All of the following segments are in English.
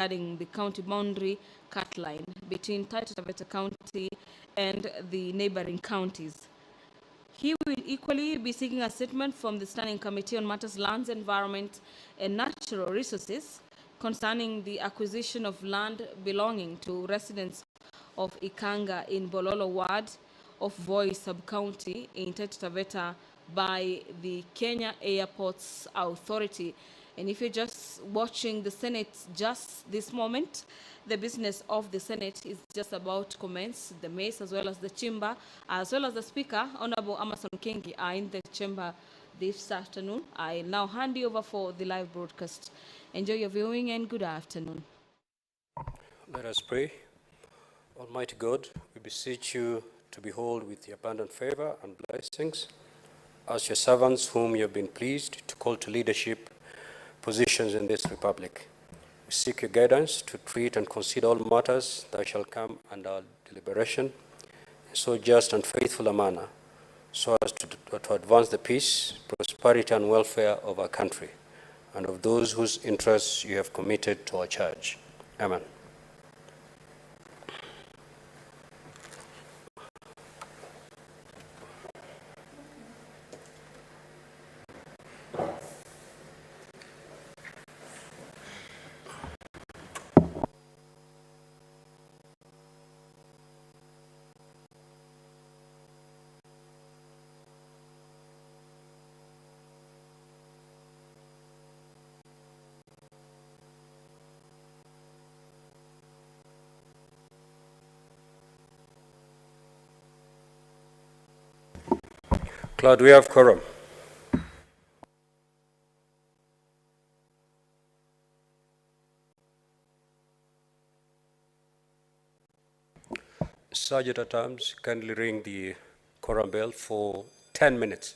regarding the county boundary cut line between Taita Taveta County and the neighboring counties. He will equally be seeking a statement from the Standing Committee on Matters Lands, Environment and Natural Resources concerning the acquisition of land belonging to residents of Ikanga in Bololo Ward of Voi Sub-County in Taita Taveta by the Kenya Airports Authority. And if you're just watching the Senate just this moment, the business of the Senate is just about to commence. The mace as well as the chamber, as well as the Speaker, Honorable Amason Kingi, are in the chamber this afternoon. I now hand you over for the live broadcast. Enjoy your viewing and good afternoon. Let us pray. Almighty God, we beseech you to behold with your abundant favor and blessings as your servants whom you have been pleased to call to leadership positions in this republic. We seek your guidance to treat and consider all matters that shall come under deliberation in so just and faithful a manner, so as to advance the peace, prosperity, and welfare of our country and of those whose interests you have committed to our charge. Amen. Claude, we have quorum. Sergeant at Arms, kindly ring the quorum bell for 10 minutes.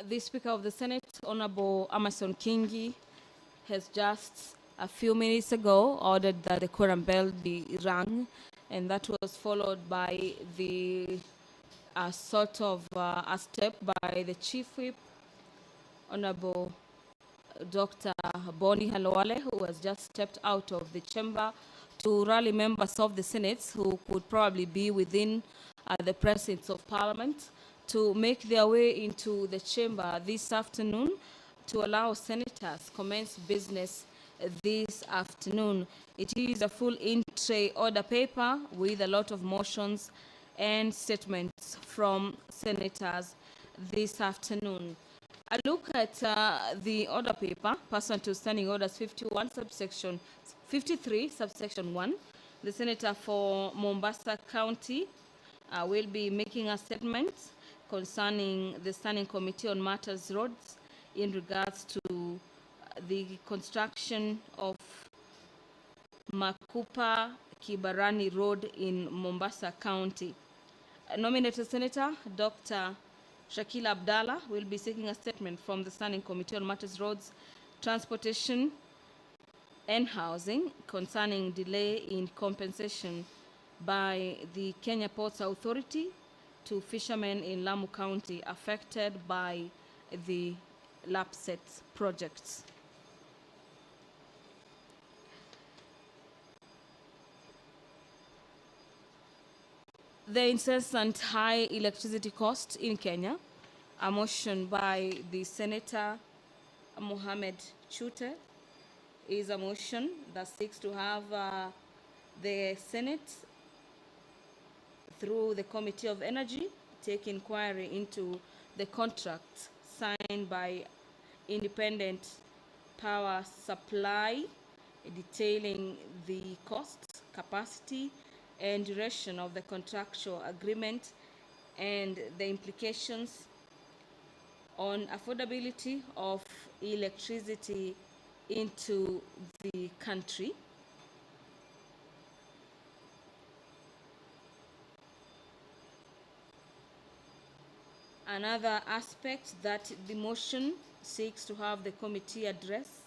The Speaker of the Senate, Honorable Amason Kingi, has just a few minutes ago ordered that the quorum bell be rung, and that was followed by the sort of a step by the Chief Whip, Honorable Dr. Boni Halwale, who has just stepped out of the chamber to rally members of the Senate who could probably be within the precincts of Parliament to make their way into the chamber this afternoon to allow senators commence business this afternoon. It is a full in-tray order paper with a lot of motions and statements from senators this afternoon. A look at the order paper pursuant to Standing Orders 51 subsection 53 subsection 1. The senator for Mombasa County will be making a statement concerning the Standing Committee on Matters Roads in regards to the construction of Makupa Kibarani Road in Mombasa County. Nominated Senator Dr. Shakil Abdallah will be seeking a statement from the Standing Committee on Matters Roads, Transportation and Housing concerning delay in compensation by the Kenya Ports Authority to fishermen in Lamu County affected by the LAPSET projects. The incessant high electricity cost in Kenya, a motion by the Senator Mohamed Chute, is a motion that seeks to have the Senate, through the Committee of Energy, take inquiry into the contract signed by Independent Power Supply, detailing the costs, capacity, and duration of the contractual agreement and the implications on affordability of electricity into the country. Another aspect that the motion seeks to have the committee address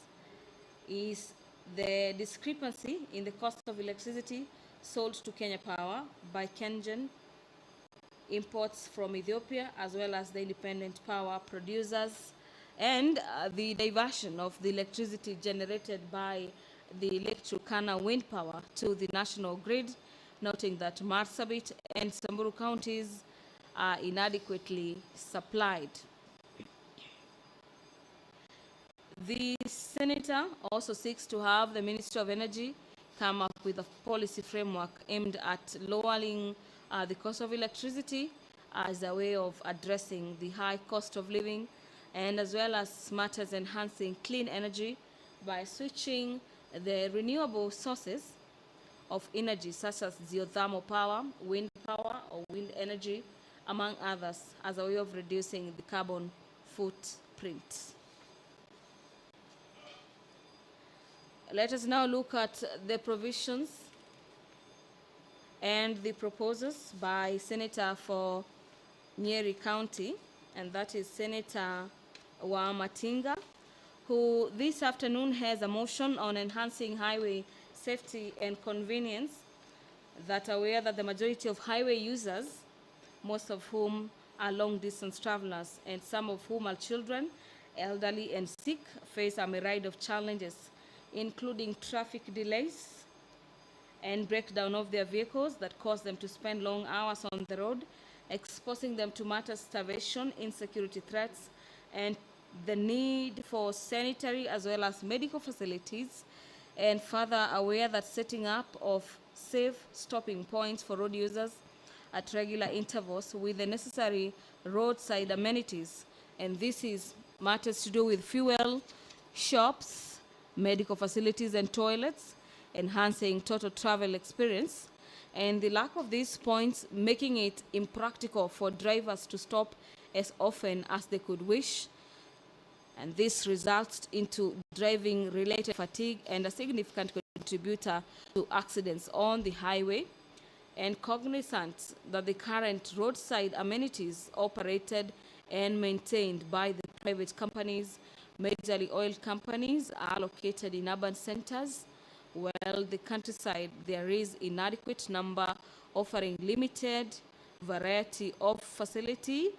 is the discrepancy in the cost of electricity sold to Kenya Power by Kenyan imports from Ethiopia, as well as the independent power producers, and the diversion of the electricity generated by the Lake Turkana wind power to the national grid, noting that Marsabit and Samburu counties are inadequately supplied. The senator also seeks to have the Ministry of Energy come up with a policy framework aimed at lowering the cost of electricity as a way of addressing the high cost of living, and as well as matters enhancing clean energy by switching the renewable sources of energy such as geothermal power, wind power or wind energy, among others, as a way of reducing the carbon footprint. Let us now look at the provisions and the proposals by Senator for Nyeri County, and that is Senator Wamatinga, who this afternoon has a motion on enhancing highway safety and convenience, that aware that the majority of highway users, most of whom are long-distance travelers and some of whom are children, elderly and sick, face a myriad of challenges, including traffic delays and breakdown of their vehicles that cause them to spend long hours on the road, exposing them to matters starvation, insecurity threats, and the need for sanitary as well as medical facilities, and further aware that setting up of safe stopping points for road users at regular intervals with the necessary roadside amenities, and this is matters to do with fuel, shops, medical facilities and toilets, enhancing total travel experience, and the lack of these points making it impractical for drivers to stop as often as they could wish, and this results into driving-related fatigue and a significant contributor to accidents on the highway, and cognizant that the current roadside amenities operated and maintained by the private companies, majorly oil companies, are located in urban centers, while the countryside there is inadequate number offering limited variety of facility.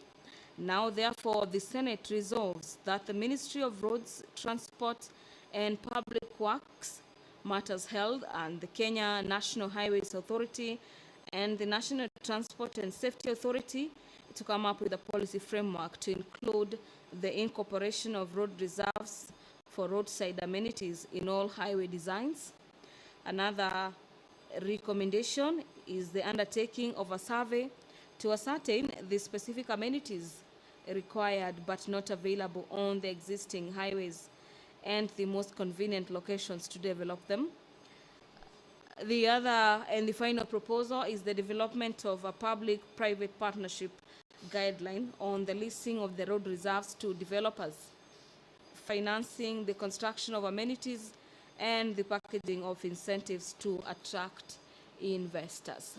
Now, therefore, the Senate resolves that the Ministry of Roads, Transport and Public Works matters held and the Kenya National Highways Authority and the National Transport and Safety Authority to come up with a policy framework to include the incorporation of road reserves for roadside amenities in all highway designs. Another recommendation is the undertaking of a survey to ascertain the specific amenities required but not available on the existing highways and the most convenient locations to develop them. The other and the final proposal is the development of a public-private partnership guideline on the leasing of the road reserves to developers, financing the construction of amenities, and the packaging of incentives to attract investors.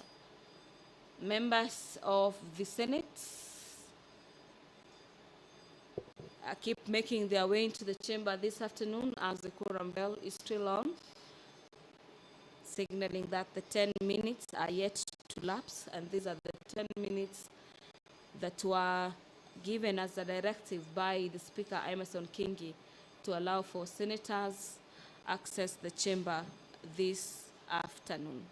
Members of the Senate keep making their way into the chamber this afternoon as the quorum bell is still on, signaling that the 10 minutes are yet to lapse, and these are the 10 minutes that were given as a directive by the Speaker, Emerson Kingi, to allow for senators access the chamber this afternoon.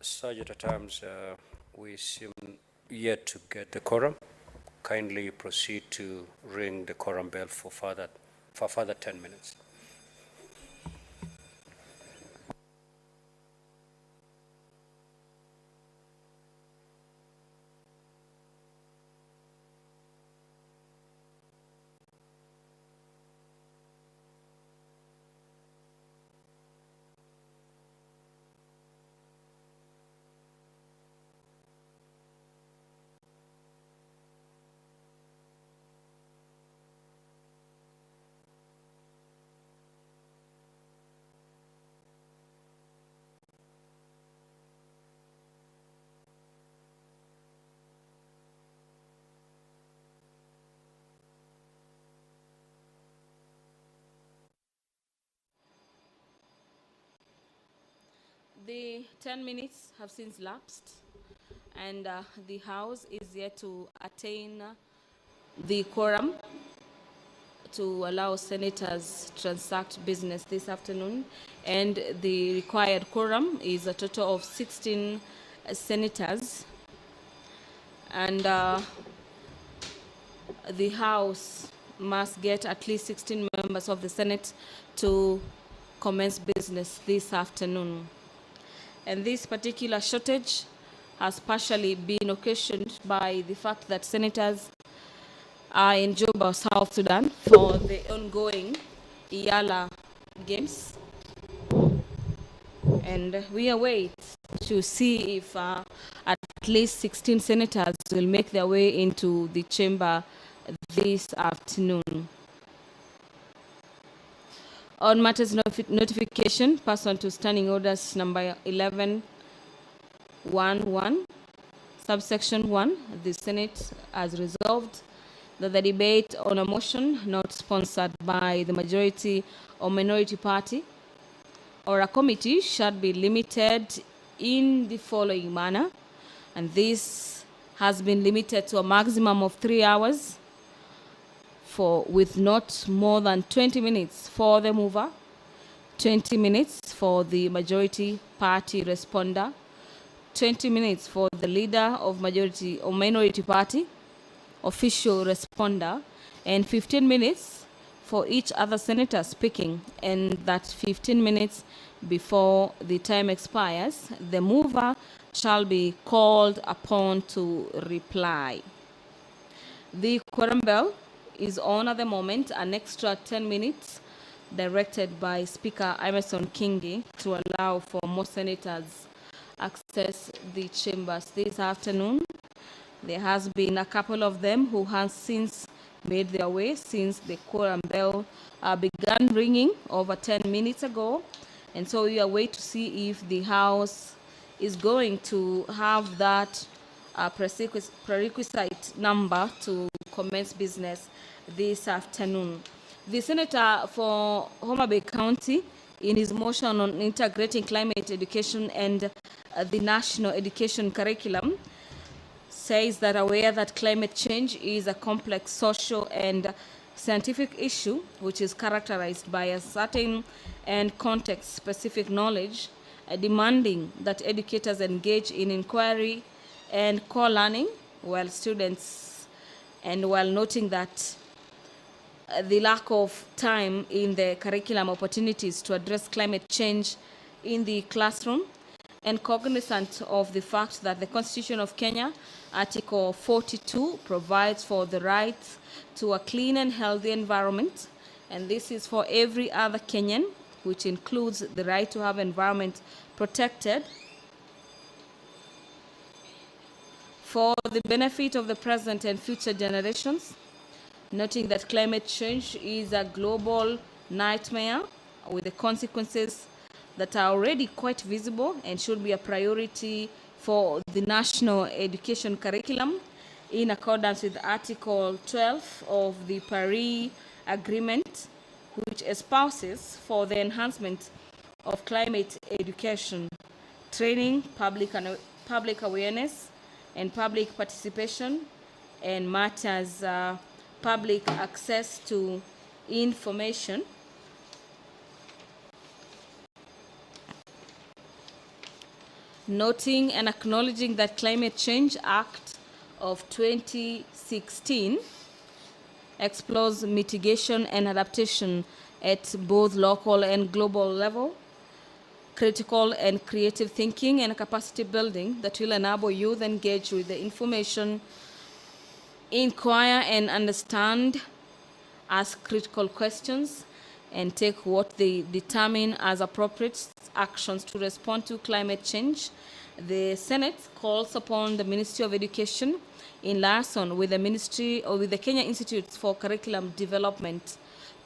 Sergeant, at times we seem yet to get the quorum. Kindly proceed to ring the quorum bell for further 10 minutes. The 10 minutes have since lapsed, and the House is yet to attain the quorum to allow senators to transact business this afternoon. And the required quorum is a total of 16 senators. And the House must get at least 16 members of the Senate to commence business this afternoon. And this particular shortage has partially been occasioned by the fact that senators are in Juba, South Sudan, for the ongoing Iyala Games. And we await to see if at least 16 senators will make their way into the chamber this afternoon. On matters notification, pursuant to Standing Orders number 1111, subsection 1, the Senate has resolved that the debate on a motion not sponsored by the majority or minority party or a committee shall be limited in the following manner, and this has been limited to a maximum of 3 hours with not more than 20 minutes for the mover, 20 minutes for the majority party responder, 20 minutes for the leader of majority or minority party official responder, and 15 minutes for each other senator speaking, and that 15 minutes before the time expires, the mover shall be called upon to reply. The quorum bell is on at the moment, an extra 10 minutes directed by Speaker Emerson Kingi to allow for more senators access the chambers this afternoon. There has been a couple of them who have since made their way since the quorum bell began ringing over 10 minutes ago. And so we are waiting to see if the House is going to have that prerequisite number to commence business this afternoon. The Senator for Homa Bay County, in his motion on integrating climate education and the national education curriculum, says that aware that climate change is a complex social and scientific issue which is characterized by a certain and context-specific knowledge, demanding that educators engage in inquiry and co-learning while noting that the lack of time in the curriculum opportunities to address climate change in the classroom, and cognizant of the fact that the Constitution of Kenya, Article 42, provides for the right to a clean and healthy environment, and this is for every other Kenyan, which includes the right to have environment protected for the benefit of the present and future generations, noting that climate change is a global nightmare with the consequences that are already quite visible and should be a priority for the national education curriculum in accordance with Article 12 of the Paris Agreement, which espouses for the enhancement of climate education, training, public awareness, and public participation, and matters public access to information, noting and acknowledging that Climate Change Act of 2016 explores mitigation and adaptation at both local and global level, critical and creative thinking and capacity building that will enable youth engage with the information, inquire and understand, ask critical questions, and take what they determine as appropriate actions to respond to climate change. The Senate calls upon the Ministry of Education in liaison with the Kenya Institutes for Curriculum Development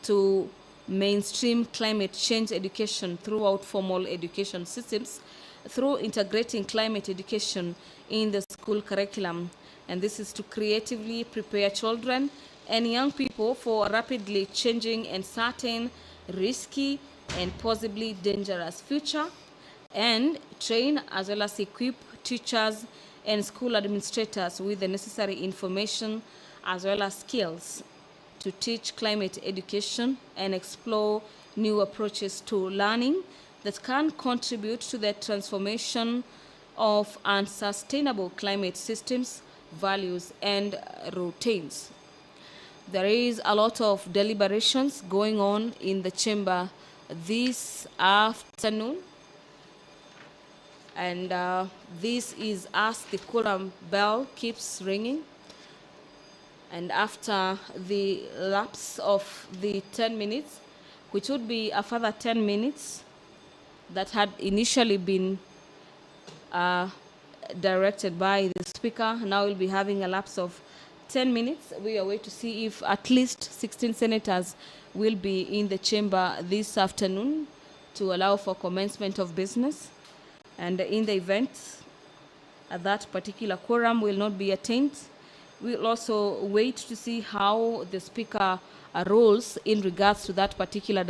to mainstream climate change education throughout formal education systems through integrating climate education in the school curriculum. And this is to creatively prepare children and young people for a rapidly changing and certain risky and possibly dangerous future, and train as well as equip teachers and school administrators with the necessary information as well as skills to teach climate education and explore new approaches to learning that can contribute to the transformation of unsustainable climate systems, values, and routines. There is a lot of deliberations going on in the chamber this afternoon, and this is as the quorum bell keeps ringing. And after the lapse of the 10 minutes, which would be a further 10 minutes that had initially been directed by the speaker, now we'll be having a lapse of 10 minutes. We are waiting to see if at least 16 senators will be in the chamber this afternoon to allow for commencement of business. And in the event that particular quorum will not be attained, we'll also wait to see how the speaker rules in regards to that particular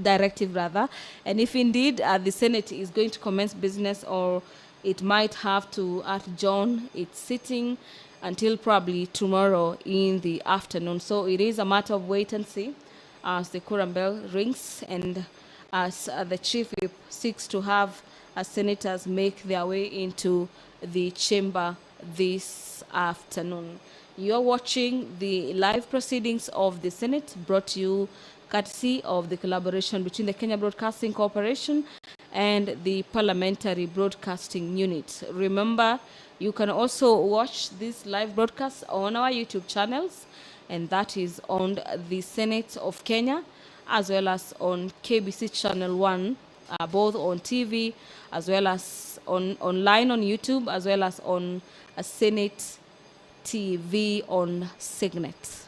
directive rather, and if indeed the Senate is going to commence business, or it might have to adjourn its sitting until probably tomorrow in the afternoon. So it is a matter of wait and see as the quorum bell rings and as the chief whip seeks to have senators make their way into the chamber this afternoon. You're watching the live proceedings of the Senate, brought to you courtesy of the collaboration between the Kenya Broadcasting Corporation and the Parliamentary Broadcasting Unit. Remember, you can also watch this live broadcast on our YouTube channels, and that is on the Senate of Kenya, as well as on KBC Channel 1 both on TV as well as online on YouTube, as well as on a Senate TV on Signet.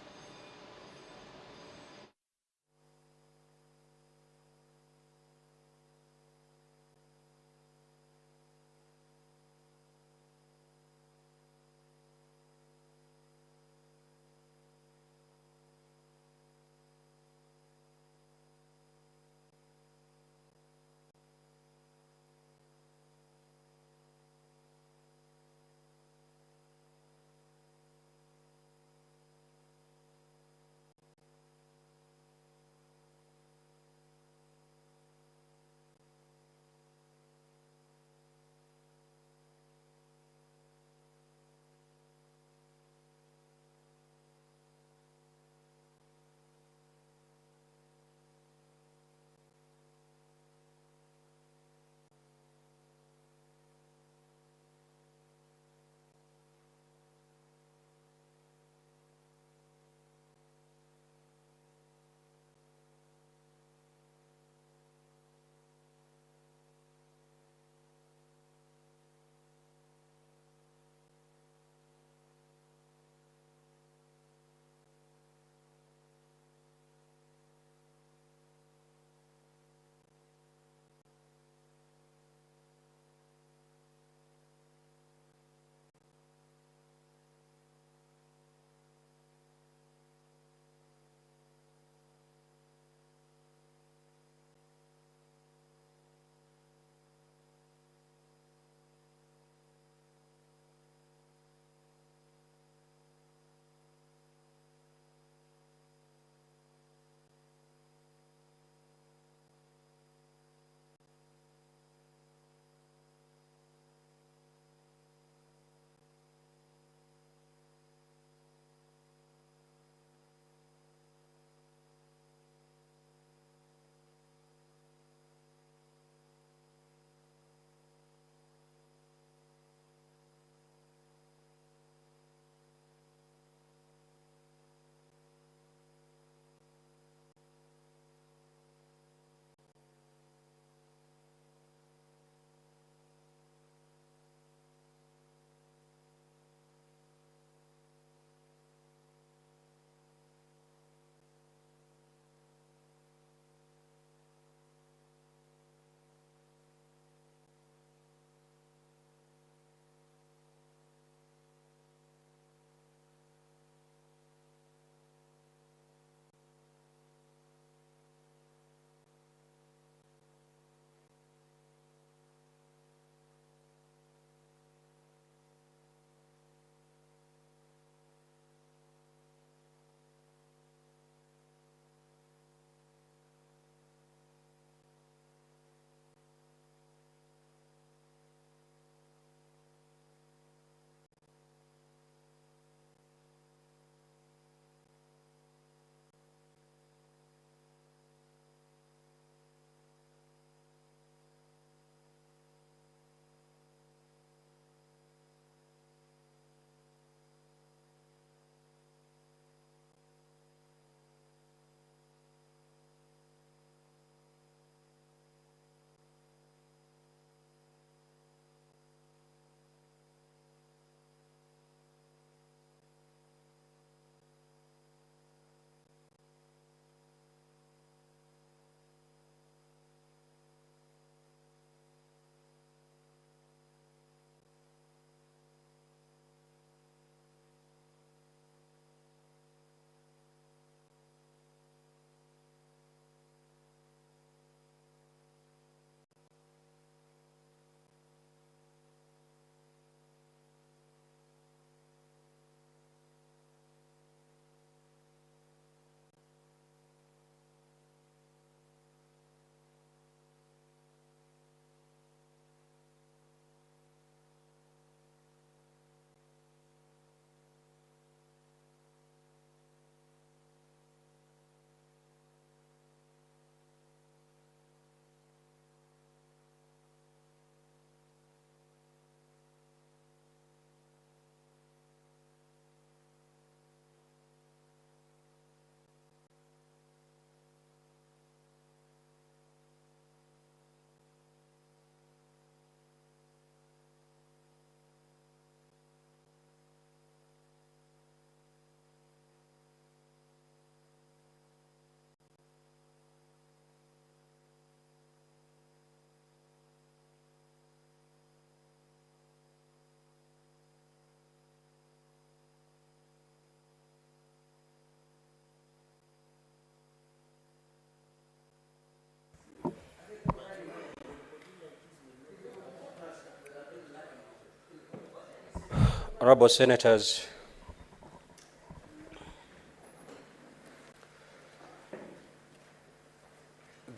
Honorable Senators,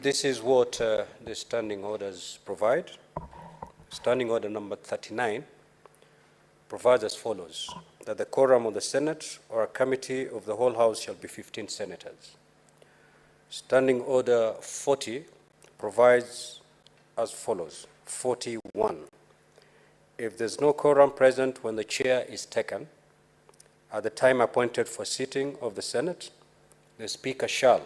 this is what the standing orders provide. Standing order number 39 provides as follows: that the quorum of the Senate or a committee of the whole House shall be 15 senators. Standing order 40 provides as follows: 41. If there's no quorum present when the chair is taken, at the time appointed for sitting of the Senate, the Speaker shall,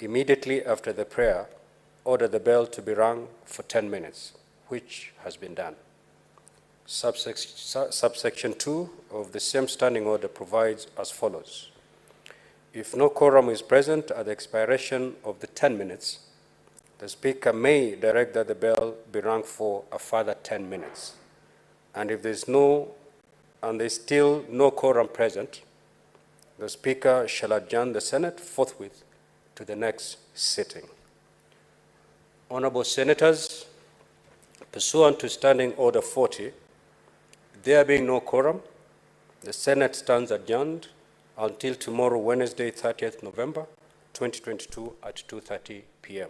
immediately after the prayer, order the bell to be rung for 10 minutes, which has been done. Subsection 2 of the same standing order provides as follows: if no quorum is present at the expiration of the 10 minutes, the Speaker may direct that the bell be rung for a further 10 minutes. And if there's still no quorum present, the Speaker shall adjourn the Senate forthwith to the next sitting. Honorable Senators, pursuant to Standing Order 40, there being no quorum, the Senate stands adjourned until tomorrow, Wednesday, 30th November, 2022 at 2:30 p.m.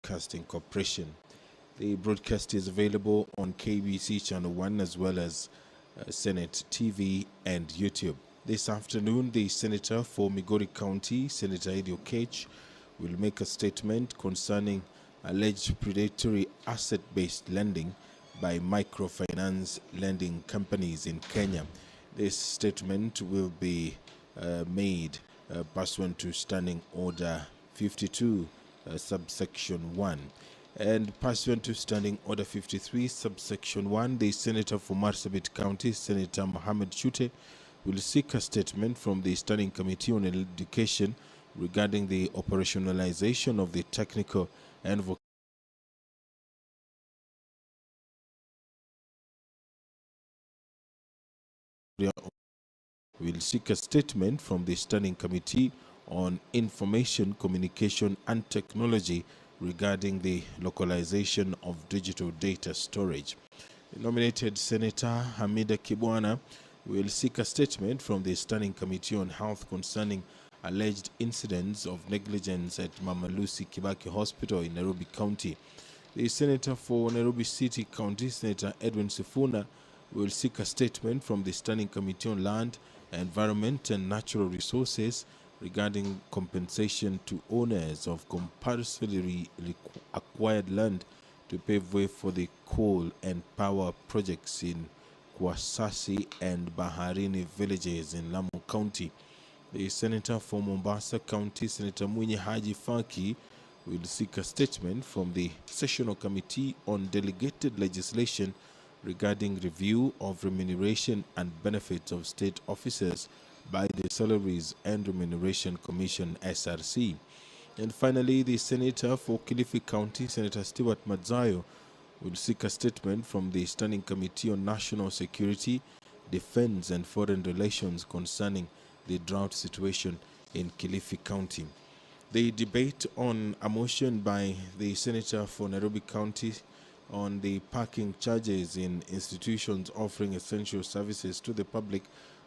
Broadcasting Corporation. The broadcast is available on KBC Channel 1 as well as Senate TV and YouTube. This afternoon, the Senator for Migori County, Senator Eddie Okech, will make a statement concerning alleged predatory asset-based lending by microfinance lending companies in Kenya. This statement will be made pursuant to Standing Order 52, subsection 1. And pursuant to Standing Order 53, subsection 1, the Senator for Marsabit County, Senator Mohammed Chute, will seek a statement from the Standing Committee on Education regarding the operationalization of the technical and vocational. will seek a statement from the Standing Committee on Information, Communication and Technology regarding the localization of digital data storage. The nominated Senator Hamida Kibwana will seek a statement from the Standing Committee on Health concerning alleged incidents of negligence at Mama Lucy Kibaki Hospital in Nairobi County. The Senator for Nairobi City County, Senator Edwin Sifuna, will seek a statement from the Standing Committee on Land, Environment and Natural Resources regarding compensation to owners of compulsorily acquired land to pave way for the coal and power projects in Kwasasi and Baharini villages in Lamu County. The Senator for Mombasa County, Senator Munyi Haji Faki, will seek a statement from the Sessional Committee on Delegated Legislation regarding review of remuneration and benefits of state officers by the Salaries and Remuneration Commission SRC. And finally, the Senator for Kilifi County, Senator Stewart Madzayo, will seek a statement from the Standing Committee on National Security, Defense and Foreign Relations concerning the drought situation in Kilifi County. The debate on a motion by the Senator for Nairobi County on the parking charges in institutions offering essential services to the public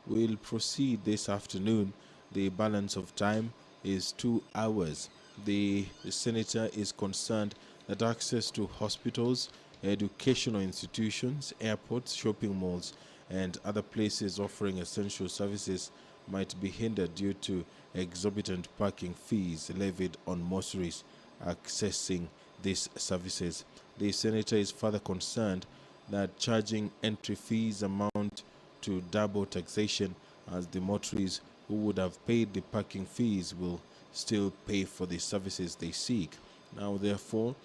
will proceed this afternoon. The balance of time is 2 hours. The Senator is concerned that access to hospitals, educational institutions, airports, shopping malls, and other places offering essential services might be hindered due to exorbitant parking fees levied on motorists accessing these services. The Senator is further concerned that charging entry fees amount to double taxation, as the motorists who would have paid the parking fees will still pay for the services they seek. Now, therefore,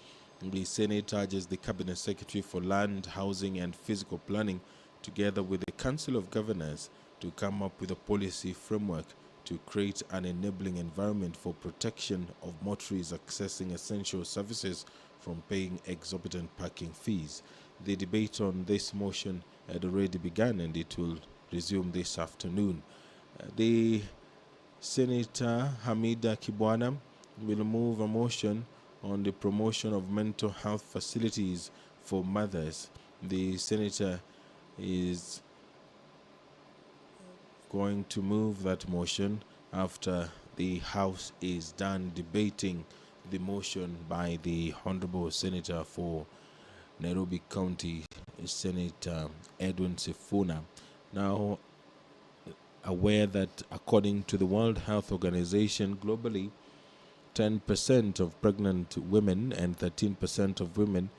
the Senate urges the Cabinet Secretary for Land, Housing and Physical Planning, together with the Council of Governors, to come up with a policy framework to create an enabling environment for protection of motorists accessing essential services from paying exorbitant parking fees. The debate on this motion had already begun and it will resume this afternoon. The Senator Hamida Kibwana will move a motion on the promotion of mental health facilities for mothers. The Senator is going to move that motion after the House is done debating the motion by the Honorable Senator for Nairobi County, Senator Edwin Sifuna. Now, aware that according to the World Health Organization, globally, 10% of pregnant women and 13% of women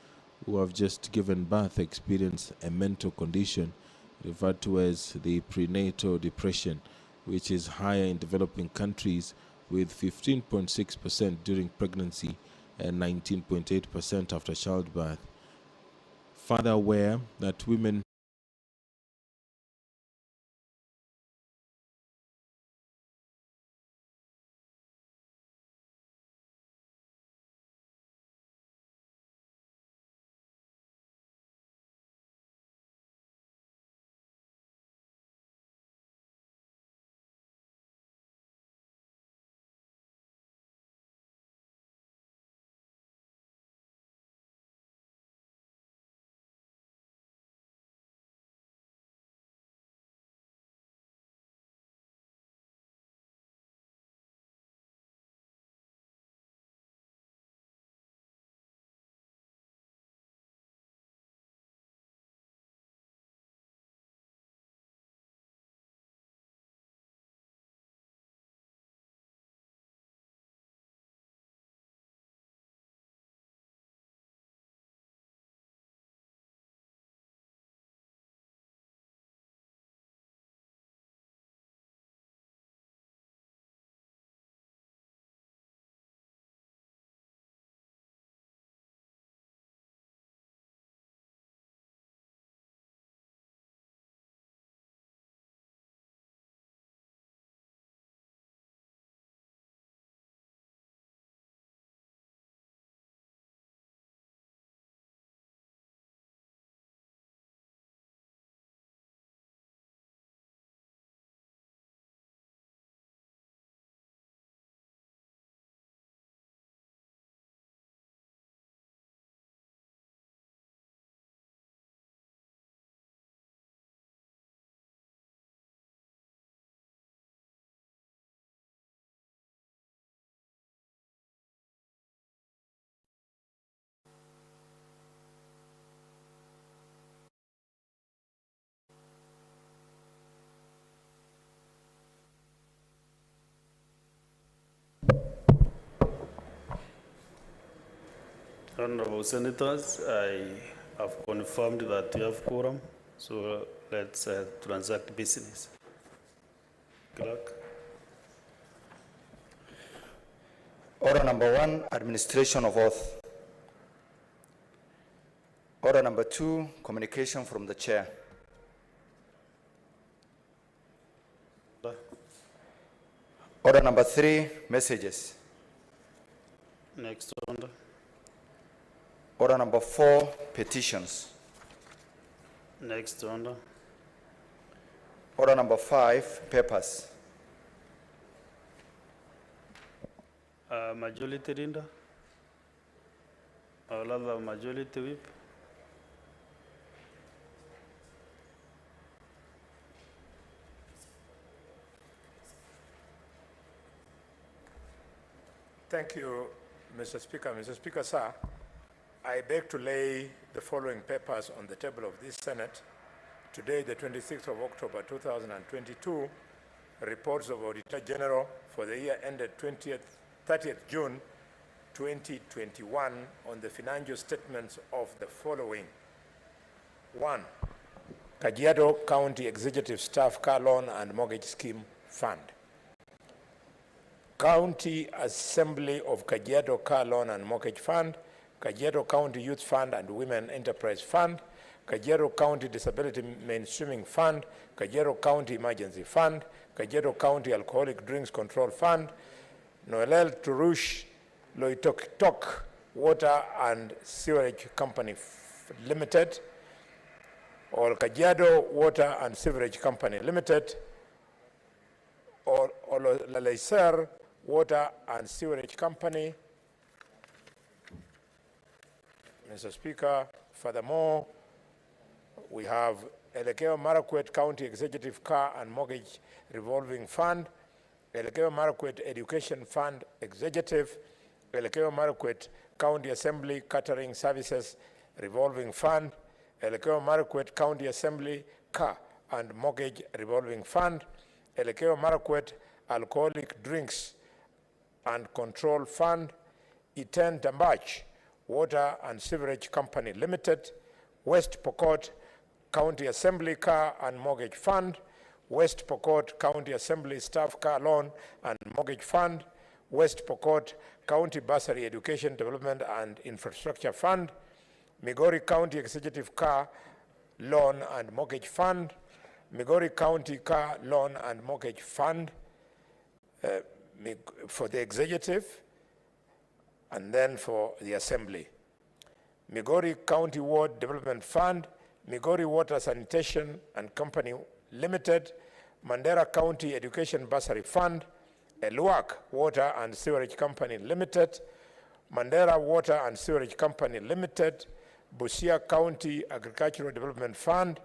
who have just given birth experience a mental condition referred to as the prenatal depression, which is higher in developing countries, with 15.6% during pregnancy and 19.8% after childbirth. Further aware that women Honorable Senators, I have confirmed that you have quorum, so let's transact business. Clerk. Order number 1, administration of oath. Order number 2, communication from the chair. Order number 3, messages. Next order. Order number 4, petitions. Next order. Order number 5, papers. Majority leader. Or rather, majority whip. Thank you, Mr. Speaker. Mr. Speaker, sir, I beg to lay the following papers on the table of this Senate. Today, the 26th of October, 2022, reports of Auditor General for the year ended 30th June 2021 on the financial statements of the following. 1. Kajiado County Executive Staff Car Loan and Mortgage Scheme Fund. County Assembly of Kajiado Car Loan and Mortgage Fund, Kajiado County Youth Fund and Women Enterprise Fund, Kajiado County Disability Mainstreaming Fund, Kajiado County Emergency Fund, Kajiado County Alcoholic Drinks Control Fund, Noelel Turush Loitoktok Water and Sewerage Company Limited, or Kajiado Water and Sewerage Company Limited, or Lalaiser Water and Sewerage Company. Mr. Speaker, furthermore, we have Elekeo Marakwet County Executive Car and Mortgage Revolving Fund, Elekeo Marakwet Education Fund Executive, Elekeo Marakwet County Assembly Catering Services Revolving Fund, Elekeo Marakwet County Assembly Car and Mortgage Revolving Fund, Elekeo Marakwet Alcoholic Drinks and Control Fund, Iten Tambach Water and Sewerage Company Limited, West Pokot County Assembly Car and Mortgage Fund, West Pokot County Assembly Staff Car Loan and Mortgage Fund, West Pokot County Bursary Education Development and Infrastructure Fund, Migori County Executive Car Loan and Mortgage Fund, Migori County Car Loan and Mortgage Fund for the executive, and then for the assembly. Migori County Ward Development Fund, Migori Water Sanitation and Company Limited, Mandera County Education Bursary Fund, Eluak Water and Sewerage Company Limited, Mandera Water and Sewerage Company Limited, Busia County Agricultural Development Fund,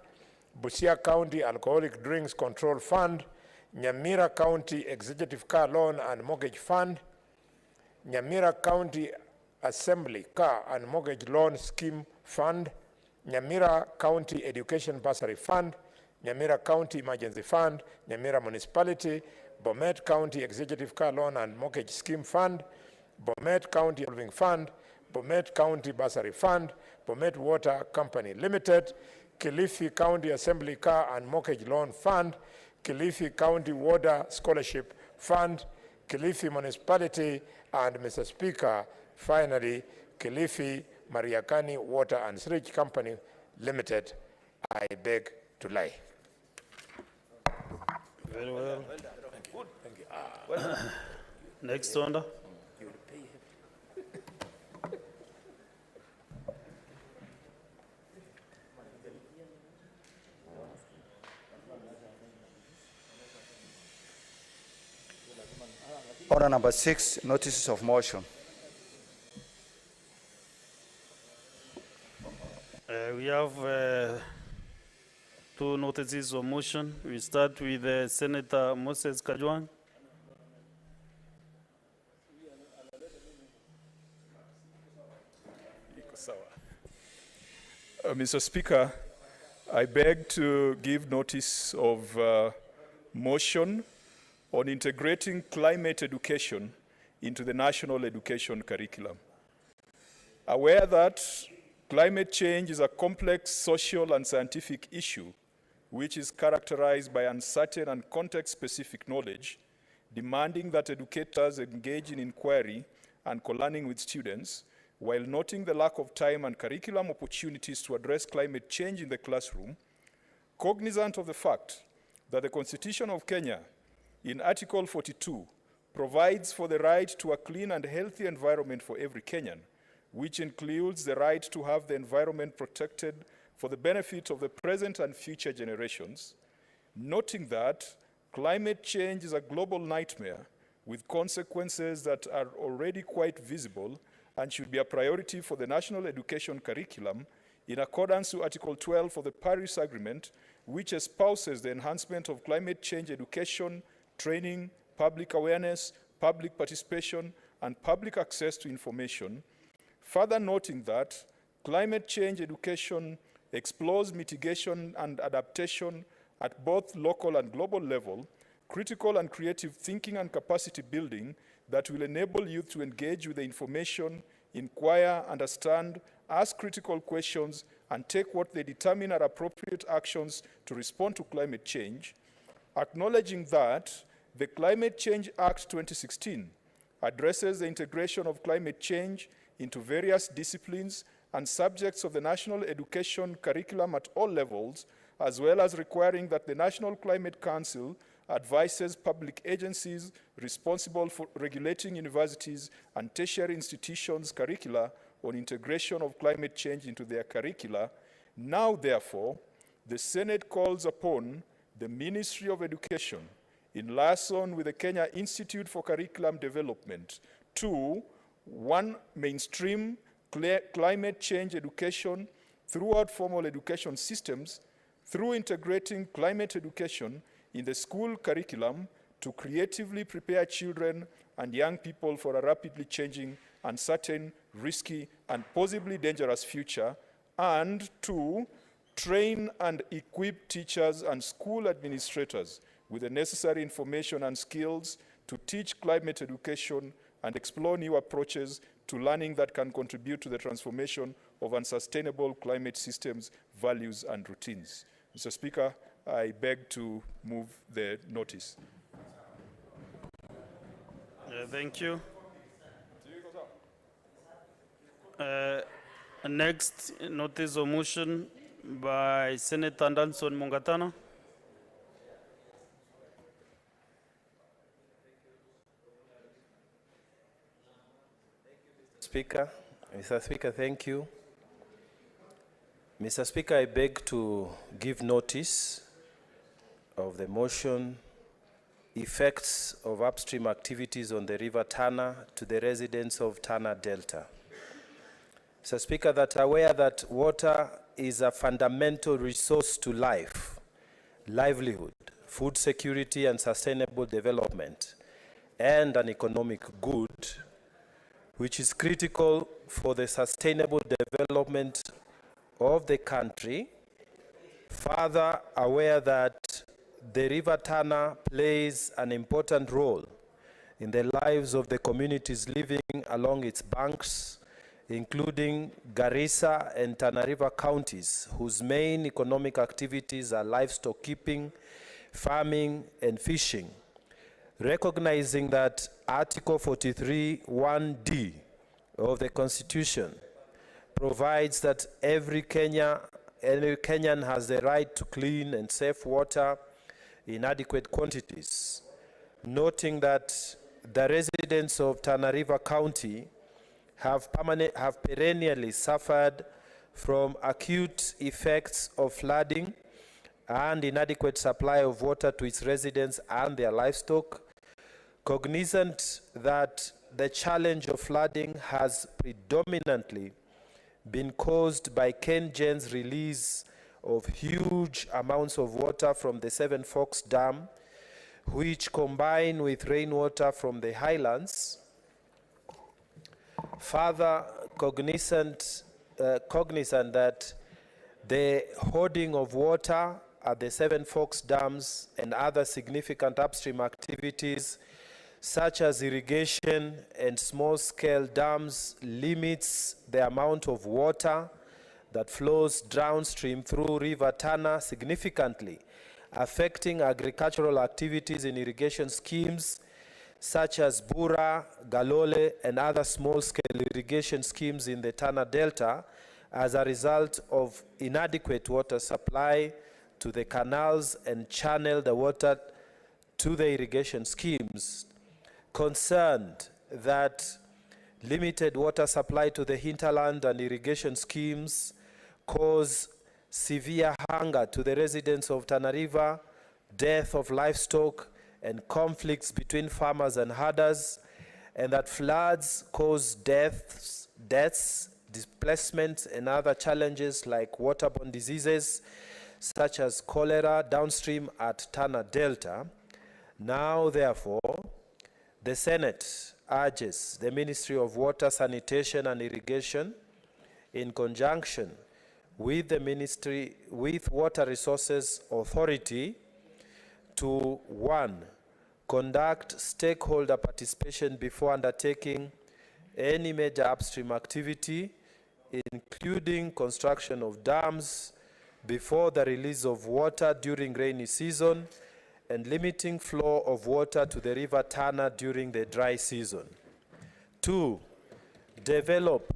Busia County Alcoholic Drinks Control Fund, Nyamira County Executive Car Loan and Mortgage Fund, Nyamira County Assembly Car and Mortgage Loan Scheme Fund, Nyamira County Education Bursary Fund, Nyamira County Emergency Fund, Nyamira Municipality, Bomet County Executive Car Loan and Mortgage Scheme Fund, Bomet County Revolving Fund, Bomet County Bursary Fund, Bomet Water Company Limited, Kilifi County Assembly Car and Mortgage Loan Fund, Kilifi County Water Scholarship Fund, Kilifi Municipality, and Mr. Speaker, finally, Kilifi Mariakani Water and Sewage Company Limited. I beg to lie. Very well. Thank you. Next order. Order number 6, notices of motion. We have two notices of motion. We start with Senator Moses Kajwang. Mr. Speaker, I beg to give notice of motion on integrating climate education into the national education curriculum. aware that climate change is a complex social and scientific issue which is characterized by uncertain and context-specific knowledge, demanding that educators engage in inquiry and co-learning with students, while noting the lack of time and curriculum opportunities to address climate change in the classroom, cognizant of the fact that the Constitution of Kenya, in Article 42, provides for the right to a clean and healthy environment for every Kenyan, which includes the right to have the environment protected for the benefit of the present and future generations, noting that climate change is a global nightmare with consequences that are already quite visible and should be a priority for the national education curriculum in accordance to Article 12 of the Paris Agreement, which espouses the enhancement of climate change education, training, public awareness, public participation, and public access to information, further noting that climate change education explores mitigation and adaptation at both local and global level, critical and creative thinking and capacity building that will enable youth to engage with the information, inquire, understand, ask critical questions, and take what they determine are appropriate actions to respond to climate change, acknowledging that the Climate Change Act 2016 addresses the integration of climate change into various disciplines and subjects of the national education curriculum at all levels, as well as requiring that the National Climate Council advises public agencies responsible for regulating universities and tertiary institutions' curricula on integration of climate change into their curricula. Now, therefore, the Senate calls upon the Ministry of Education, in liaison with the Kenya Institute for Curriculum Development, to 1. Mainstream climate change education throughout formal education systems through integrating climate education in the school curriculum to creatively prepare children and young people for a rapidly changing, uncertain, risky, and possibly dangerous future, and 2. Train and equip teachers and school administrators with the necessary information and skills to teach climate education and explore new approaches to learning that can contribute to the transformation of unsustainable climate systems, values, and routines. Mr. Speaker, I beg to move the notice. Thank you. Next, notice of motion by Senator Danson Mungatana. Speaker, Mr. Speaker, thank you. Mr. Speaker, I beg to give notice of the motion, effects of upstream activities on the River Tana to the residents of Tana Delta. Mr. Speaker, that aware that water is a fundamental resource to life, livelihood, food security, and sustainable development, and an economic good, which is critical for the sustainable development of the country. Further aware that the River Tana plays an important role in the lives of the communities living along its banks, including Garissa and Tana River counties, whose main economic activities are livestock keeping, farming, and fishing. Recognizing that Article 43(1)(d) of the Constitution provides that every Kenyan has the right to clean and safe water in adequate quantities. Noting that the residents of Tana River County have perennially suffered from acute effects of flooding and inadequate supply of water to its residents and their livestock, cognizant that the challenge of flooding has predominantly been caused by KenGen's release of huge amounts of water from the Seven Forks Dam, which combine with rainwater from the highlands. Further, cognizant that the hoarding of water at the Seven Forks dams and other significant upstream activities such as irrigation and small-scale dams, limits the amount of water that flows downstream through River Tana significantly, affecting agricultural activities in irrigation schemes such as Bura, Galole, and other small-scale irrigation schemes in the Tana Delta as a result of inadequate water supply to the canals and channel the water to the irrigation schemes. Concerned that limited water supply to the hinterland and irrigation schemes cause severe hunger to the residents of Tana River, death of livestock, and conflicts between farmers and herders, and that floods cause deaths, displacement, and other challenges like waterborne diseases such as cholera downstream at Tana Delta. Now, therefore, the Senate urges the Ministry of Water, Sanitation, and Irrigation, in conjunction with the Water Resources Authority, to 1, conduct stakeholder participation before undertaking any major upstream activity, including construction of dams, before the release of water during rainy season, and limiting flow of water to the River Tana during the dry season. 2, develop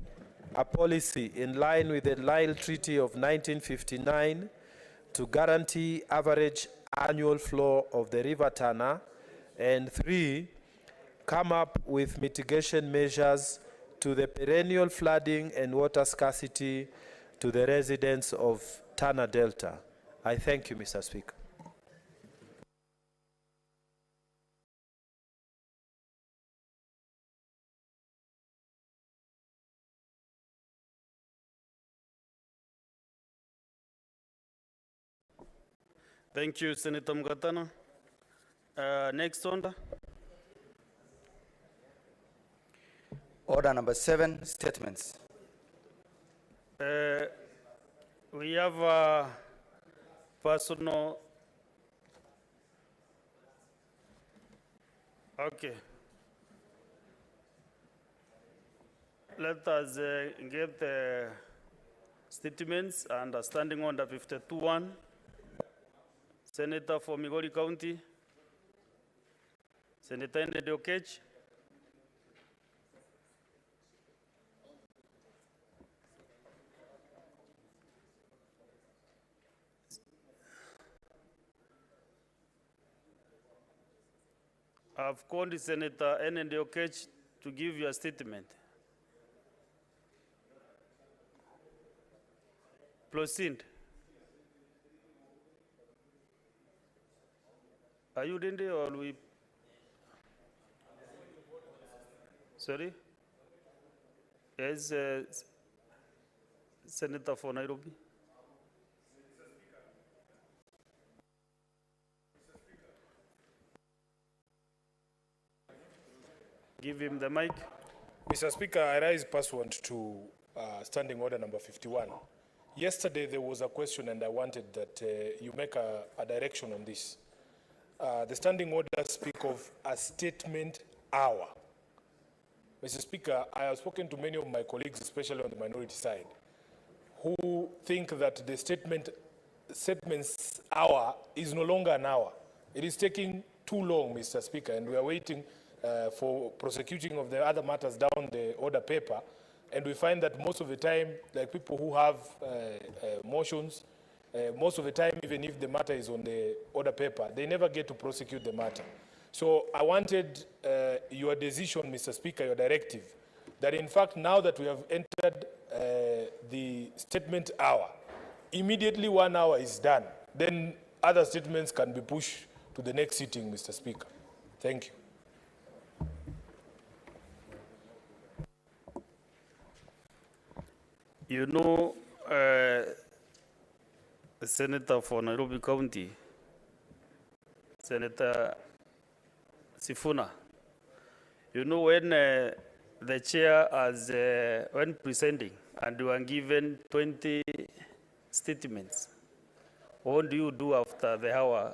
a policy in line with the Lyle Treaty of 1959 to guarantee average annual flow of the River Tana. And 3, come up with mitigation measures to the perennial flooding and water scarcity to the residents of Tana Delta. I thank you, Mr. Speaker. Thank you, Senator Mgatana. Next order. Order number 7, statements. We have a personal. Okay. Let us get the statements under Standing Order 52-1. Senator for Migori County, Senator Ndede Okech. I've called Senator Ndede Okech to give you a statement. Proceed. Are you Dende or we? Sorry? Yes, Senator for Nairobi. Give him the mic. Mr. Speaker, I rise pursuant to Standing Order number 51. Yesterday there was a question and I wanted that you make a direction on this. The Standing Orders speak of a statement hour. Mr. Speaker, I have spoken to many of my colleagues, especially on the minority side, who think that the statements hour is no longer an hour. It is taking too long, Mr. Speaker, and we are waiting for prosecuting of the other matters down the order paper. And we find that most of the time, like people who have motions, most of the time, even if the matter is on the order paper, they never get to prosecute the matter. So I wanted your decision, Mr. Speaker, your directive, that in fact, now that we have entered the statement hour, immediately 1 hour is done. Then other statements can be pushed to the next sitting, Mr. Speaker. Thank you. You know, Senator for Nairobi County, Senator Sifuna, you know when the chair has, when presenting and you are given 20 statements, what do you do after the hour?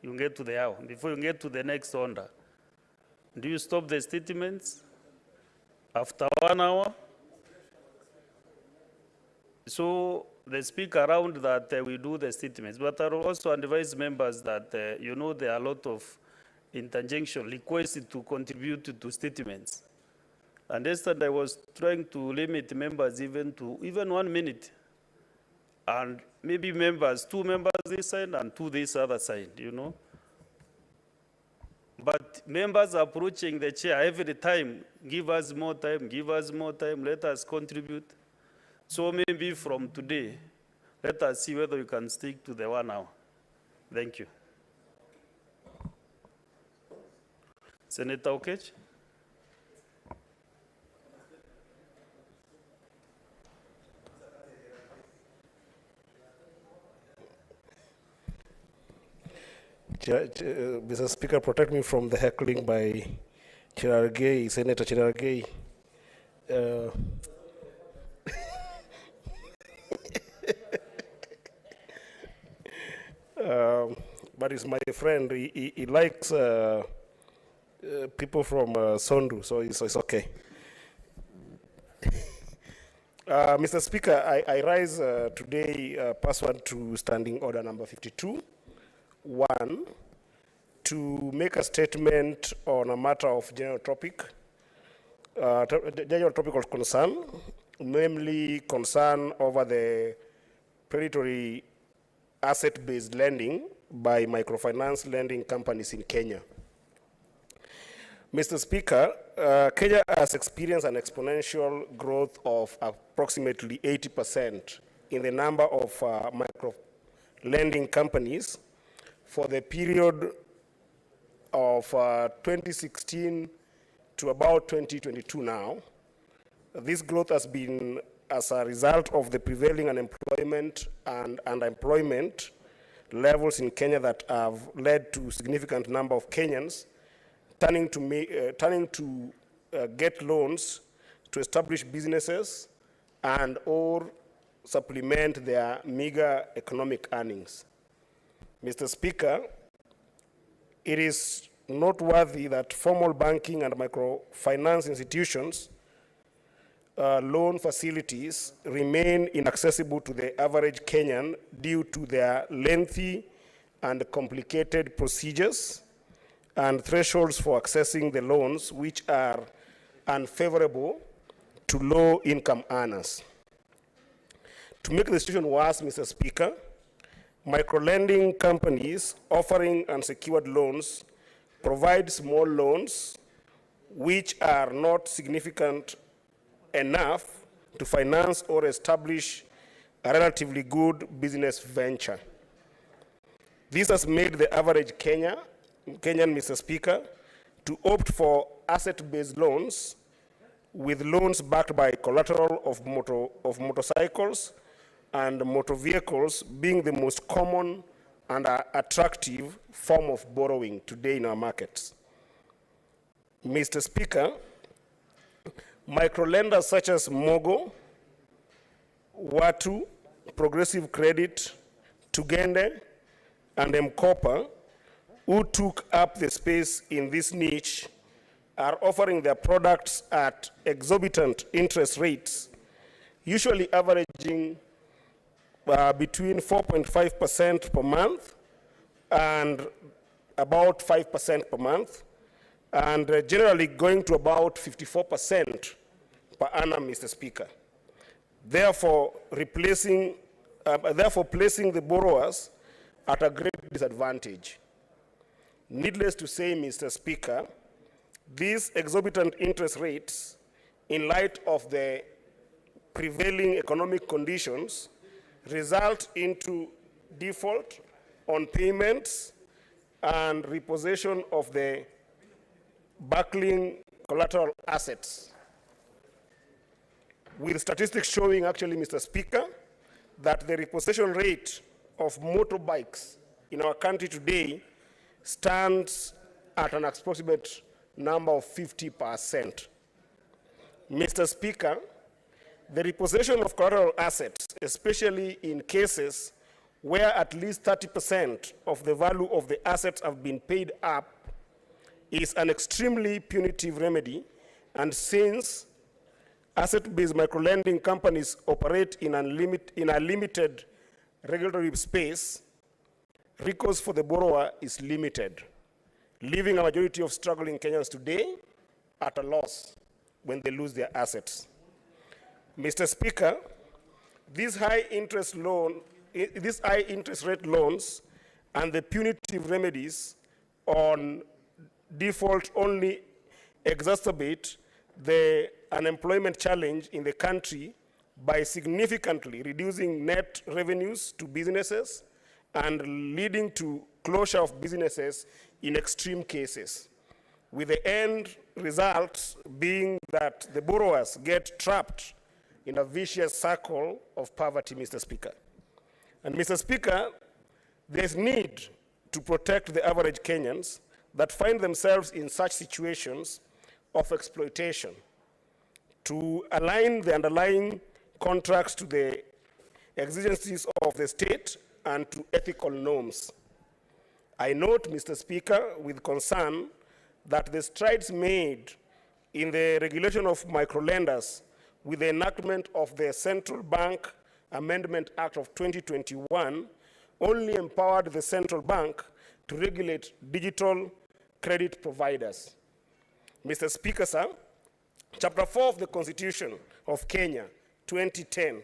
You get to the hour, before you get to the next order. Do you stop the statements after 1 hour? So the speaker around that we do the statements, but I will also advise members that, there are a lot of interjection requests to contribute to statements. And yesterday I was trying to limit members even 1 minute. And maybe members, 2 members this side and 2 this other side, But members approaching the chair every time, give us more time, let us contribute. So maybe from today, let us see whether we can stick to the 1 hour. Thank you. Senator Okech? Mr. Speaker, protect me from the heckling by Senator Cherargei. But he's my friend. He likes people from Sondu, so it's okay. Mr. Speaker, I rise today pursuant to Standing Order number 52. 1, to make a statement on a matter of general topic of concern, namely concern over the predatory asset-based lending by microfinance lending companies in Kenya. Mr. Speaker, Kenya has experienced an exponential growth of approximately 80% in the number of micro lending companies for the period of 2016 to about 2022 now. This growth has been as a result of the prevailing unemployment and underemployment levels in Kenya that have led to a significant number of Kenyans turning to get loans to establish businesses and or supplement their meager economic earnings. Mr. Speaker, it is noteworthy that formal banking and microfinance institutions loan facilities remain inaccessible to the average Kenyan due to their lengthy and complicated procedures and thresholds for accessing the loans, which are unfavorable to low-income earners. To make the situation worse, Mr. Speaker, microlending companies offering unsecured loans provide small loans which are not significant enough to finance or establish a relatively good business venture. This has made the average Kenyan, Mr. Speaker, to opt for asset-based loans, with loans backed by collateral of motorcycles and motor vehicles being the most common and attractive form of borrowing today in our markets. Mr. Speaker, microlenders such as Mogo, Watu, Progressive Credit, Tugende, and Mkopa, who took up the space in this niche, are offering their products at exorbitant interest rates, usually averaging between 4.5% per month and about 5% per month, and generally going to about 54% per annum, Mr. Speaker. Therefore, placing the borrowers at a great disadvantage. Needless to say, Mr. Speaker, these exorbitant interest rates, in light of the prevailing economic conditions, result into default on payments and repossession of the buckling collateral assets. With statistics showing, actually, Mr. Speaker, that the repossession rate of motorbikes in our country today stands at an approximate number of 50%. Mr. Speaker, the repossession of collateral assets, especially in cases where at least 30% of the value of the assets have been paid up, is an extremely punitive remedy, and since asset-based microlending companies operate in a limited regulatory space, recourse for the borrower is limited, leaving a majority of struggling Kenyans today at a loss when they lose their assets. Mr. Speaker, these high interest rate loans and the punitive remedies on default only exacerbate the unemployment challenge in the country by significantly reducing net revenues to businesses and leading to closure of businesses in extreme cases, with the end result being that the borrowers get trapped in a vicious circle of poverty, Mr. Speaker. And Mr. Speaker, there's need to protect the average Kenyans that find themselves in such situations of exploitation, to align the underlying contracts to the exigencies of the state and to ethical norms. I note, Mr. Speaker, with concern that the strides made in the regulation of microlenders with the enactment of the Central Bank Amendment Act of 2021 only empowered the central bank to regulate digital credit providers. Mr. Speaker, sir, Chapter 4 of the Constitution of Kenya, 2010,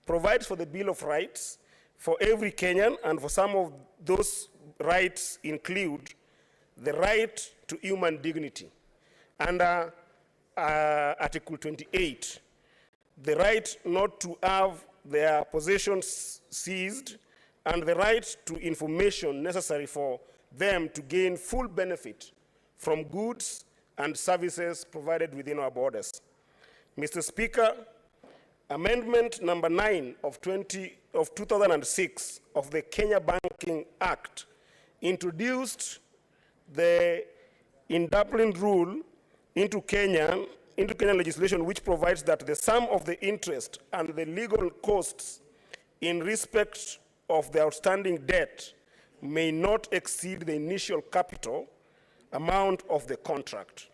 provides for the Bill of Rights for every Kenyan, and for some of those rights include the right to human dignity. Under Article 28, the right not to have their possessions seized, and the right to information necessary for them to gain full benefit from goods and services provided within our borders. Mr. Speaker, Amendment number 9 of 2006 of the Kenya Banking Act introduced the independent rule into Kenyan legislation, which provides that the sum of the interest and the legal costs in respect of the outstanding debt may not exceed the initial capital amount of the contract.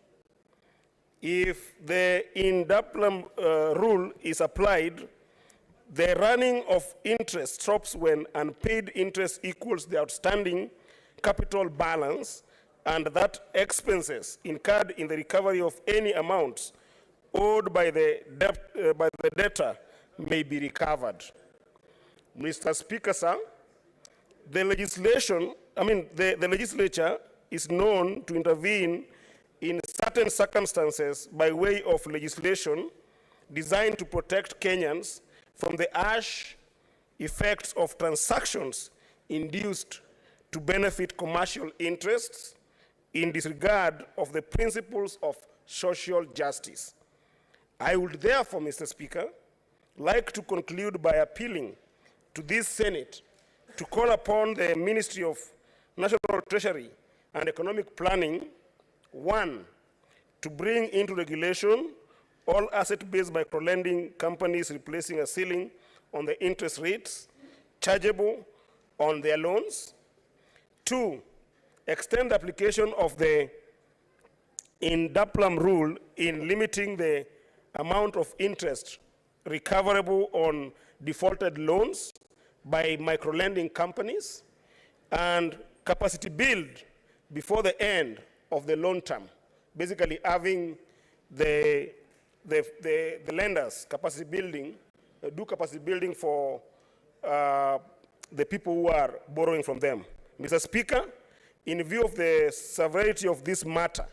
If the independent rule is applied, the running of interest stops when unpaid interest equals the outstanding capital balance, and that expenses incurred in the recovery of any amounts owed by the debtor may be recovered. Mr. Speaker, sir, the legislature is known to intervene in certain circumstances by way of legislation designed to protect Kenyans from the harsh effects of transactions induced to benefit commercial interests in disregard of the principles of social justice. I would therefore, Mr. Speaker, like to conclude by appealing to this Senate to call upon the Ministry of National Treasury and Economic Planning, 1, to bring into regulation all asset-based microlending companies replacing a ceiling on the interest rates chargeable on their loans. 2, extend the application of the independent rule in limiting the amount of interest recoverable on defaulted loans by microlending companies, and capacity build before the end of the loan term, basically having the lenders capacity building, do capacity building for the people who are borrowing from them. Mr. Speaker, in view of the severity of this matter,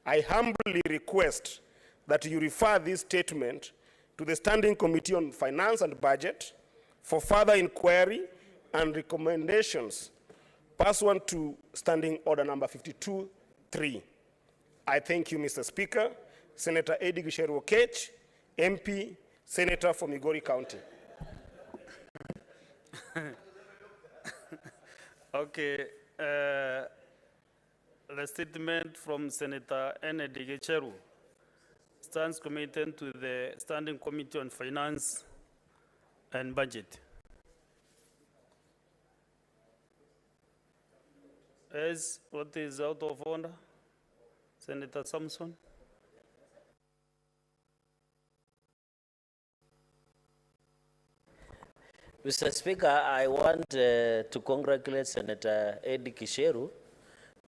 I humbly request that you refer this statement to the Standing Committee on Finance and Budget for further inquiry and recommendations pursuant to Standing Order number 52-3. I thank you, Mr. Speaker. Senator Eddie Gisheru-Okech, MP, Senator from Migori County. Okay. The statement from Senator Eddie Gisheru stands committed to the Standing Committee on Finance and Budget. As what is out of order? Senator Samson. Mr. Speaker, I want to congratulate Senator Eddie Kisheru,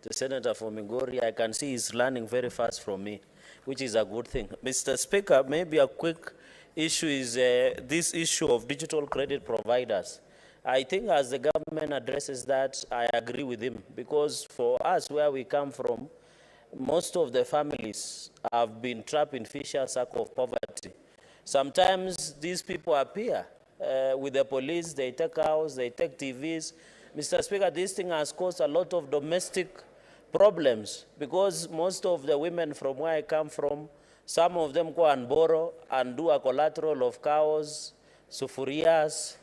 the senator from Migori. I can see he's learning very fast from me, which is a good thing. Mr. Speaker, maybe a quick issue is this issue of digital credit providers. I think as the government addresses that, I agree with him, because for us, where we come from, most of the families have been trapped in vicious circle of poverty. Sometimes these people appear with the police, they take house, they take TVs. Mr. Speaker, this thing has caused a lot of domestic problems, because most of the women from where I come from, some of them go and borrow and do a collateral of cows, sufurias,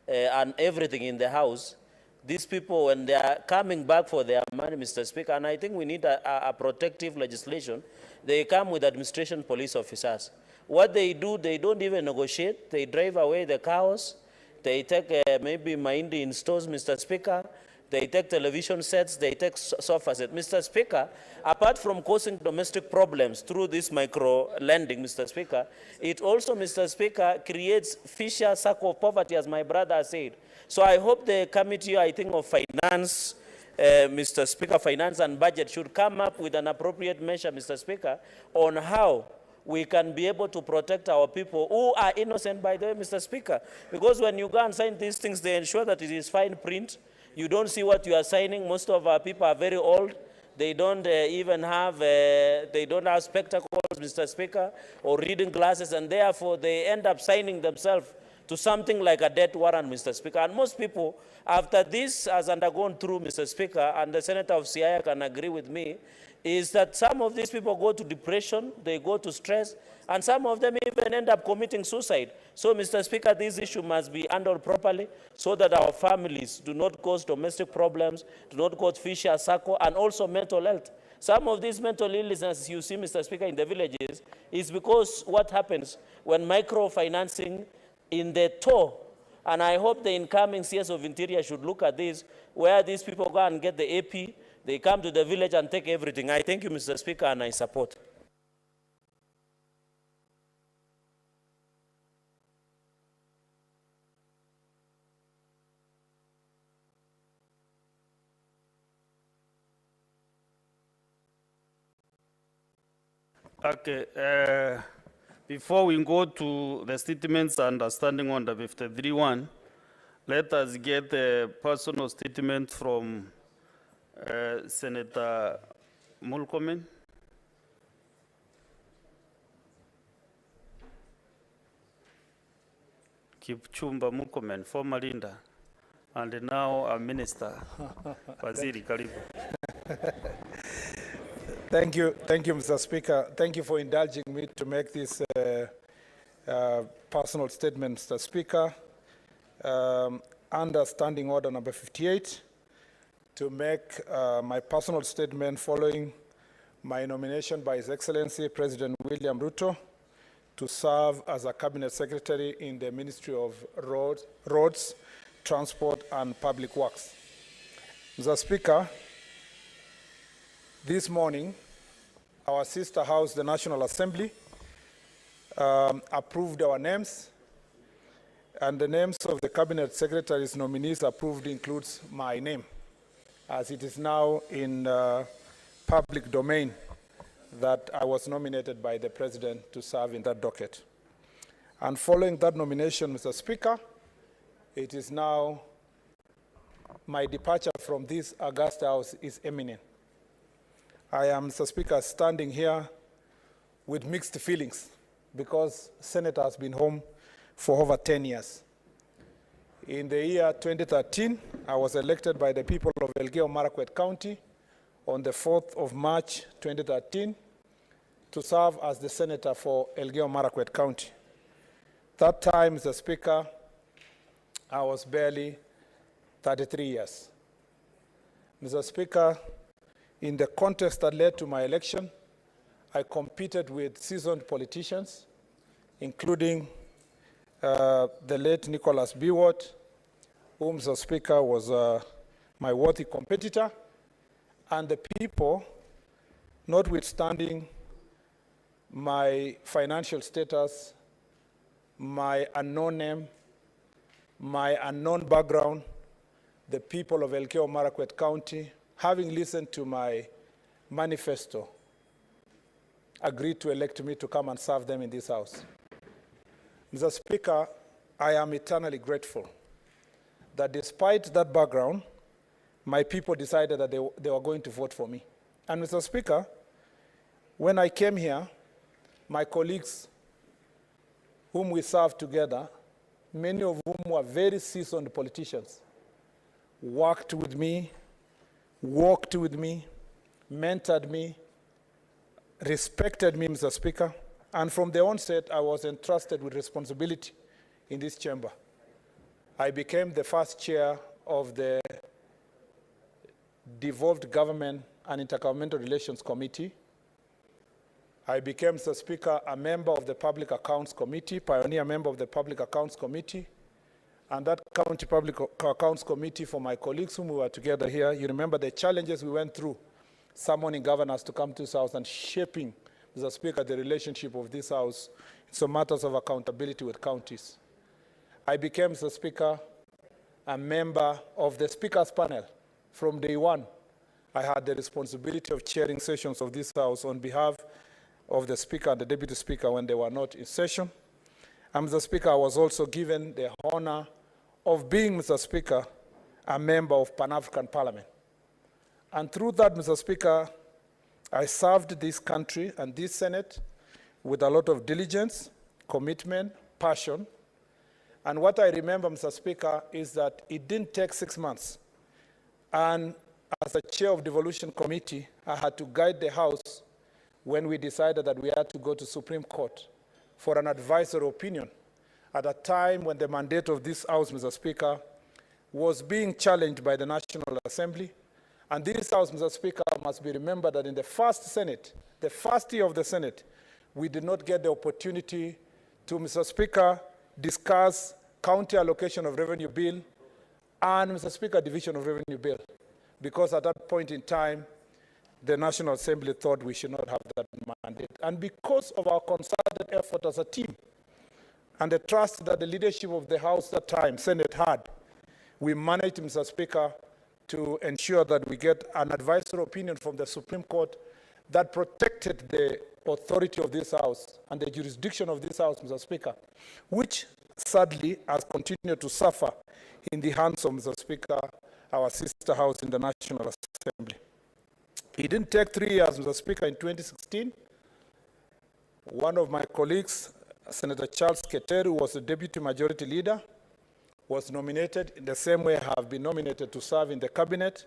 and everything in the house. These people, when they are coming back for their money, Mr. Speaker, and I think we need a protective legislation, they come with administration police officers. What they do, they don't even negotiate. They drive away the cows. They take maybe mahindi in stores, Mr. Speaker. They take television sets. They take sofa sets. Mr. Speaker, apart from causing domestic problems through this micro-lending, Mr. Speaker, it also, Mr. Speaker, creates vicious circle of poverty, as my brother said. So I hope the committee, I think, of finance, Mr. Speaker, finance and budget should come up with an appropriate measure, Mr. Speaker, on how we can be able to protect our people who are innocent, by the way, Mr. Speaker. Because when you go and sign these things, they ensure that it is fine print. You don't see what you are signing. Most of our people are very old. They don't even have, they don't have spectacles, Mr. Speaker, or reading glasses, and therefore they end up signing themselves to something like a death warrant, Mr. Speaker. And most people, after this has undergone through, Mr. Speaker, and the Senator of Siaya can agree with me, is that some of these people go to depression, they go to stress, and some of them even end up committing suicide. So, Mr. Speaker, this issue must be handled properly so that our families do not cause domestic problems, do not cause vicious circle, and also mental health. Some of these mental illnesses you see, Mr. Speaker, in the villages is because what happens when microfinancing in the tow, and I hope the incoming CS of Interior should look at this, where these people go and get the AP, they come to the village and take everything. I thank you, Mr. Speaker, and I support. Okay, before we go to the statements and standing on the 53-1, let us get a personal statement from Senator Murkomen. Kipchumba Murkomen, former leader, and now a minister. Waziri, karibu. Thank you, Mr. Speaker. Thank you for indulging me to make this personal statement, Mr. Speaker. Under Standing Order number 58, to make my personal statement following my nomination by His Excellency President William Ruto to serve as a Cabinet Secretary in the Ministry of Roads, Transport and Public Works. Mr. Speaker, this morning, our sister house, the National Assembly, approved our names, and the names of the Cabinet Secretary's nominees approved includes my name, as it is now in public domain that I was nominated by the President to serve in that docket. And following that nomination, Mr. Speaker, it is now my departure from this august house is imminent. I am, Mr. Speaker, standing here with mixed feelings because Senate has been home for over 10 years. In the year 2013, I was elected by the people of Elgeyo Marakwet County on the 4th of March 2013 to serve as the senator for Elgeyo Marakwet County. That time, Mr. Speaker, I was barely 33 years. Mr. Speaker, in the contest that led to my election, I competed with seasoned politicians, including the late Nicholas Biwott, whom, Mr. Speaker, was my worthy competitor, and the people notwithstanding my financial status, my unknown name, my unknown background, the people of Elgeyo Marakwet County, having listened to my manifesto, agreed to elect me to come and serve them in this House. Mr. Speaker, I am eternally grateful that despite that background, my people decided that they were going to vote for me. And Mr. Speaker, when I came here, my colleagues whom we served together, many of whom were very seasoned politicians, worked with me, walked with me, mentored me, respected me, Mr. Speaker, and from the onset, I was entrusted with responsibility in this chamber. I became the first chair of the Devolved Government and Intergovernmental Relations Committee. I became, Mr. Speaker, a member of the Public Accounts Committee, pioneer member of the Public Accounts Committee, and that County Public Accounts Committee, for my colleagues whom we were together here, you remember the challenges we went through, summoning governors to come to this House and shaping, Mr. Speaker, the relationship of this House in some matters of accountability with counties. I became, Mr. Speaker, a member of the Speaker's panel. From day one, I had the responsibility of chairing sessions of this House on behalf of the Speaker and the Deputy Speaker when they were not in session. And Mr. Speaker, I was also given the honor of being, Mr. Speaker, a member of Pan-African Parliament. And through that, Mr. Speaker, I served this country and this Senate with a lot of diligence, commitment, passion. And what I remember, Mr. Speaker, is that it didn't take 6 months. And as the chair of the Devolution Committee, I had to guide the House when we decided that we had to go to Supreme Court for an advisory opinion at a time when the mandate of this House, Mr. Speaker, was being challenged by the National Assembly. And this House, Mr. Speaker, must be remembered that in the first Senate, the first year of the Senate, we did not get the opportunity to, Mr. Speaker, discuss county allocation of revenue bill and, Mr. Speaker, division of revenue bill, because at that point in time, the National Assembly thought we should not have that mandate. And because of our concerted effort as a team and the trust that the leadership of the House at that time, Senate, had, we managed, Mr. Speaker, to ensure that we get an advisory opinion from the Supreme Court that protected the authority of this House and the jurisdiction of this House, Mr. Speaker, which sadly has continued to suffer in the hands of, Mr. Speaker, our sister house in the National Assembly. It didn't take 3 years, Mr. Speaker. In 2016, one of my colleagues, Senator Charles Keteru, who was the Deputy Majority Leader, was nominated in the same way I have been nominated to serve in the cabinet.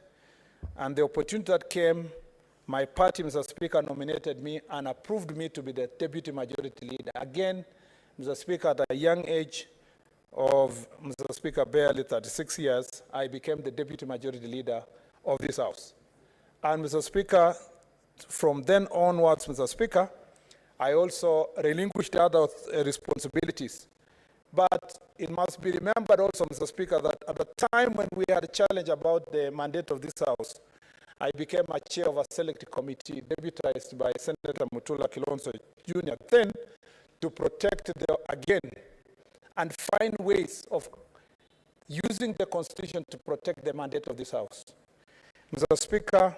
And the opportunity that came, my party, Mr. Speaker, nominated me and approved me to be the Deputy Majority Leader. Again, Mr. Speaker, at a young age of, Mr. Speaker, barely 36 years, I became the Deputy Majority Leader of this House. And, Mr. Speaker, from then onwards, Mr. Speaker, I also relinquished other responsibilities. But it must be remembered also, Mr. Speaker, that at the time when we had a challenge about the mandate of this House, I became a chair of a select committee deputized by Senator Mutula Kilonzo Jr. then to protect again and find ways of using the Constitution to protect the mandate of this House. Mr. Speaker,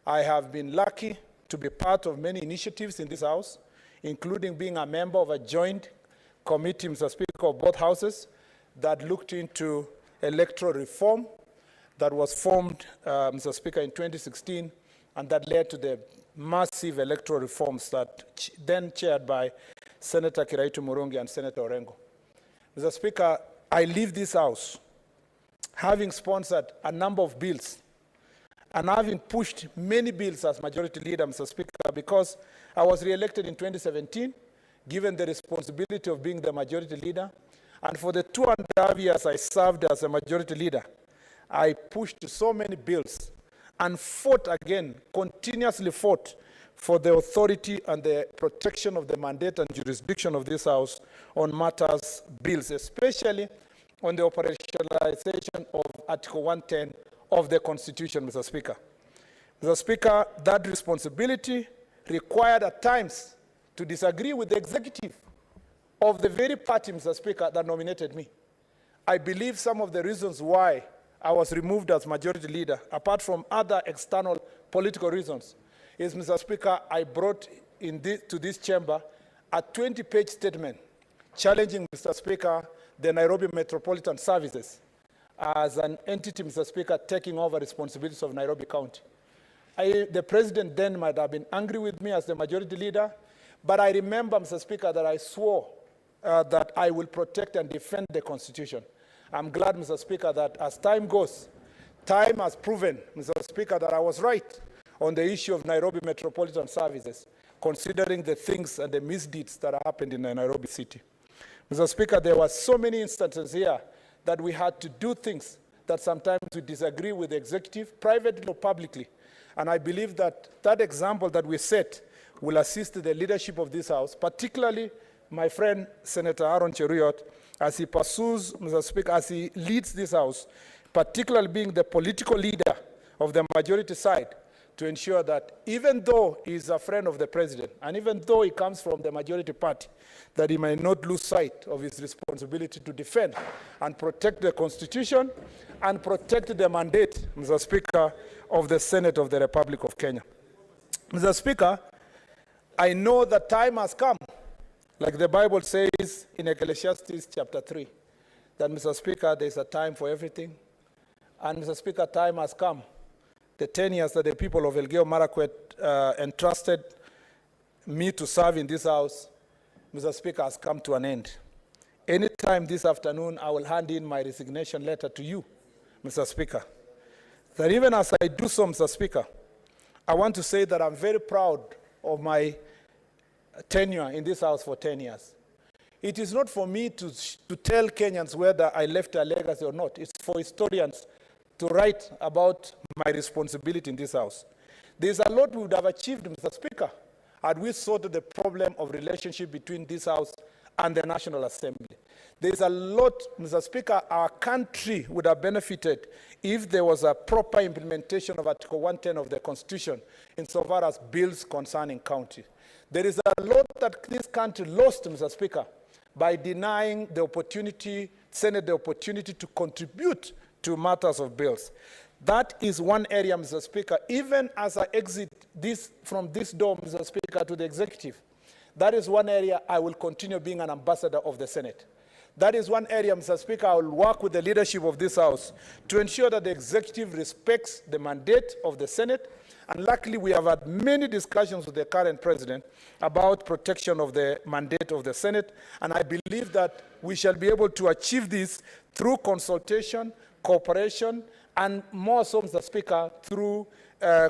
I have been lucky to be part of many initiatives in this House, including being a member of a joint committee, Mr. Speaker, of both houses that looked into electoral reform that was formed, Mr. Speaker, in 2016, and that led to the massive electoral reforms that then chaired by Senator Kiraitu Murungi and Senator Orengo. Mr. Speaker, I leave this House having sponsored a number of bills and having pushed many bills as Majority Leader, Mr. Speaker, because I was re-elected in 2017, given the responsibility of being the Majority Leader. And for the 2.5 years I served as a Majority Leader, I pushed so many bills and fought again, continuously fought for the authority and the protection of the mandate and jurisdiction of this House on matters bills, especially on the operationalization of Article 110 of the Constitution, Mr. Speaker. Mr. Speaker, that responsibility required at times to disagree with the executive of the very party, Mr. Speaker, that nominated me. I believe some of the reasons why I was removed as majority leader, apart from other external political reasons, is, Mr. Speaker, I brought to this chamber a 20-page statement challenging, Mr. Speaker, the Nairobi Metropolitan Services as an entity, Mr. Speaker, taking over responsibilities of Nairobi County. The president then might have been angry with me as the majority leader, but I remember, Mr. Speaker, that I swore that I will protect and defend the Constitution. I'm glad, Mr. Speaker, that as time goes, time has proven, Mr. Speaker, that I was right on the issue of Nairobi Metropolitan Services, considering the things and the misdeeds that happened in the Nairobi city. Mr. Speaker, there were so many instances here that we had to do things that sometimes we disagree with the executive, privately or publicly. And I believe that that example that we set will assist the leadership of this House, particularly my friend Senator Aaron Cheruiyot, as he pursues, Mr. Speaker, as he leads this House, particularly being the political leader of the majority side, to ensure that even though he is a friend of the president, and even though he comes from the majority party, that he may not lose sight of his responsibility to defend and protect the Constitution and protect the mandate, Mr. Speaker, of the Senate of the Republic of Kenya. Mr. Speaker, I know that time has come, like the Bible says in Ecclesiastes chapter 3, that, Mr. Speaker, there is a time for everything. And, Mr. Speaker, time has come. The 10 years that the people of Elgeyo Marakwet entrusted me to serve in this House, Mr. Speaker, has come to an end. Anytime this afternoon, I will hand in my resignation letter to you, Mr. Speaker. That even as I do so, Mr. Speaker, I want to say that I'm very proud of my tenure in this House for 10 years. It is not for me to tell Kenyans whether I left a legacy or not. It's for historians to write about my responsibility in this House. There's a lot we would have achieved, Mr. Speaker, had we sorted the problem of relationship between this House and the National Assembly. There's a lot, Mr. Speaker, our country would have benefited if there was a proper implementation of Article 110 of the Constitution insofar as bills concerning county. There is a lot that this country lost, Mr. Speaker, by denying the opportunity, Senate the opportunity to contribute to matters of bills. That is one area, Mr. Speaker, even as I exit from this door, Mr. Speaker, to the executive, that is one area I will continue being an ambassador of the Senate. That is one area, Mr. Speaker, I will work with the leadership of this House to ensure that the executive respects the mandate of the Senate. And luckily, we have had many discussions with the current president about protection of the mandate of the Senate. And I believe that we shall be able to achieve this through consultation, cooperation, and more so, Mr. Speaker, through very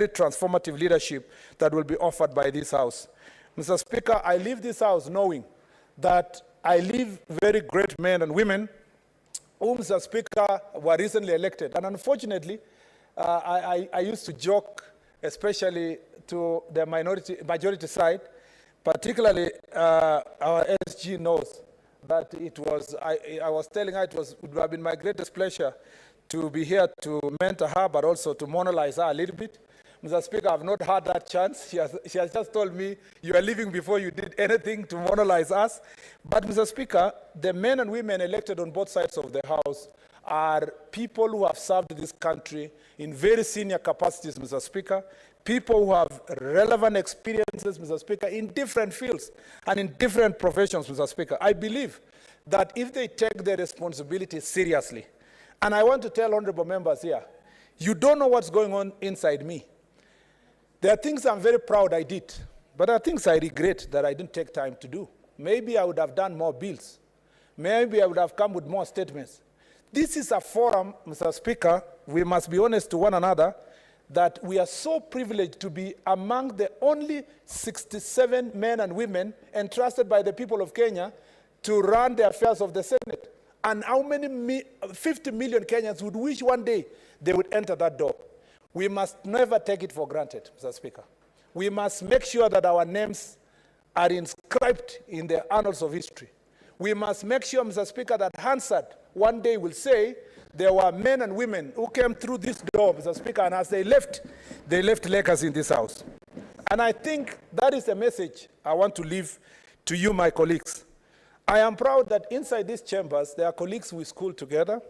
transformative leadership that will be offered by this House. Mr. Speaker, I leave this House knowing that I leave very great men and women who, Mr. Speaker, were recently elected. And unfortunately, I used to joke, especially to the majority side, particularly our SG knows that it was, I was telling her it would have been my greatest pleasure to be here to mentor her, but also to monolize her a little bit. Mr. Speaker, I have not had that chance. She has just told me, you are leaving before you did anything to monolize us. But, Mr. Speaker, the men and women elected on both sides of the House are people who have served this country in very senior capacities, Mr. Speaker, people who have relevant experiences, Mr. Speaker, in different fields and in different professions, Mr. Speaker. I believe that if they take their responsibility seriously, and I want to tell honorable members here, you don't know what's going on inside me. There are things I'm very proud I did, but there are things I regret that I didn't take time to do. Maybe I would have done more bills. Maybe I would have come with more statements. This is a forum, Mr. Speaker, we must be honest to one another, that we are so privileged to be among the only 67 men and women entrusted by the people of Kenya to run the affairs of the Senate. And how many 50 million Kenyans would wish one day they would enter that door? We must never take it for granted, Mr. Speaker. We must make sure that our names are inscribed in the annals of history. We must make sure, Mr. Speaker, that Hansard one day will say there were men and women who came through this door, Mr. Speaker, and as they left legacy in this house. And I think that is a message I want to leave to you, my colleagues. I am proud that inside these chambers, there are colleagues we schooled together.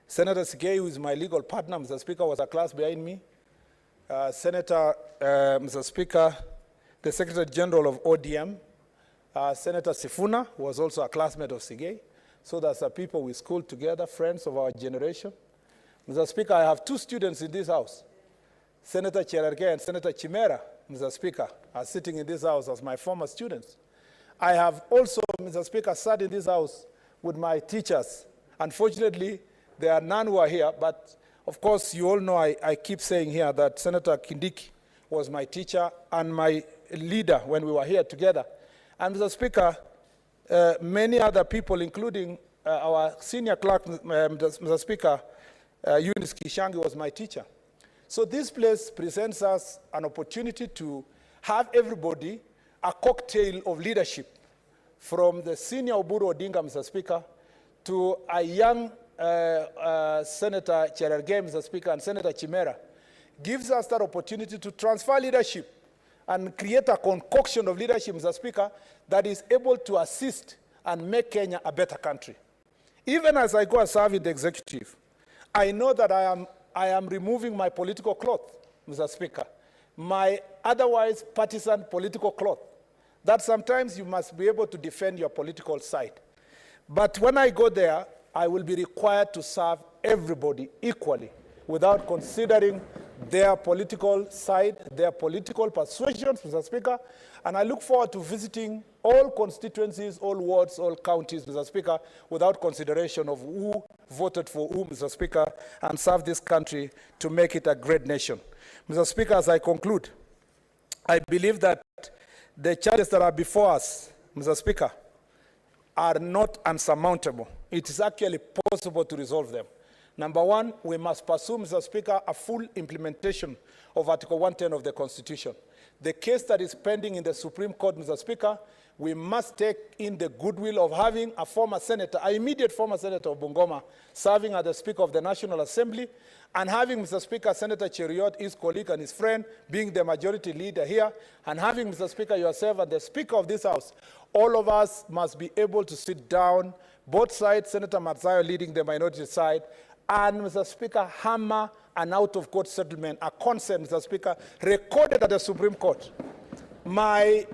Senator Sigei, who is my legal partner, Mr. Speaker, was a class behind me. Mr. Speaker, the Secretary General of ODM, Senator Sifuna, who was also a classmate of Sigei. So that's the people we schooled together, friends of our generation. Mr. Speaker, I have two students in this house. Senator Cherarke and Senator Chimera, Mr. Speaker, are sitting in this house as my former students. I have also, Mr. Speaker, sat in this house with my teachers. Unfortunately, there are none who are here, but of course, you all know I keep saying here that Senator Kindiki was my teacher and my leader when we were here together. And Mr. Speaker, many other people, including our senior clerk, Mr. Speaker, Eunice Kishangi was my teacher. So this place presents us an opportunity to have everybody a cocktail of leadership, from the senior Uhuru Odinga, Mr. Speaker, to a young Senator Cherarge, Mr. Speaker, and Senator Chimera, gives us that opportunity to transfer leadership and create a concoction of leadership, Mr. Speaker, that is able to assist and make Kenya a better country. Even as I go and serve in the executive, I know that I am removing my political cloth, Mr. Speaker, my otherwise partisan political cloth, that sometimes you must be able to defend your political side. But when I go there, I will be required to serve everybody equally without considering their political side, their political persuasions, Mr. Speaker. And I look forward to visiting all constituencies, all wards, all counties, Mr. Speaker, without consideration of who voted for who, Mr. Speaker, and serve this country to make it a great nation. Mr. Speaker, as I conclude, I believe that the challenges that are before us, Mr. Speaker, are not unsurmountable. It is actually possible to resolve them. Number one, we must pursue, Mr. Speaker, a full implementation of Article 110 of the Constitution. The case that is pending in the Supreme Court, Mr. Speaker, we must take in the goodwill of having a former senator, an immediate former senator of Bungoma, serving as the Speaker of the National Assembly, and having, Mr. Speaker, Senator Cheriot, his colleague and his friend, being the majority leader here, and having, Mr. Speaker, yourself and the Speaker of this House. All of us must be able to sit down, both sides, Senator Matzayo leading the minority side, and, Mr. Speaker, hammer an out-of-court settlement, a consent, Mr. Speaker, recorded at the Supreme Court. My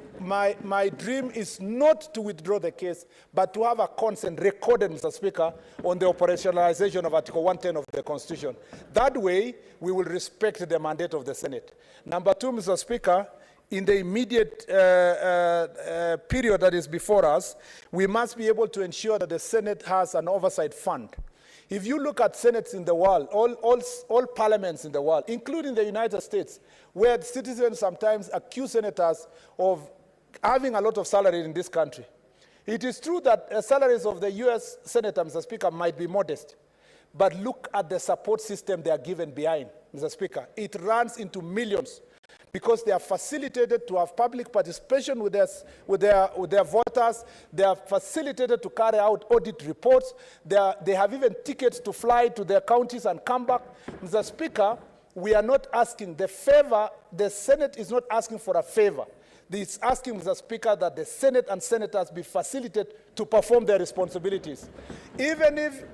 dream is not to withdraw the case, but to have a consent recorded, Mr. Speaker, on the operationalization of Article 110 of the Constitution. That way, we will respect the mandate of the Senate. Number two, Mr. Speaker, in the immediate period that is before us, we must be able to ensure that the Senate has an oversight fund. If you look at senates in the world, all parliaments in the world, including the United States, where citizens sometimes accuse senators of having a lot of salary in this country. It is true that salaries of the US senator, Mr. Speaker, might be modest, but look at the support system they are given behind, Mr. Speaker. It runs into millions, because they are facilitated to have public participation with their voters. They are facilitated to carry out audit reports. They have even tickets to fly to their counties and come back. Mr. Speaker, we are not asking the favor. The Senate is not asking for a favor. It's asking, Mr. Speaker, that the Senate and senators be facilitated to perform their responsibilities. Even if,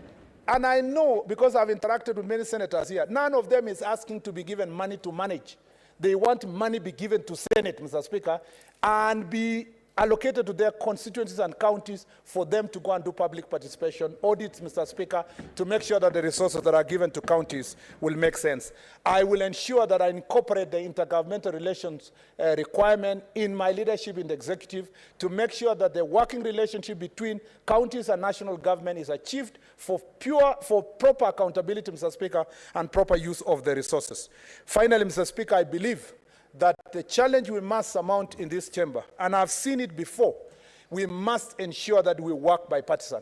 and I know, because I've interacted with many senators here, none of them is asking to be given money to manage. They want money be given to Senate, Mr. Speaker, and be allocated to their constituencies and counties for them to go and do public participation audits, Mr. Speaker, to make sure that the resources that are given to counties will make sense. I will ensure that I incorporate the intergovernmental relations requirement in my leadership in the executive to make sure that the working relationship between counties and national government is achieved for proper accountability, Mr. Speaker, and proper use of the resources. Finally, Mr. Speaker, I believe that the challenge we must surmount in this chamber, and I've seen it before, we must ensure that we work bipartisan.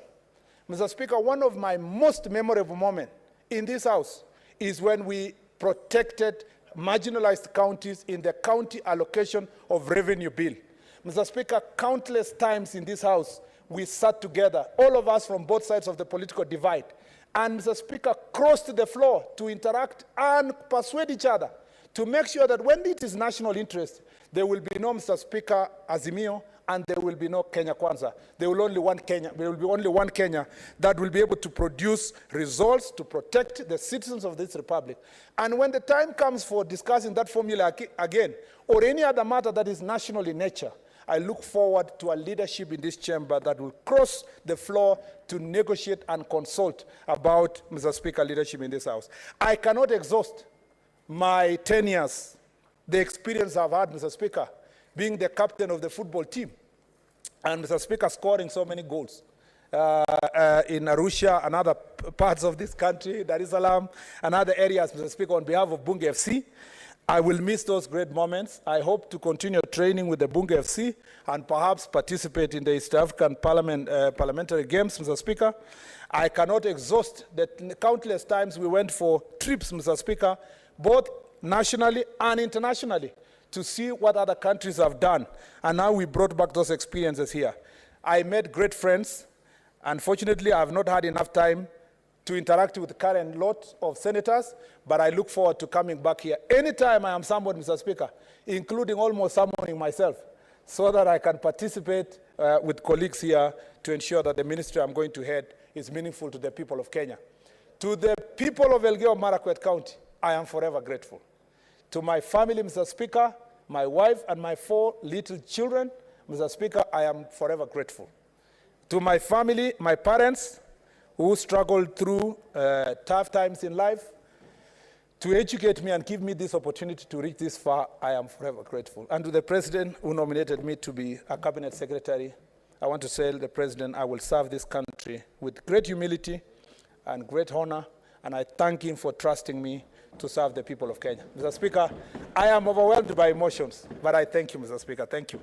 Mr. Speaker, one of my most memorable moments in this House is when we protected marginalized counties in the county allocation of revenue bill. Mr. Speaker, countless times in this House, we sat together, all of us from both sides of the political divide, and Mr. Speaker, crossed the floor to interact and persuade each other to make sure that when it is national interest, there will be no, Mr. Speaker, Azimio, and there will be no Kenya Kwanza. There will be only one Kenya that will be able to produce results to protect the citizens of this republic. And when the time comes for discussing that formula again, or any other matter that is national in nature, I look forward to a leadership in this chamber that will cross the floor to negotiate and consult about, Mr. Speaker, leadership in this House. I cannot exhaust my 10 years, the experience I've had, Mr. Speaker, being the captain of the football team, and Mr. Speaker, scoring so many goals in Arusha and other parts of this country, Dar es Salaam, and other areas, Mr. Speaker, on behalf of Bunge FC. I will miss those great moments. I hope to continue training with the Bunge FC and perhaps participate in the East African parliamentary games, Mr. Speaker. I cannot exhaust the countless times we went for trips, Mr. Speaker, both nationally and internationally, to see what other countries have done. And now we brought back those experiences here. I made great friends. Unfortunately, I have not had enough time to interact with the current lot of senators, but I look forward to coming back here anytime I am summoned, Mr. Speaker, including almost summoning myself, so that I can participate with colleagues here to ensure that the ministry I'm going to head is meaningful to the people of Kenya. To the people of Elgeyo-Marakwet County, I am forever grateful. To my family, Mr. Speaker, my wife and my 4 little children, Mr. Speaker, I am forever grateful. To my family, my parents, who struggled through tough times in life, to educate me and give me this opportunity to reach this far, I am forever grateful. And to the President who nominated me to be a Cabinet Secretary, I want to tell the President I will serve this country with great humility and great honor, and I thank him for trusting me to serve the people of Kenya. Mr. Speaker, I am overwhelmed by emotions, but I thank you, Mr. Speaker. Thank you.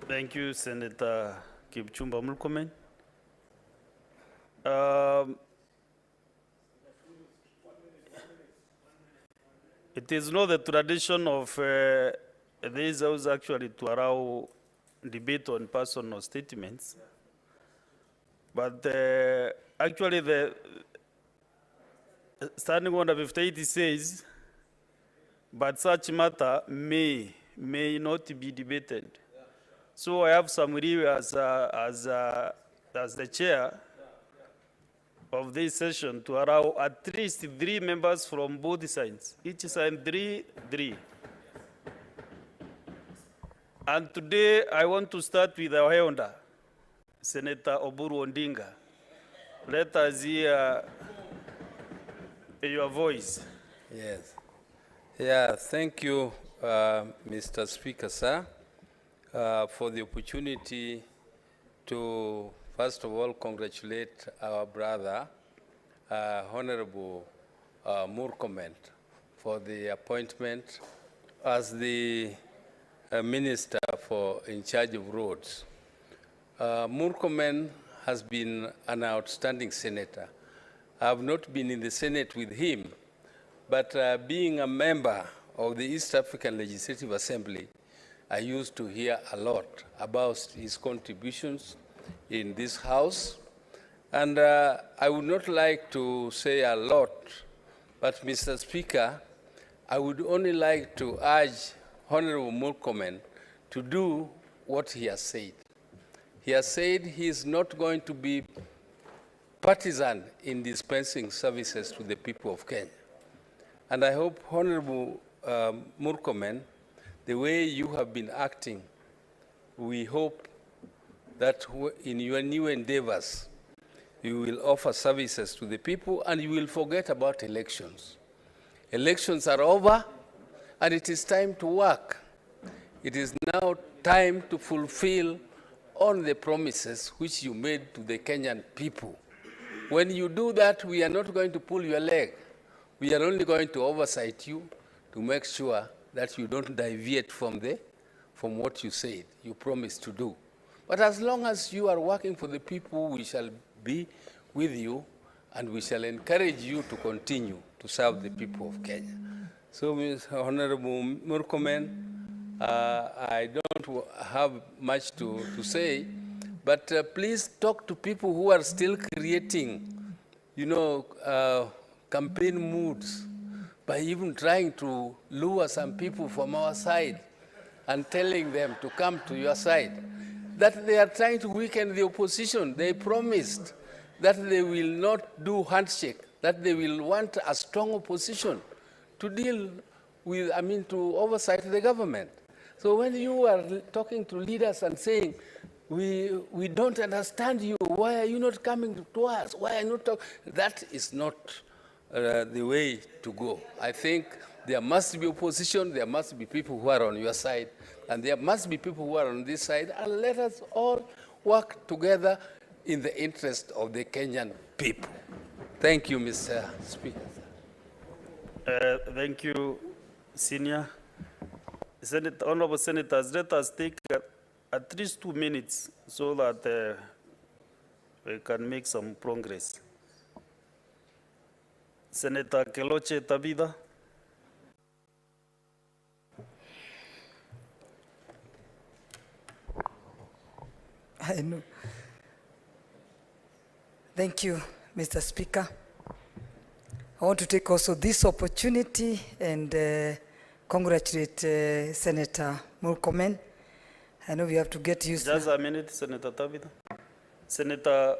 Thank you, Senator Kipchumba Murkomen. It is not the tradition of this House actually to allow debate on personal statements, but actually the Standing Order 58 says, but such matter may not be debated. So I have some leave as the chair of this session to allow at least 3 members from both sides. Each side 3. And today I want to start with our elder, Senator Oburu Odinga. Let us hear your voice. Yes. Yeah, thank you, Mr. Speaker, sir, for the opportunity to, first of all, congratulate our brother, Honorable Murkomen, for the appointment as the Minister in charge of roads. Murkomen has been an outstanding senator. I have not been in the Senate with him, but being a member of the East African Legislative Assembly, I used to hear a lot about his contributions in this House. And I would not like to say a lot, but Mr. Speaker, I would only like to urge Honorable Murkomen to do what he has said. He has said he is not going to be partisan in dispensing services to the people of Kenya. And I hope, Honorable Murkomen, the way you have been acting, we hope that in your new endeavors, you will offer services to the people and you will forget about elections. Elections are over and it is time to work. It is now time to fulfill all the promises which you made to the Kenyan people. When you do that, we are not going to pull your leg. We are only going to oversight you to make sure that you don't deviate from what you said, you promised to do. But as long as you are working for the people, we shall be with you and we shall encourage you to continue to serve the people of Kenya. So, Honorable Murkomen, I don't have much to say, But please talk to people who are still creating, campaign moods by even trying to lure some people from our side and telling them to come to your side. That they are trying to weaken the opposition. They promised that they will not do handshake, that they will want a strong opposition to deal with, to oversight the government. So when you are talking to leaders and saying, we don't understand you, why are you not coming to us? Why are you not talking? That is not the way to go. I think there must be opposition, there must be people who are on your side, and there must be people who are on this side, and let us all work together in the interest of the Kenyan people. Thank you, Mr. Speaker. Thank you, Senior. Honorable Senators, let us take at least 2 minutes so that we can make some progress. Senator Keloche Tabitha. I know. Thank you, Mr. Speaker. I want to take also this opportunity and congratulate Senator Murkomen. I know we have to get used to... Just a minute, Senator Tabitha. Senator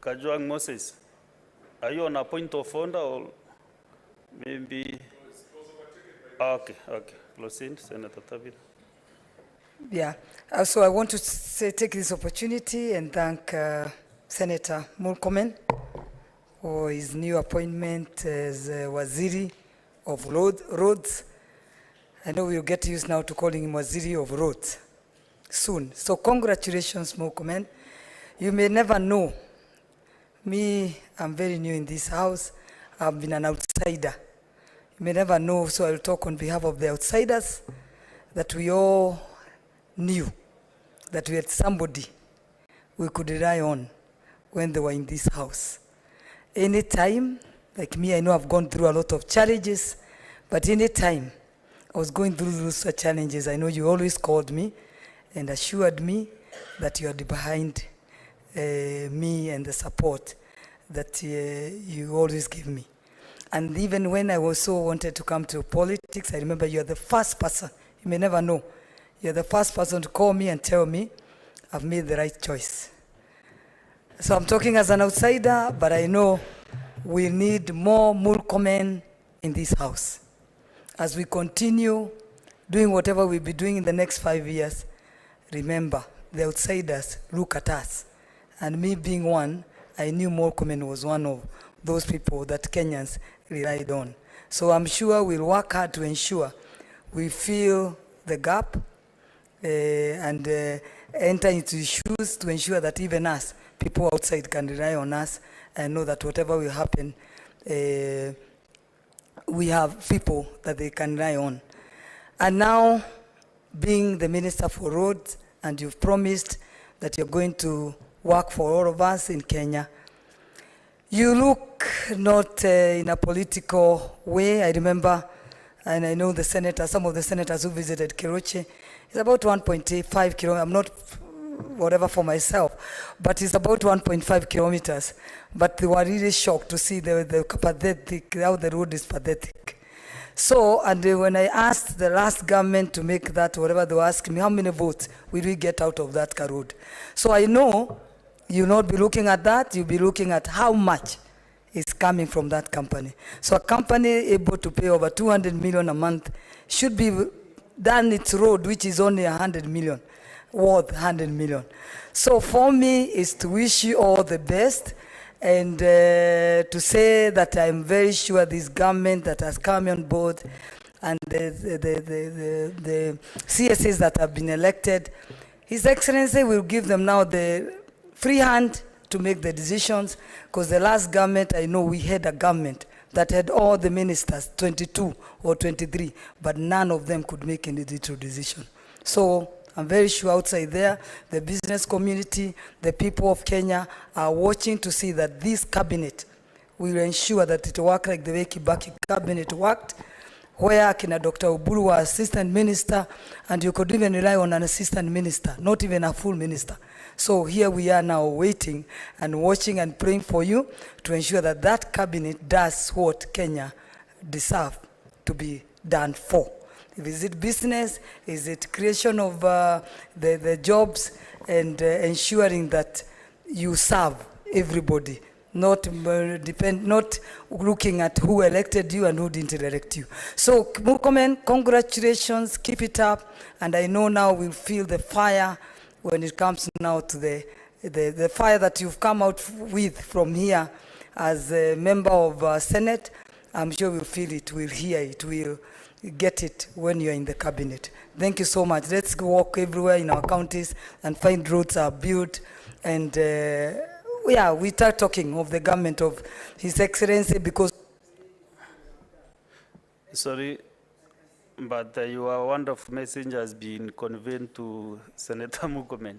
Kajwang Moses, are you on a point of order or maybe... Okay. Close in, Senator Tabitha. Yeah. Also, I want to take this opportunity and thank Senator Murkomen for his new appointment as Waziri of Roads. I know we'll get used now to calling him Waziri of Roads soon. So congratulations, Murkomen. You may never know. Me, I'm very new in this house. I've been an outsider. You may never know, so I'll talk on behalf of the outsiders, that we all knew that we had somebody we could rely on when they were in this house. Anytime, like me, I know I've gone through a lot of challenges, but anytime I was going through those challenges, I know you always called me and assured me that you are behind me and the support that you always give me. And even when I also wanted to come to politics, I remember you are the first person, you may never know, you're the first person to call me and tell me I've made the right choice. So I'm talking as an outsider, but I know we need more Murkomen in this house. As we continue doing whatever we'll be doing in the next 5 years, remember, the outsiders look at us. And me being one, I knew Murkomen was one of those people that Kenyans relied on. So I'm sure we'll work hard to ensure we fill the gap and enter into issues to ensure that even us, people outside, can rely on us and know that whatever will happen, we have people that they can rely on. And now, being the Minister for Roads, and you've promised that you're going to work for all of us in Kenya, you look not in a political way. I remember, and I know the senators, some of the senators who visited Keroche, it's about 1.85 kilometers. I'm not whatever for myself, but it's about 1.5 kilometers. But they were really shocked to see the pathetic, how the road is pathetic. So, and when I asked the last government to make that, whatever they were asking me, how many votes will we get out of that road? So I know you'll not be looking at that, you'll be looking at how much is coming from that company. So a company able to pay over 200 million a month should be done its road, which is only 100 million, worth 100 million. So for me, is to wish you all the best, and to say that I'm very sure this government that has come on board and the CSAs that have been elected, His Excellency will give them now the free hand to make the decisions, because the last government, I know we had a government that had all the ministers, 22 or 23, but none of them could make any digital decision. So I'm very sure outside there, the business community, the people of Kenya are watching to see that this cabinet will ensure that it will work like the way Kibaki cabinet worked, where Kina Dr. Uhuru was assistant minister, and you could even rely on an assistant minister, not even a full minister. So here we are now waiting and watching and praying for you to ensure that that cabinet does what Kenya deserves to be done for. Is it business? Is it creation of the jobs and ensuring that you serve everybody, not not looking at who elected you and who didn't elect you. So Murkomen, congratulations, keep it up, and I know now we'll feel the fire when it comes now to the fire that you've come out with from here as a member of Senate. I'm sure we'll feel it, we'll hear it, we'll get it when you're in the cabinet. Thank you so much. Let's go walk everywhere in our counties and find roads are built. And yeah, we start talking of the government of His Excellency because... Sorry, but your wonderful message has been conveyed to Senator Murkomen.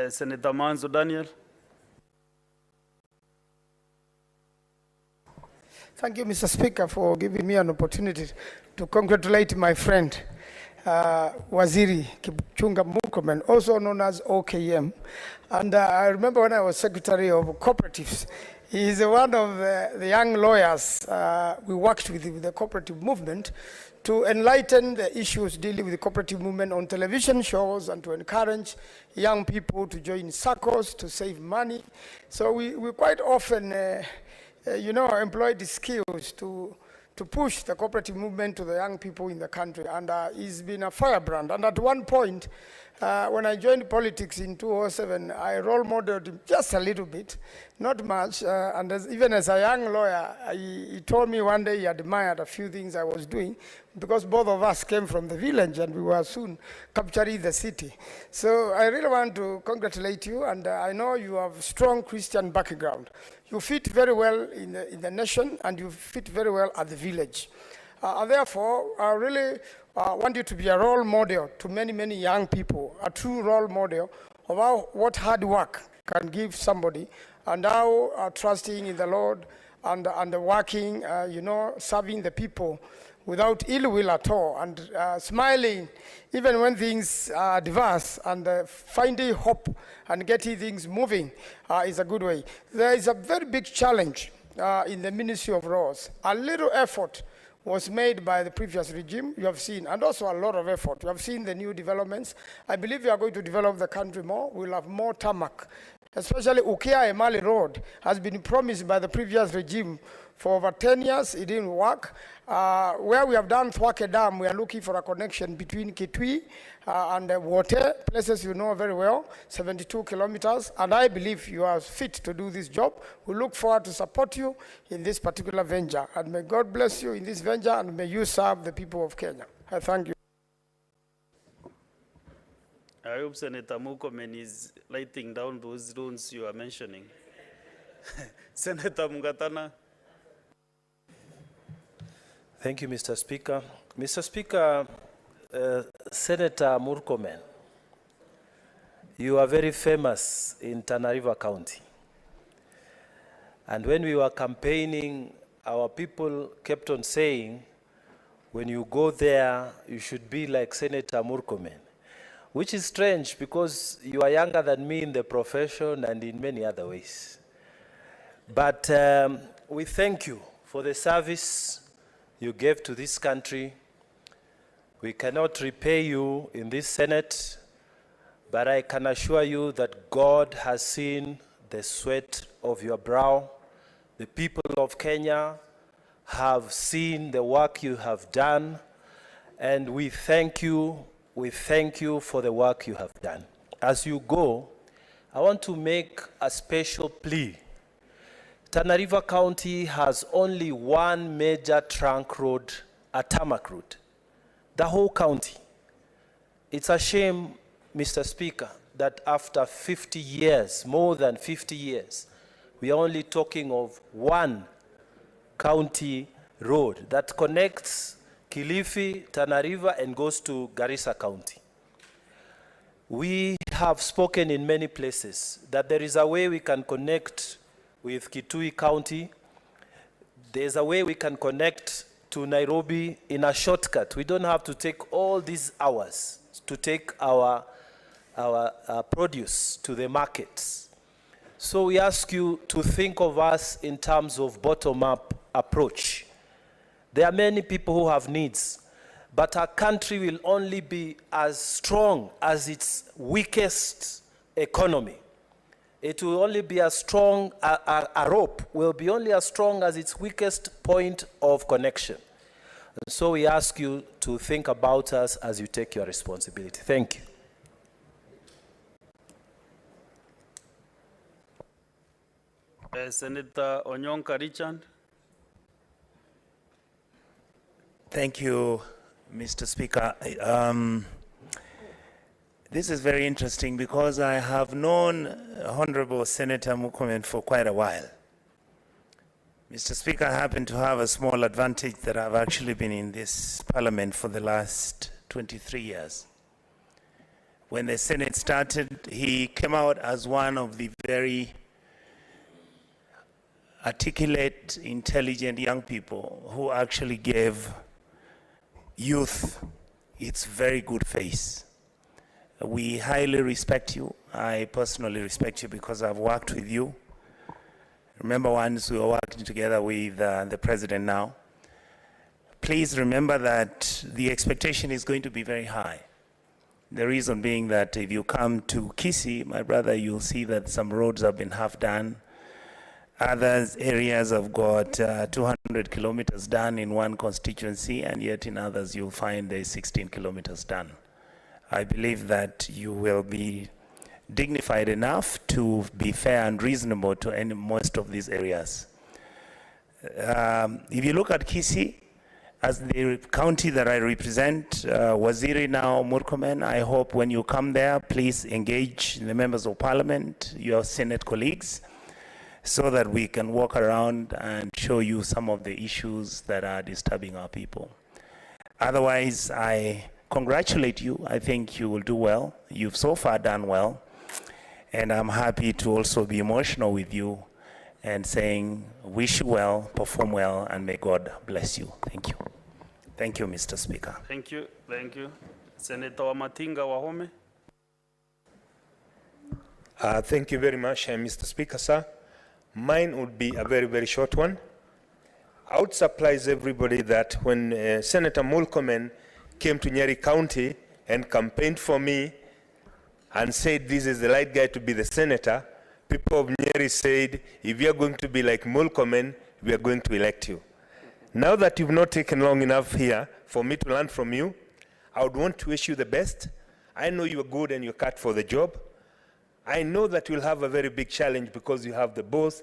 Senator Manzo Daniel. Thank you, Mr. Speaker, for giving me an opportunity to congratulate my friend, Waziri Kipchumba Murkomen, also known as OKM. And I remember when I was Secretary of Cooperatives, he is one of the young lawyers we worked with the cooperative movement to enlighten the issues dealing with the cooperative movement on television shows and to encourage young people to join circles, to save money. So we quite often employ the skills to push the cooperative movement to the young people in the country. And he's been a firebrand. And at one point, when I joined politics in 2007, I role modeled him just a little bit, not much. And even as a young lawyer, he told me one day he admired a few things I was doing because both of us came from the village and we were soon capturing the city. So I really want to congratulate you, and I know you have strong Christian background. You fit very well in the nation, and you fit very well at the village. Therefore, I really want you to be a role model to many, many young people, a true role model of what hard work can give somebody, and how trusting in the Lord and working, serving the people without ill will at all, and smiling even when things are adverse, and finding hope and getting things moving is a good way. There is a very big challenge in the Ministry of Roads. A little effort was made by the previous regime, you have seen, and also a lot of effort. You have seen the new developments. I believe we are going to develop the country more. We'll have more tarmac. Especially Ukia Emali Road has been promised by the previous regime for over 10 years. It didn't work. Where we have done Thwake Dam, we are looking for a connection between Kitui and Wote, places you know very well, 72 kilometers. And I believe you are fit to do this job. We look forward to support you in this particular venture. And may God bless you in this venture, and may you serve the people of Kenya. I thank you. I hope Senator Murkomen is writing down those loans you are mentioning. Senator Mungatana. Thank you, Mr. Speaker. Mr. Speaker, Senator Murkomen, you are very famous in Tana River County. And when we were campaigning, our people kept on saying, when you go there, you should be like Senator Murkomen. Which is strange because you are younger than me in the profession and in many other ways. But we thank you for the service you gave to this country. We cannot repay you in this Senate, but I can assure you that God has seen the sweat of your brow. The people of Kenya have seen the work you have done, and we thank you. We thank you for the work you have done. As you go, I want to make a special plea. Tana River County has only one major trunk road, a tarmac road. The whole county. It's a shame, Mr. Speaker, that after 50 years, more than 50 years, we are only talking of one county road that connects Kilifi, Tana River, and goes to Garissa County. We have spoken in many places that there is a way we can connect with Kitui County. There's a way we can connect to Nairobi in a shortcut. We don't have to take all these hours to take our produce to the markets. So we ask you to think of us in terms of bottom-up approach. There are many people who have needs, but our country will only be as strong as its weakest economy. It will only be as strong, a rope will be only as strong as its weakest point of connection. And so we ask you to think about us as you take your responsibility. Thank you. Senator Onyonka Richard. Thank you, Mr. Speaker. This is very interesting because I have known Honorable Senator Murkomen for quite a while. Mr. Speaker, I happen to have a small advantage that I've actually been in this parliament for the last 23 years. When the Senate started, he came out as one of the very articulate, intelligent young people who actually gave youth its very good face. We highly respect you. I personally respect you because I've worked with you. Remember once we were working together with the president now. Please remember that the expectation is going to be very high. The reason being that if you come to Kisii, my brother, you'll see that some roads have been half done. Other areas have got 200 kilometers done in one constituency, and yet in others you'll find there's 16 kilometers done. I believe that you will be dignified enough to be fair and reasonable to most of these areas. If you look at Kisii, as the county that I represent, Waziri now, Murkomen, I hope when you come there, please engage the members of parliament, your Senate colleagues, so that we can walk around and show you some of the issues that are disturbing our people. Otherwise, I congratulate you. I think you will do well. You've so far done well. And I'm happy to also be emotional with you and saying, wish you well, perform well, and may God bless you. Thank you. Thank you, Mr. Speaker. Thank you. Thank you. Senator Wamatinga Wahome. Thank you very much, Mr. Speaker, sir. Mine would be a very, very short one. I would surprise everybody that when Senator Murkomen came to Nyeri County and campaigned for me and said this is the right guy to be the senator, people of Nyeri said, if you're going to be like Murkomen, we are going to elect you. Now that you've not taken long enough here for me to learn from you, I would want to wish you the best. I know you're good and you're cut for the job. I know that you'll have a very big challenge because you have the both,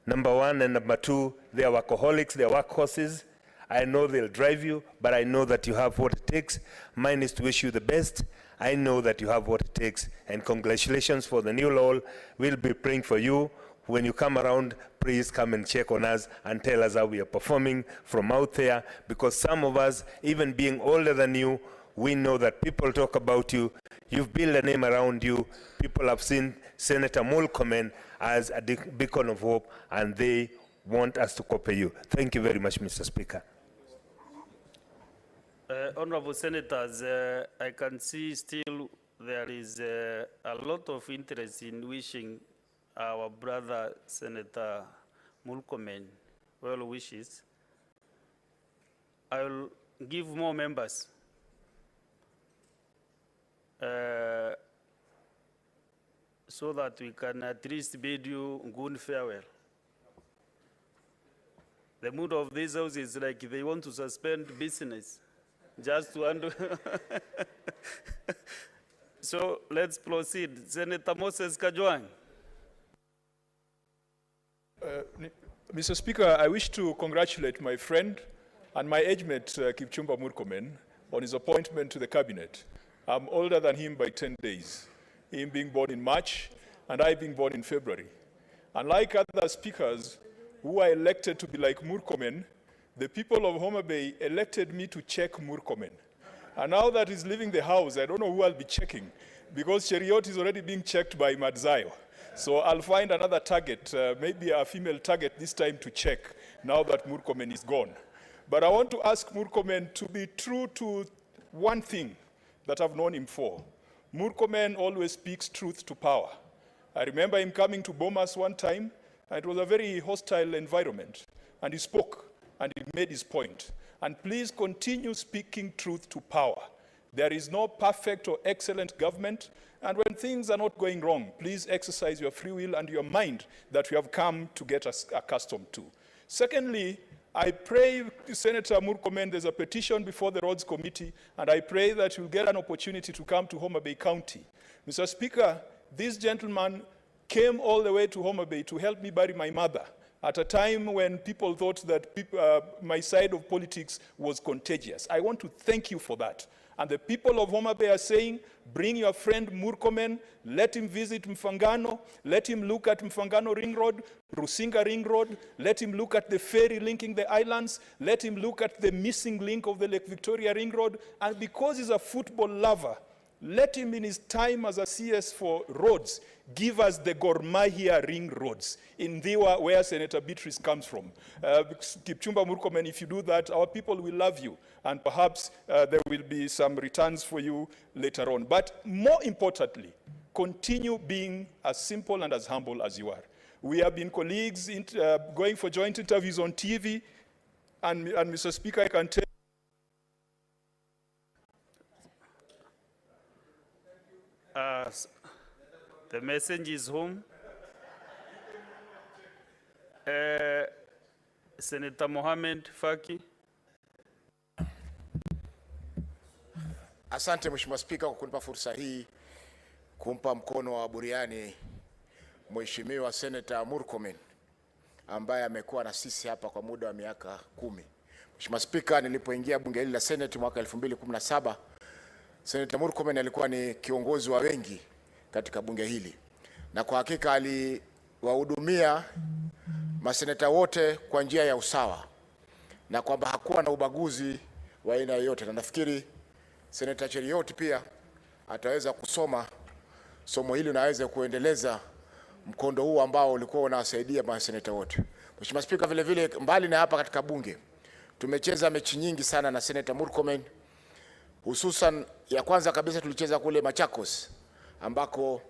number one and number two, they are workaholics, they are workhorses. I know they'll drive you, but I know that you have what it takes. Mine is to wish you the best. I know that you have what it takes, and congratulations for the new law. We'll be praying for you. When you come around, please come and check on us and tell us how we are performing from out there, because some of us, even being older than you, we know that people talk about you. You've built a name around you. People have seen Senator Murkomen as a beacon of hope, and they want us to copy you. Thank you very much, Mr. Speaker. Honorable Senators, I can see still there is a lot of interest in wishing our brother Senator Murkomen well wishes. I will give more members. So that we can at least bid you good farewell. The mood of this house is like they want to suspend business just to undo. So let's proceed. Senator Moses Kajwang. Mr. Speaker, I wish to congratulate my friend and my age mate, Kipchumba Murkomen, on his appointment to the cabinet. I'm older than him by 10 days, him being born in March and I being born in February. Unlike other speakers who are elected to be like Murkomen, the people of Homa Bay elected me to check Murkomen. And now that he's leaving the house, I don't know who I'll be checking, because Cheriot is already being checked by Madzayo. So I'll find another target, maybe a female target this time to check, now that Murkomen is gone. But I want to ask Murkomen to be true to one thing that I've known him for. Murkomen always speaks truth to power. I remember him coming to Bomas one time, and it was a very hostile environment. And he spoke, and he made his point. And please continue speaking truth to power. There is no perfect or excellent government, and when things are not going wrong, please exercise your free will and your mind that we have come to get us accustomed to. Secondly, I pray, Senator Murkomen, there's a petition before the Roads Committee, and I pray that you'll get an opportunity to come to Homa Bay County. Mr. Speaker, this gentleman came all the way to Homa Bay to help me bury my mother at a time when people thought that my side of politics was contagious. I want to thank you for that. And the people of Homa Bay are saying, bring your friend Murkomen, let him visit Mfangano, let him look at Mfangano Ring Road, Rusinga Ring Road, let him look at the ferry linking the islands, let him look at the missing link of the Lake Victoria Ring Road, and because he's a football lover, let him in his time as a CS for roads, give us the Gor Mahia ring roads in Dhiwa, where Senator Beatrice comes from. Kipchumba Murkomen, if you do that, our people will love you, and perhaps there will be some returns for you later on. But more importantly, continue being as simple and as humble as you are. We have been colleagues going for joint interviews on TV, and Mr. Speaker, I can tell the message is home. Senator Mohamed Faki. Asante Mheshimiwa Spika kwa kunipa fursa hii kumpa mkono wa buriani Mheshimiwa Senator Murkomen ambaye amekuwa na sisi hapa kwa muda wa miaka 10. Mheshimiwa Spika, nilipoingia bunge hili la Senate mwaka 2017, Senator Murkomen alikuwa ni kiongozi wa wengi katika bunge hili. Na kwa hakika aliwahudumia maseneta wote kwa njia ya usawa. Na kwamba hakuwa na ubaguzi wa aina yoyote. Na nafikiri Senator Cherioti pia ataweza kusoma somo hili na aweze kuendeleza mkondo huu ambao ulikuwa unawasaidia maseneta wote. Mheshimiwa Spika, vile vile mbali na hapa katika bunge tumecheza mechi nyingi sana na Senator Murkomen. Hususan ya kwanza kabisa tulicheza kule Machakos ambako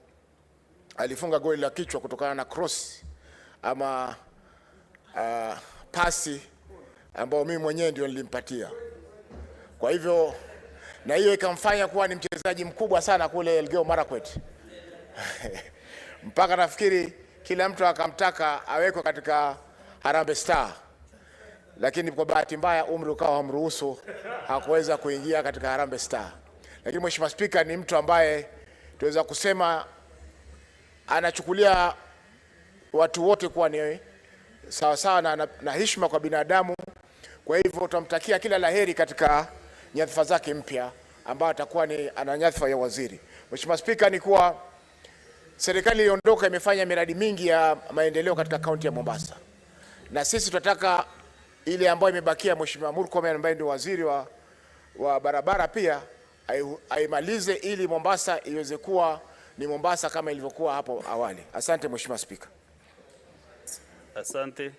alifunga goli la kichwa kutokana na cross ama pasi ambao mimi mwenyewe ndio nilimpatia. Kwa hivyo na hiyo ikamfanya kuwa ni mchezaji mkubwa sana kule Elgeyo Marakwet. Mpaka nafikiri kila mtu akamtaka awekwe katika Harambee Star. Lakini kwa bahati mbaya umri ukawa hamruhusu, hakuweza kuingia katika Harambee Star. Lakini Mheshimiwa Spika ni mtu ambaye tuweza kusema anachukulia watu wote kuwa ni sawa sawa na heshima kwa binadamu. Kwa hivyo tutamtakia kila laheri katika nyadhifa zake mpya ambayo atakuwa ni ana nyadhifa ya waziri. Mheshimiwa Spika, ni kuwa serikali iliondoka imefanya miradi mingi ya maendeleo katika kaunti ya Mombasa. Na sisi tunataka ile ambayo imebakia Mheshimiwa Murkomen ambaye ndio waziri wa barabara pia aimalize ili Mombasa iweze kuwa ni Mombasa kama ilivyokuwa hapo awali. Asante Mheshimiwa Spika. Asante.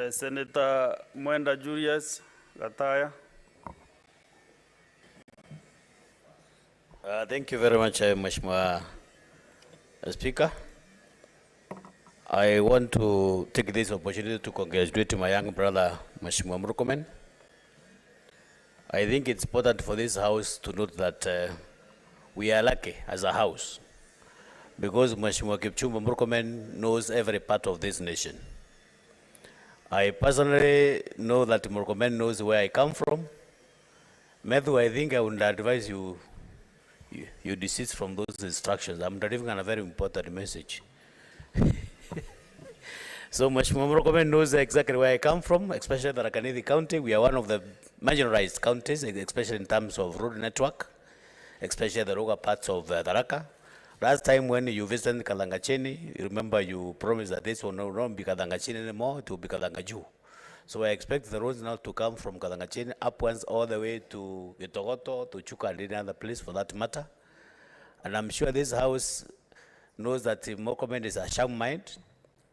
Senator Mwenda Julius Gataya. Thank you very much, Mheshimiwa Speaker. I want to take this opportunity to congratulate my young brother, Mheshimiwa Murkomen. I think it's important for this house to note that we are lucky as a house because Mheshimiwa Kipchumba Murkomen knows every part of this nation. I personally know that Murkomen knows where I come from. Matthew, I think I would advise you desist from those instructions. I'm delivering a very important message. So Mheshimiwa Murkomen knows exactly where I come from, especially the Tharaka County. We are one of the marginalized counties, especially in terms of road network, especially the rural parts of Tharaka. Last time when you visited Kalangachini, remember you promised that this will not be Kalangachini anymore, it will be Kalangaju. So I expect the roads now to come from Kalangachini upwards all the way to Gitogoto, to Chuka, and any other place for that matter. And I'm sure this house knows that Murkomen is a sharp mind,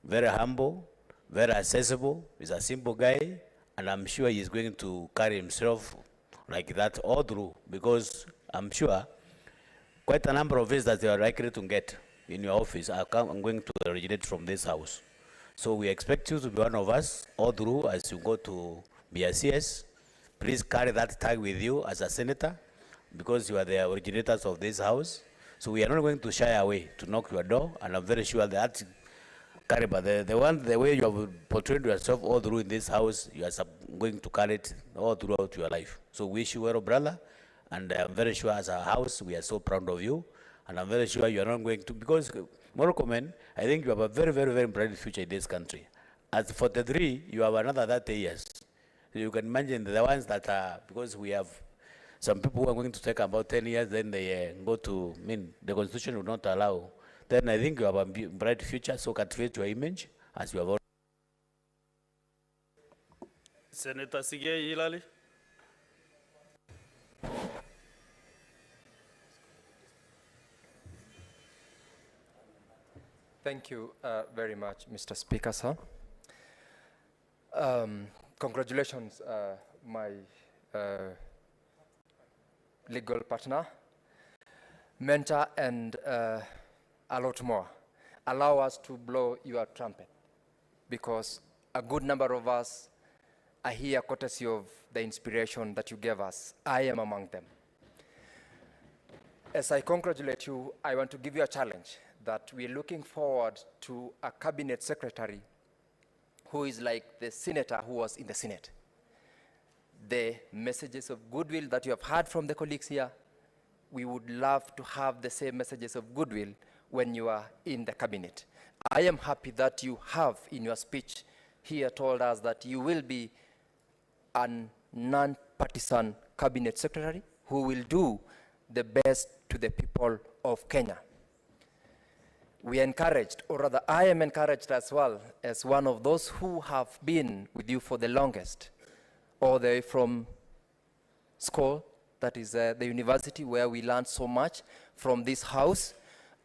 very humble, very accessible, he's a simple guy, And I'm sure he's going to carry himself like that all through, because I'm sure quite a number of visitors that you are likely to get in your office are going to originate from this house. So we expect you to be one of us all through as you go to BRCS. Please carry that tag with you as a senator, because you are the originators of this house. So we are not going to shy away to knock your door, and I'm very sure that carry, but the way you have portrayed yourself all through in this house, you are going to carry it all throughout your life. So wish you well, brother, and I'm very sure as a house, we are so proud of you, and I'm very sure you are not going to, because Murkomen, I think you have a very, very, very bright future in this country. At 43, you have another 30 years. So you can imagine the ones that are, because we have some people who are going to take about 10 years, then they go to, the constitution will not allow. Then I think you have a bright future, so cultivate your image as you have already. Senator Sigei Hilali. Thank you very much, Mr. Speaker, sir. Congratulations, my legal partner, mentor, and a lot more. Allow us to blow your trumpet, because a good number of us are here courtesy of the inspiration that you gave us. I am among them. As I congratulate you, I want to give you a challenge that we're looking forward to a cabinet secretary who is like the senator who was in the Senate. The messages of goodwill that you have heard from the colleagues here, we would love to have the same messages of goodwill when you are in the cabinet. I am happy that you have in your speech here told us that you will be a non-partisan cabinet secretary who will do the best to the people of Kenya. We are encouraged, or rather I am encouraged as well, as one of those who have been with you for the longest, all the way from school, that is the university where we learned so much from this house.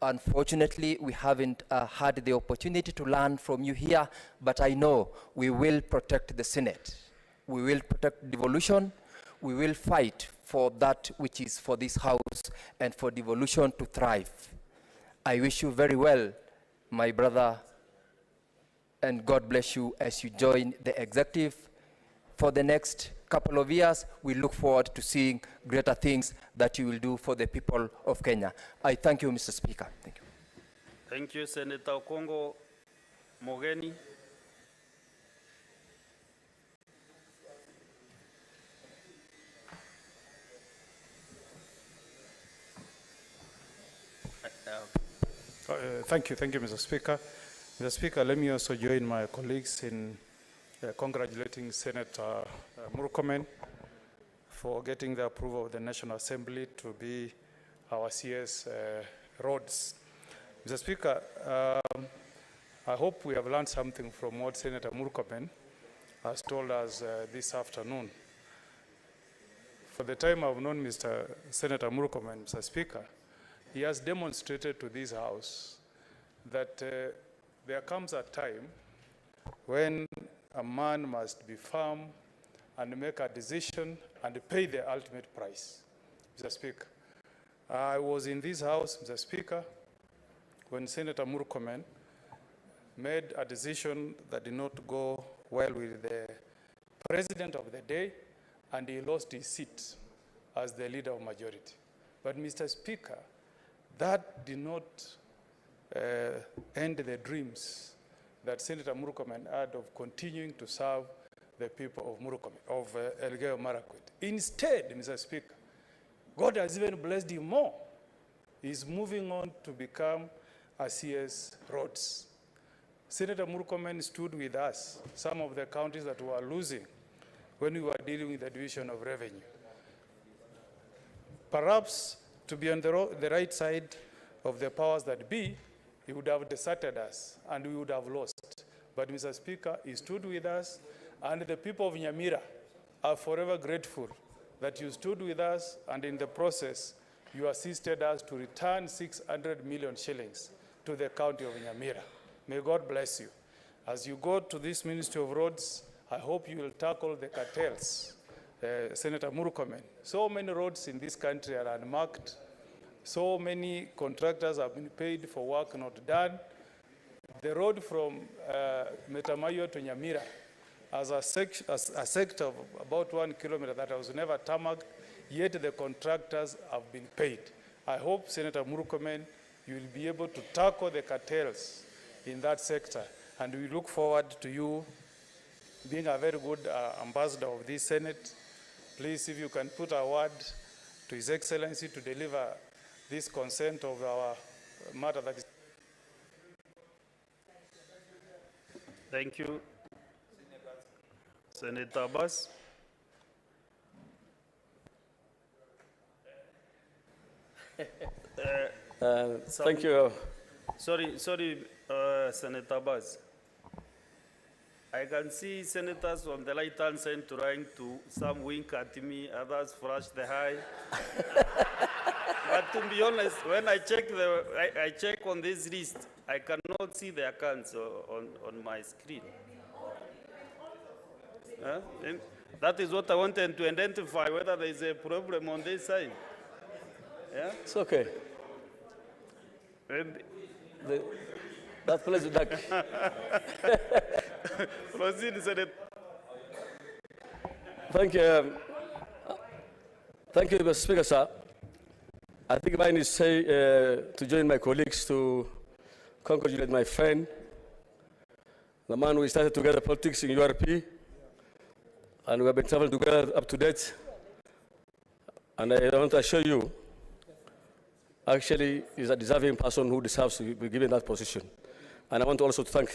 Unfortunately, we haven't had the opportunity to learn from you here, but I know we will protect the Senate. We will protect devolution. We will fight for that which is for this house and for devolution to thrive. I wish you very well, my brother, and God bless you as you join the executive. For the next couple of years, we look forward to seeing greater things that you will do for the people of Kenya. I thank you, Mr. Speaker. Thank you. Thank you, Senator Okongo Mogeni. Thank you, Mr. Speaker. Mr. Speaker, let me also join my colleagues in congratulating Senator Murkomen for getting the approval of the National Assembly to be our CS roads. Mr. Speaker, I hope we have learned something from what Senator Murkomen has told us this afternoon. For the time I've known Senator Murkomen, Mr. Speaker, he has demonstrated to this House that there comes a time when a man must be firm and make a decision and pay the ultimate price. Mr. Speaker, I was in this House, Mr. Speaker, when Senator Murkomen made a decision that did not go well with the president of the day, and he lost his seat as the leader of majority. But Mr. Speaker, that did not end the dreams that Senator Murkomen had of continuing to serve the people of Murkomen, of Elgeyo Marakwet. Instead, Mr. Speaker, God has even blessed him more. He's moving on to become a CS Rhodes. Senator Murkomen stood with us, some of the counties that were losing when we were dealing with the division of revenue. Perhaps to be on the right side of the powers that be, he would have deserted us and we would have lost. But Mr. Speaker, he stood with us, and the people of Nyamira are forever grateful that you stood with us, and in the process, you assisted us to return 600 million shillings to the county of Nyamira. May God bless you. As you go to this Ministry of Roads, I hope you will tackle the cartels. Senator Murkomen, so many roads in this country are unmarked. So many contractors have been paid for work not done. The road from Metamayo to Nyamira as a sector of about 1 kilometer that was never tarmacked, yet the contractors have been paid. I hope, Senator Murkomen, you will be able to tackle the cartels in that sector, and we look forward to you being a very good ambassador of this Senate. Please, if you can put a word to His Excellency to deliver this consent of our matter that is. Thank you. Senator Abbas. Thank you. Sorry, Senator Abbas. I can see senators on the right-hand side trying to, some wink at me, others flash the eye. But to be honest, when I check on this list, I cannot see their accounts on my screen. And that is what I wanted to identify, whether there is a problem on this side. Yeah? It's okay. That plays the duck. Proceed, Senator. Thank you. Thank you, Mr. Speaker, sir. I think mine is to join my colleagues to congratulate my friend, the man who started together politics in URP, and we have been traveling together up to date. And I want to assure you, actually, he's a deserving person who deserves to be given that position. And I want also to thank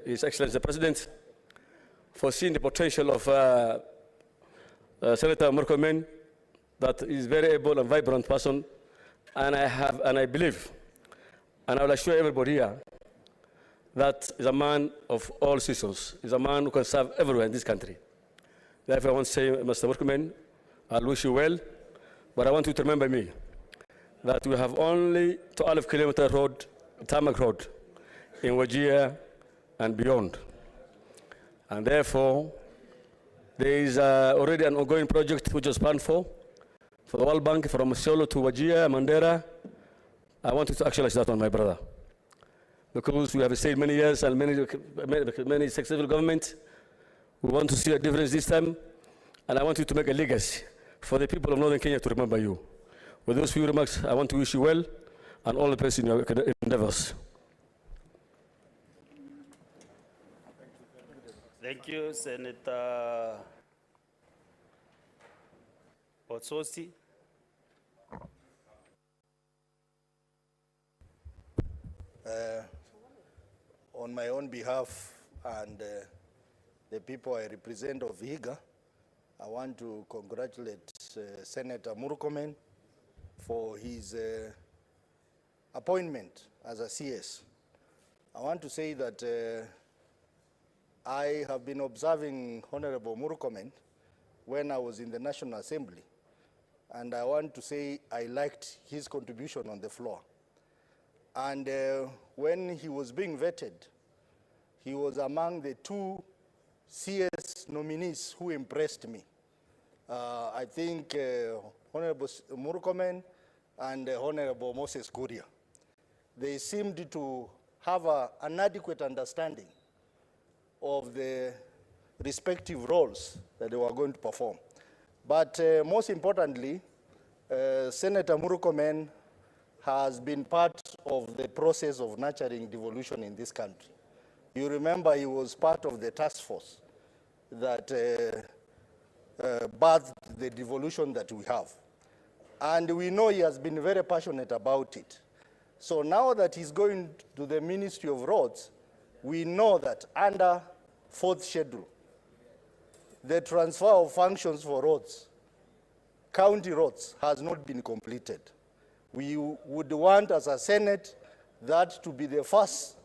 His Excellency the President for seeing the potential of Senator Murkomen, that is very able and vibrant person. And I believe, and I will assure everybody here, that is a man of all seasons. He's a man who can serve everywhere in this country. Therefore, I want to say, Mr. Murkomen, I'll wish you well, but I want you to remember me, that we have only 12-kilometer road, tarmac road, in Wajir and beyond. And therefore, there is already an ongoing project which was planned for the World Bank from Solo to Wajir, Mandera. I want you to actualize that one, my brother. Because we have stayed many years and many successful governments. We want to see a difference this time. And I want you to make a legacy for the people of Northern Kenya to remember you. With those few remarks, I want to wish you well and all the best in your endeavors. Thank you, Senator Otsosi. On my own behalf and the people I represent of Vihiga, I want to congratulate Senator Murkomen for his appointment as a CS. I want to say that I have been observing Honorable Murkomen when I was in the National Assembly, and I want to say I liked his contribution on the floor. And when he was being vetted, he was among the 2 CS nominees who impressed me. I think Honorable Murkomen and Honorable Moses Kuria. They seemed to have an adequate understanding of the respective roles that they were going to perform. But most importantly, Senator Murkomen has been part of the process of nurturing devolution in this country. You remember he was part of the task force that birthed the devolution that we have. And we know he has been very passionate about it. So now that he's going to the Ministry of Roads, we know that under 4th schedule, the transfer of functions for roads, county roads, has not been completed. We would want as a Senate that to be the first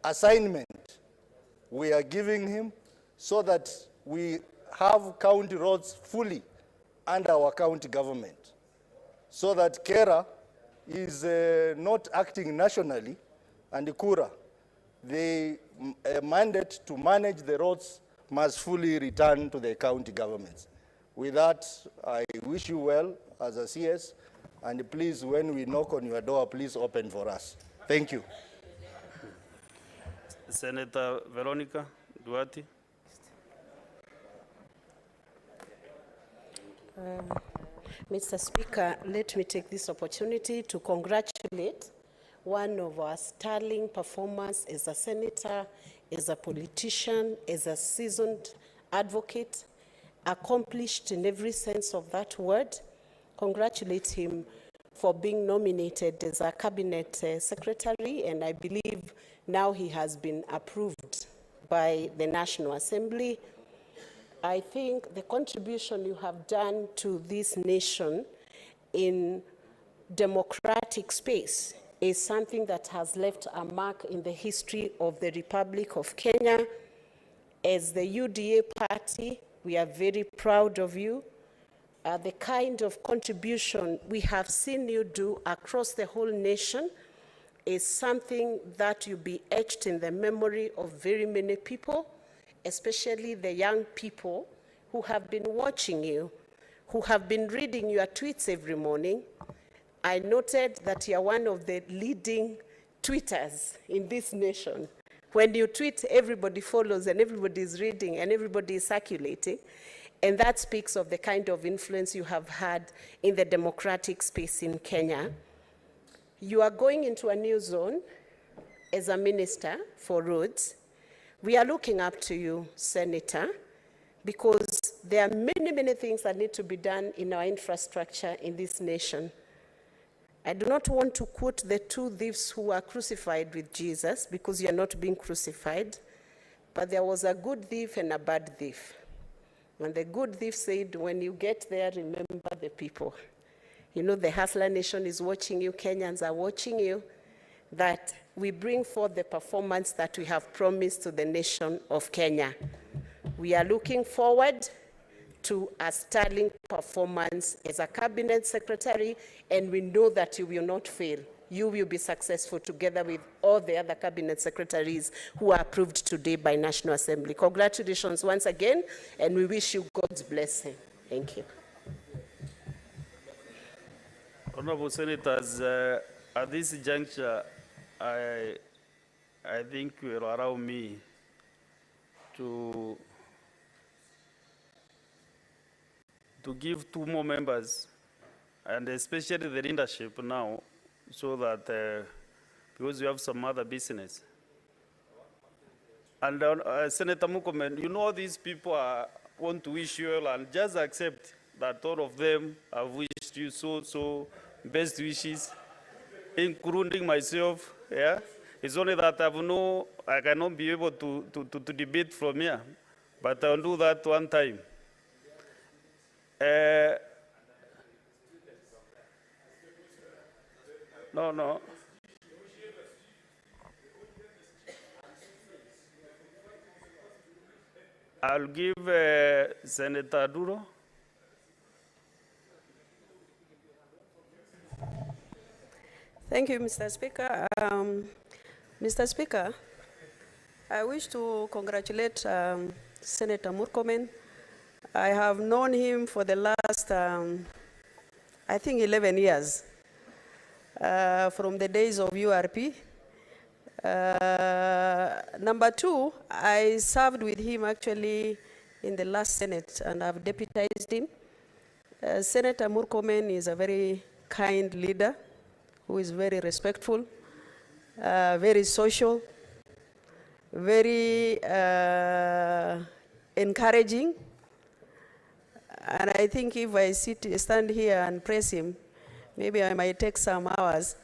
assignment we are giving him so that we have county roads fully under our county government, so that Kera is not acting nationally and Kura, the mandate to manage the roads must fully return to the county governments. With that, I wish you well as a CS, and please, when we knock on your door, please open for us. Thank you. Senator Veronica Duarte. Mr. Speaker, let me take this opportunity to congratulate one of our sterling performers as a senator, as a politician, as a seasoned advocate, accomplished in every sense of that word. Congratulate him for being nominated as a cabinet secretary, and I believe now he has been approved by the National Assembly. I think the contribution you have done to this nation in democratic space is something that has left a mark in the history of the Republic of Kenya. As the UDA party, we are very proud of you. The kind of contribution we have seen you do across the whole nation is something that will be etched in the memory of very many people, especially the young people who have been watching you, who have been reading your tweets every morning. I noted that you are one of the leading tweeters in this nation. When you tweet, everybody follows and everybody is reading and everybody is circulating. And that speaks of the kind of influence you have had in the democratic space in Kenya. You are going into a new zone as a minister for roads. We are looking up to you, Senator, because there are many, many things that need to be done in our infrastructure in this nation. I do not want to quote the two thieves who were crucified with Jesus, because you are not being crucified, but there was a good thief and a bad thief. And the good thief said, when you get there, remember the people. You know, the Hustler Nation is watching you, Kenyans are watching you, that we bring forth the performance that we have promised to the nation of Kenya. We are looking forward to a sterling performance as a cabinet secretary, and we know that you will not fail. You will be successful together with all the other cabinet secretaries who are approved today by National Assembly. Congratulations once again, and we wish you God's blessing. Thank you. Honorable Senators, at this juncture, I think you will allow me to give two more members, and especially the leadership now, so that, because we have some other business. And Senator Murkomen, you know these people want to wish you well, and just accept that all of them have wished you so best wishes, including myself. Yeah, it's only that I cannot be able to debate from here, but I'll do that one time. No. I'll give Senator Duro. Thank you, Mr. Speaker. Mr. Speaker, I wish to congratulate Senator Murkomen. I have known him for the last, I think, 11 years, from the days of URP. Number two, I served with him actually in the last Senate, and I've deputized him. Senator Murkomen is a very kind leader who is very respectful, very social, very encouraging. And I think if I stand here and praise him, maybe I might take some hours.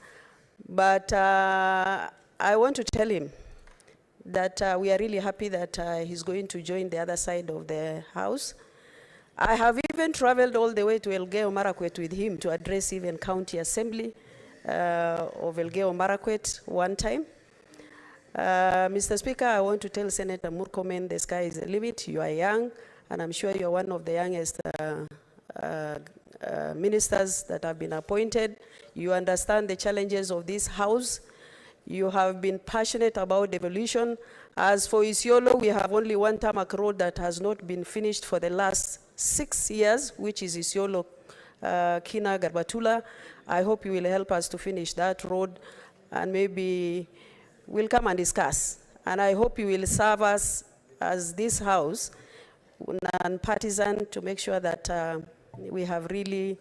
But I want to tell him that we are really happy that he's going to join the other side of the House. I have even traveled all the way to Elgeyo Marakwet with him to address even County Assembly of Elgeyo Marakwet one time. Mr. Speaker, I want to tell Senator Murkomen the sky is the limit. You are young, and I'm sure you're one of the youngest ministers that have been appointed. You understand the challenges of this House. You have been passionate about devolution. As for Isiolo, we have only one tarmac road that has not been finished for the last 6 years, which is Isiolo Kina Garbatula. I hope you will help us to finish that road, and maybe we'll come and discuss. And I hope you will serve us as this house, non-partisan, to make sure that we are really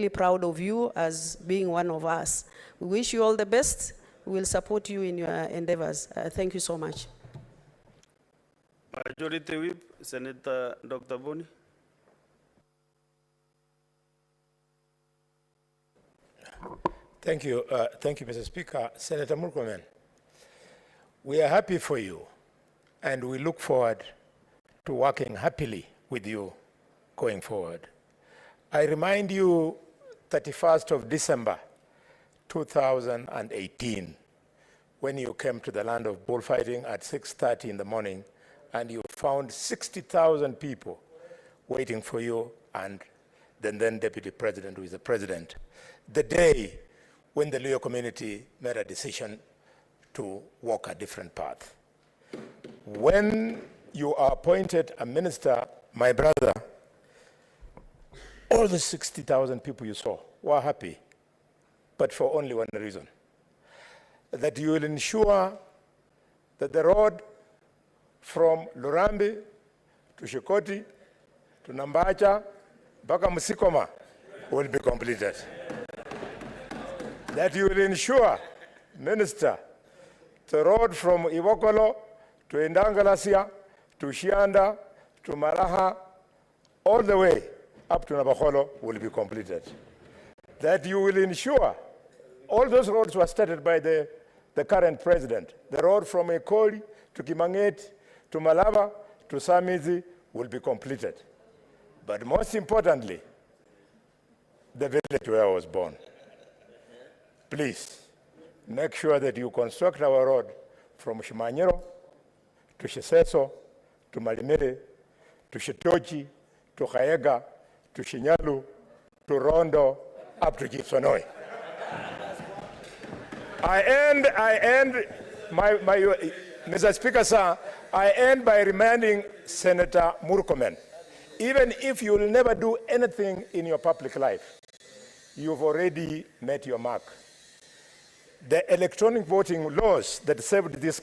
proud of you as being one of us. We wish you all the best. We will support you in your endeavors. Thank you so much. Majority Whip, Senator Dr. Boni. Thank you, Mr. Speaker. Senator Murkomen, we are happy for you, and we look forward to working happily with you going forward. I remind you, 31st of December, 2018, when you came to the land of bullfighting at 6:30 in the morning, and you found 60,000 people waiting for you, and then Deputy President, who is the President, the day when the Luo community made a decision to walk a different path. When you are appointed a minister, my brother, all the 60,000 people you saw were happy, but for only one reason: that you will ensure that the road from Lurambi to Shikoti to Nambacha, mpaka Musikoma will be completed. That you will ensure, Minister, the road from Iwokolo to Indangalasia to Shianda to Maraha, all the way up to Nabaholo will be completed. That you will ensure all those roads were started by the current president. The road from Ekoli to Kimanget to Malaba to Samizi will be completed. But most importantly, the village where I was born. Please, make sure that you construct our road from Shimanyiro to Shiseso to Malimere to Shitochi to Kayega to Shinyalu to Rondo up to Gibsonoi. Mr. Speaker, sir, I end by reminding Senator Murkomen, even if you will never do anything in your public life, you've already met your mark. The electronic voting laws that saved this.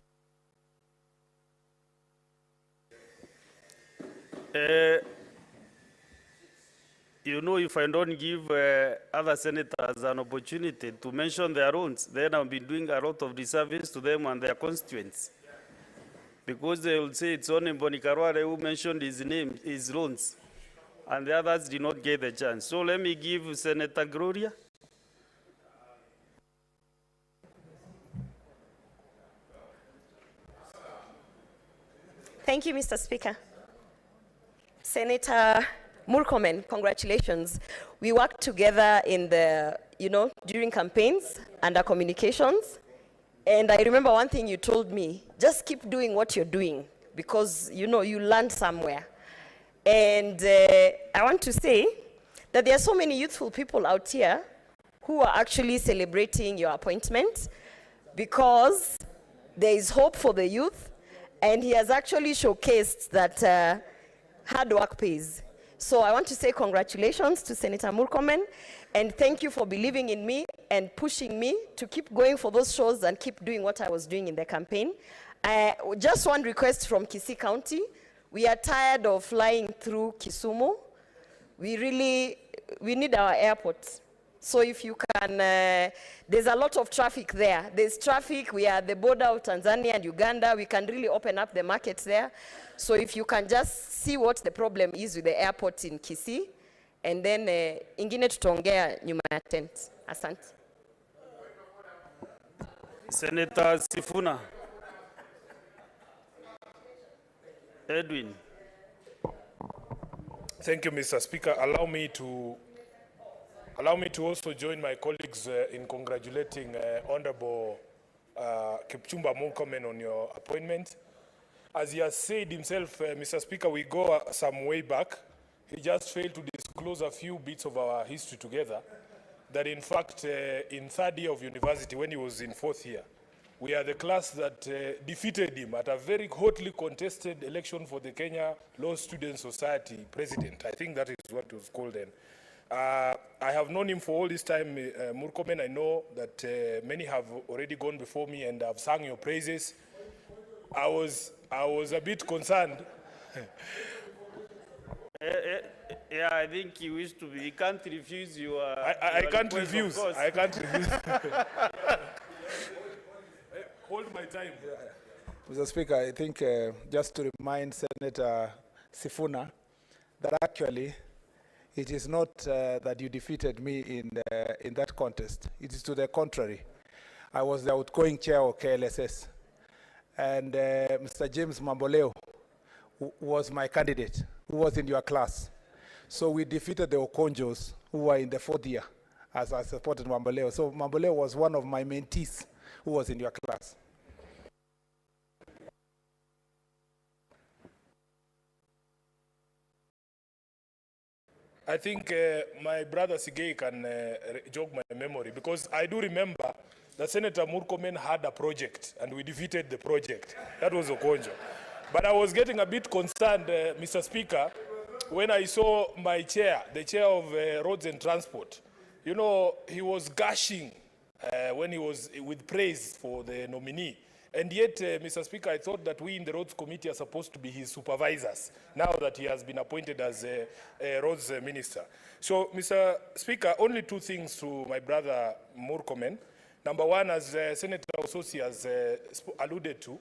You know, if I don't give other senators an opportunity to mention their own, then I've been doing a lot of disservice to them and their constituents. Because they will say it's only Mbonikarware who mentioned his name, his loans, and the others did not get the chance. So let me give Senator Gloria. Thank you, Mr. Speaker. Senator Murkomen, congratulations. We worked together in the, during campaigns under communications. And I remember one thing you told me: just keep doing what you're doing, because, you learned somewhere. And I want to say that there are so many youthful people out here who are actually celebrating your appointment, because there is hope for the youth. And he has actually showcased that hard work pays. So I want to say congratulations to Senator Murkomen, and thank you for believing in me and pushing me to keep going for those shows and keep doing what I was doing in the campaign. Just one request from Kisii County. We are tired of flying through Kisumu. We need our airport. So if you can, there's a lot of traffic there. There's traffic, we are at the border of Tanzania and Uganda. We can really open up the markets there. So if you can just see what the problem is with the airport in Kisii, and then ingine tutaongea nyuma ya tent. Asante. Senator Sifuna. Edwin. Thank you, Mr. Speaker. Allow me to also join my colleagues in congratulating Honorable Kipchumba Murkomen on your appointment. As he has said himself, Mr. Speaker, we go some way back. He just failed to disclose a few bits of our history together. that in fact in third year of university, when he was in fourth year, we are the class that defeated him at a very hotly contested election for the Kenya Law Student Society president. I think that is what it was called then. I have known him for all this time, Murkomen. I know that many have already gone before me and have sung your praises. I was a bit concerned. Yeah, I think he wished to be. He can't refuse you. I can't refuse. I can't refuse. Hold my time. Mr. Speaker, I think just to remind Senator Sifuna that actually it is not that you defeated me in that contest. It is to the contrary. I was the outgoing chair of KLSS. And Mr. James Mamboleo was my candidate, who was in your class. So we defeated the Okonjos, who were in the fourth year, as I supported Mamboleo. So Mamboleo was one of my mentees who was in your class. I think my brother Sigei can jog my memory, because I do remember that Senator Murkomen had a project and we defeated the project. That was Okonjo. But I was getting a bit concerned, Mr. Speaker, when I saw my chair, the chair of Roads and Transport. You know, he was gushing when he was with praise for the nominee. And yet, Mr. Speaker, I thought that we in the Roads Committee are supposed to be his supervisors, now that he has been appointed as a Roads Minister. So, Mr. Speaker, only two things to my brother Murkomen. Number one, as Senator Ososi has alluded to,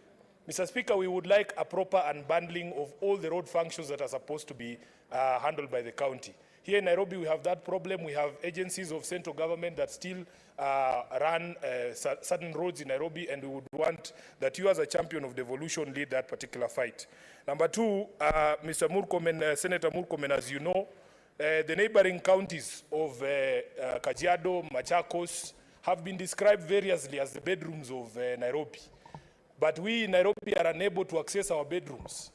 Mr. Speaker, we would like a proper unbundling of all the road functions that are supposed to be handled by the county. Here in Nairobi, we have that problem. We have agencies of central government that still run certain roads in Nairobi, and we would want that you as a champion of devolution lead that particular fight. Number two, Mr. Murkomen, Senator Murkomen, as you know, the neighboring counties of Kajiado, Machakos, have been described variously as the bedrooms of Nairobi. But we in Nairobi are unable to access our bedrooms,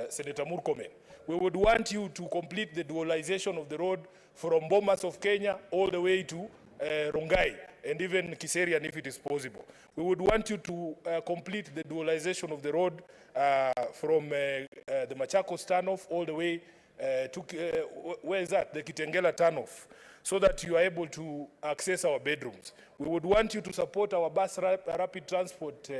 Senator Murkomen. We would want you to complete the dualization of the road from Bomas of Kenya all the way to Rongai and even Kiserian if it is possible. We would want you to complete the dualization of the road from the Machakos turnoff all the way to, where is that? The Kitengela turnoff, so that you are able to access our bedrooms. We would want you to support our bus rapid transport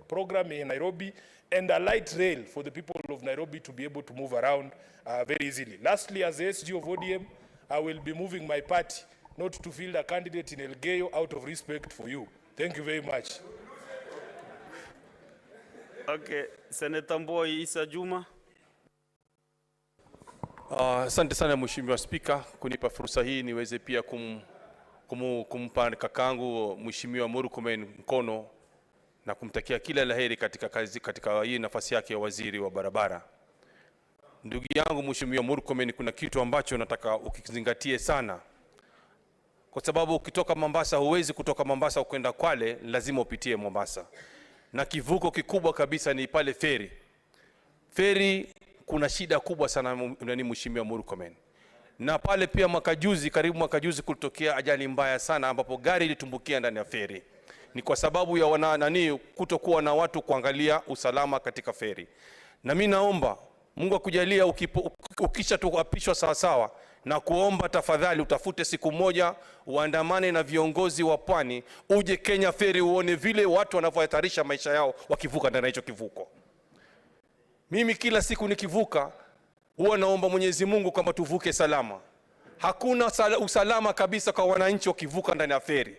program in Nairobi and a light rail for the people of Nairobi to be able to move around very easily. Lastly, as the SG of ODM, I will be moving my party not to field a candidate in Elgeyo out of respect for you. Thank you very much. Okay, Senator Mboi Isa Juma. Asante sana Mheshimiwa Spika kunipa fursa hii niweze pia kumpa kakangu Mheshimiwa Murkomen mkono na kumtakia kila laheri katika hii nafasi yake ya waziri wa barabara. Ndugu yangu Mheshimiwa Murkomen, kuna kitu ambacho nataka ukizingatie sana. Kwa sababu ukitoka Mombasa, huwezi kutoka Mombasa kwenda Kwale, lazima upitie Mombasa. Na kivuko kikubwa kabisa ni pale feri. Feri kuna shida kubwa sana Mheshimiwa Murkomen. Na pale pia karibu mwaka juzi kulitokea ajali mbaya sana ambapo gari ilitumbukia ndani ya feri. Ni kwa sababu ya kutokuwa na watu kuangalia usalama katika feri. Na mimi naomba Mungu akujalia ukisha tuapishwa sawa sawa, na kuomba tafadhali utafute siku moja uandamane na viongozi wa pwani, uje Kenya feri uone vile watu wanavyohatarisha maisha yao wakivuka ndani ya hicho kivuko. Mimi kila siku nikivuka huwa naomba Mwenyezi Mungu kwamba tuvuke salama. Hakuna usalama kabisa kwa wananchi wakivuka ndani ya feri.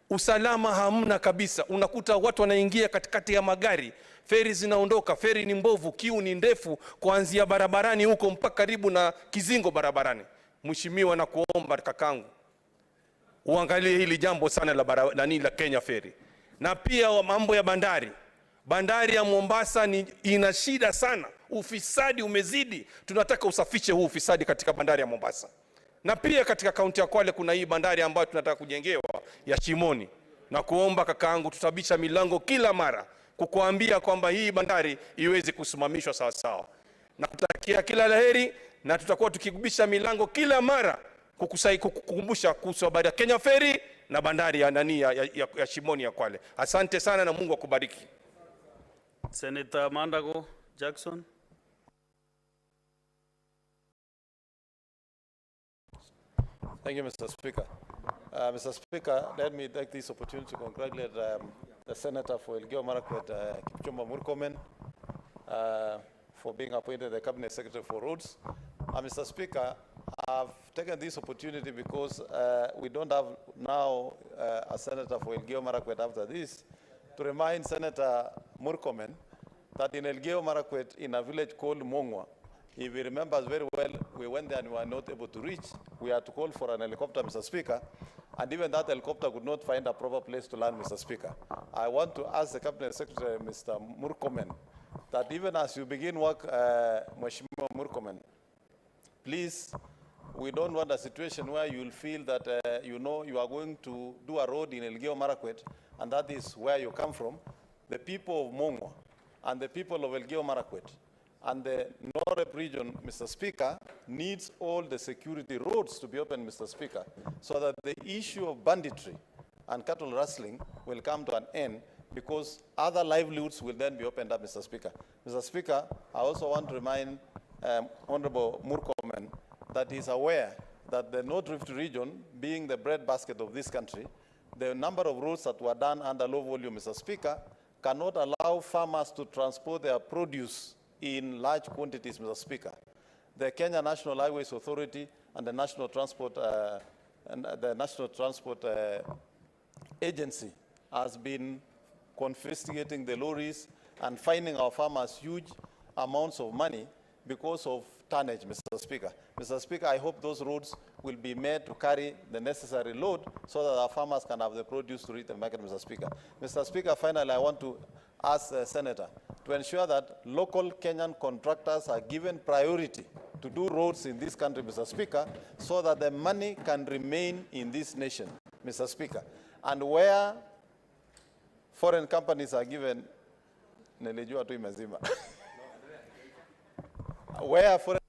Usalama hamna kabisa. Unakuta watu wanaingia katikati ya magari, feri zinaondoka, feri ni mbovu, kiu ni ndefu kuanzia barabarani huko mpaka karibu na kizingo barabarani. Mheshimiwa, na kuomba kakangu uangalie hili jambo sana la Kenya feri. Na pia mambo ya bandari. Bandari ya Mombasa ina shida sana. Ufisadi umezidi. Tunataka usafishe huu ufisadi katika bandari ya Mombasa. Na pia katika kaunti ya Kwale kuna hii bandari ambayo tunataka kujengewa ya Shimoni. Na kuomba kakaangu tutabisha milango kila mara kukuambia kwamba hii bandari iweze kusimamishwa sawa sawa. Na kutakia kila laheri, na tutakuwa tukikubisha milango kila mara kukumbusha kuhusu habari ya Kenya Ferry na bandari ya nani ya Shimoni ya Kwale. Asante sana na Mungu akubariki. Senator Mandago Jackson. Thank you, Mr. Speaker. Mr. Speaker, let me take this opportunity to congratulate the Senator for Elgeyo Marakwet, Kipchumba Murkomen, for being appointed the Cabinet Secretary for Roads. Mr. Speaker, I've taken this opportunity because we don't have now a Senator for Elgeyo Marakwet after this, to remind Senator Murkomen that in Elgeyo Marakwet, in a village called Mongwa, if he remembers very well, we went there and we were not able to reach. We had to call for an helicopter, Mr. Speaker, and even that helicopter could not find a proper place to land, Mr. Speaker. I want to ask the Cabinet Secretary, Mr. Murkomen, that even as you begin work, Mheshimiwa Murkomen, please, we don't want a situation where you'll feel that, you know, you are going to do a road in Elgeyo Marakwet, and that is where you come from. The people of Mongwa and the people of Elgeyo Marakwet and the North region, Mr. Speaker, needs all the security roads to be open, Mr. Speaker, so that the issue of banditry and cattle rustling will come to an end, because other livelihoods will then be opened up, Mr. Speaker. Mr. Speaker, I also want to remind Honorable Murkomen that he is aware that the North Rift region, being the breadbasket of this country, the number of roads that were done under low volume, Mr. Speaker, cannot allow farmers to transport their produce in large quantities, Mr. Speaker. The Kenya National Highways Authority and the National Transport Agency has been confiscating the lorries and fining our farmers huge amounts of money because of tonnage, Mr. Speaker. Mr. Speaker, I hope those roads will be made to carry the necessary load so that our farmers can have the produce to reach the market, Mr. Speaker. Mr. Speaker, finally, I want to ask the Senator to ensure that local Kenyan contractors are given priority to do roads in this country, Mr. Speaker, so that the money can remain in this nation, Mr. Speaker. And where foreign companies are given, where foreign...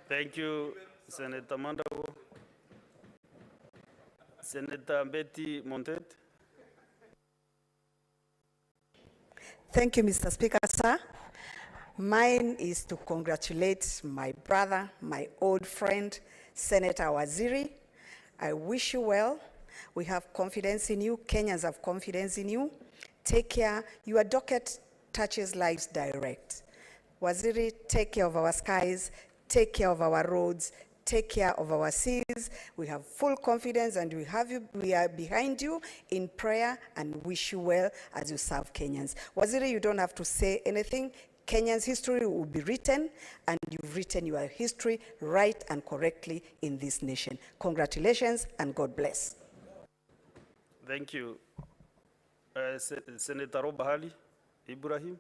Thank you, Senator Mandago. Senator Betty Montet. Thank you, Mr. Speaker, sir. Mine is to congratulate my brother, my old friend, Senator Waziri. I wish you well. We have confidence in you. Kenyans have confidence in you. Take care. Your docket touches lives direct. Waziri, take care of our skies, take care of our roads, take care of our seas. We have full confidence and we are behind you in prayer and wish you well as you serve Kenyans. Waziri, you don't have to say anything. Kenya's history will be written, and you've written your history right and correctly in this nation. Congratulations and God bless. Thank you. Senator Obahali Ibrahim.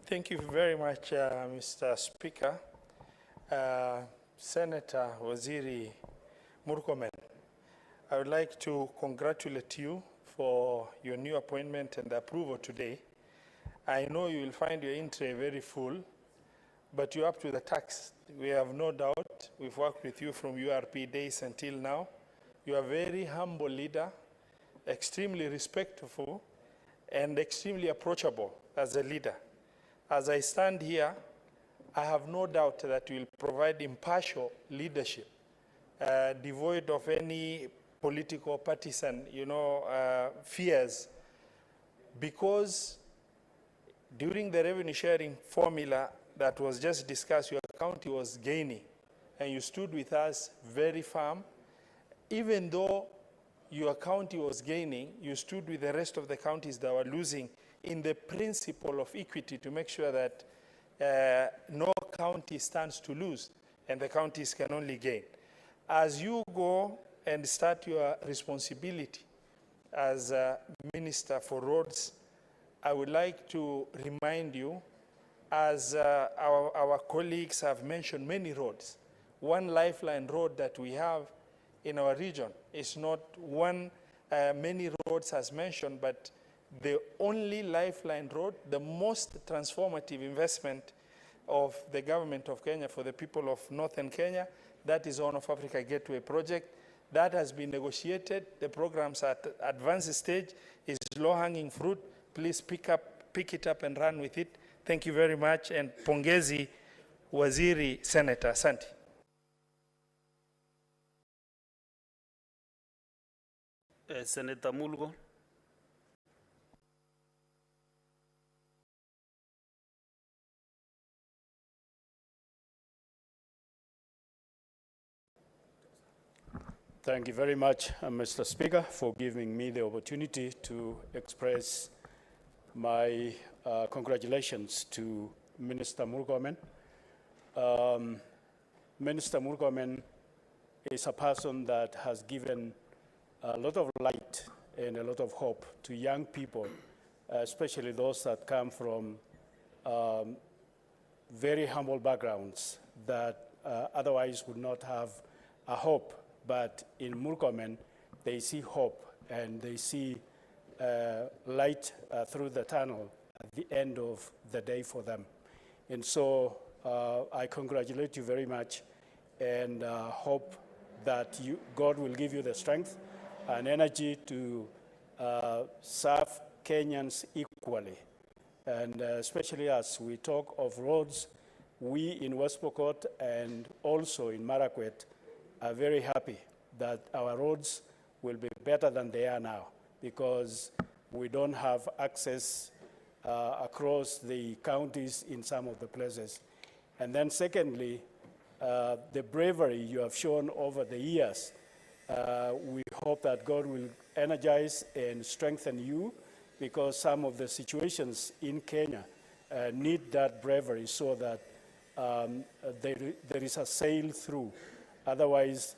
Thank you very much, Mr. Speaker. Senator Waziri Murkomen, I would like to congratulate you for your new appointment and approval today. I know you will find your entry very full, but you're up to the task. We have no doubt. We've worked with you from URP days until now. You are a very humble leader, extremely respectful, and extremely approachable as a leader. As I stand here, I have no doubt that you will provide impartial leadership, devoid of any political partisan, fears, because during the revenue sharing formula that was just discussed, your county was gaining, and you stood with us very firm. Even though your county was gaining, you stood with the rest of the counties that were losing in the principle of equity to make sure that no county stands to lose and the counties can only gain. As you go and start your responsibility as a Minister for Roads, I would like to remind you, as our colleagues have mentioned many roads, one lifeline road that we have in our region is not one many roads as mentioned, but the only lifeline road, the most transformative investment of the government of Kenya for the people of Northern Kenya. That is Horn of Africa Gateway Project. That has been negotiated. The program's at advanced stage, is low-hanging fruit. Please pick it up and run with it. Thank you very much, and pongezi Waziri Senator. Asante. Senator Mulgo. Thank you very much, Mr. Speaker, for giving me the opportunity to express my congratulations to Minister Murkomen. Minister Murkomen is a person that has given a lot of light and a lot of hope to young people, especially those that come from very humble backgrounds that otherwise would not have a hope. But in Murkomen, they see hope and they see light through the tunnel at the end of the day for them. And so I congratulate you very much and hope that God will give you the strength and energy to serve Kenyans equally. And especially as we talk of roads, we in West Pokot and also in Marakwet are very happy that our roads will be better than they are now, because we don't have access across the counties in some of the places. And then secondly, the bravery you have shown over the years, we hope that God will energize and strengthen you, because some of the situations in Kenya need that bravery so that there is a sail through. Otherwise,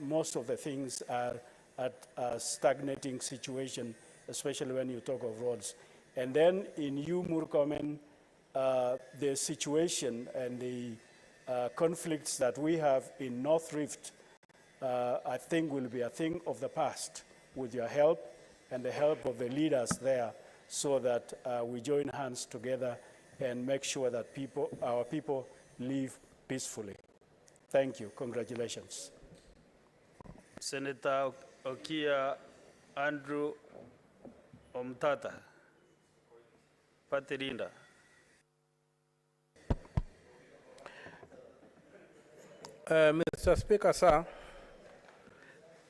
most of the things are at a stagnating situation, especially when you talk of roads. And then in you, Murkomen, the situation and the conflicts that we have in North Rift, I think will be a thing of the past with your help and the help of the leaders there, so that we join hands together and make sure that our people live peacefully. Thank you. Congratulations. Senator Okia Andrew Omtata. Patirinda. Mr. Speaker, sir,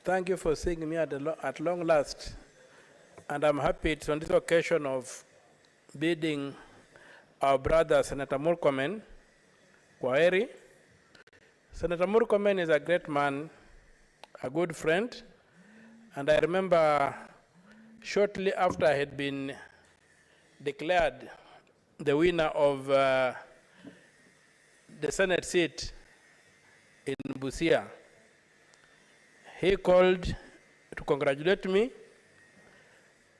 thank you for seeing me at long last. And I'm happy it's on this occasion of bidding our brother, Senator Murkomen, Kwaheri. Senator Murkomen is a great man, a good friend, and I remember shortly after I had been declared the winner of the Senate seat in Busia, he called to congratulate me,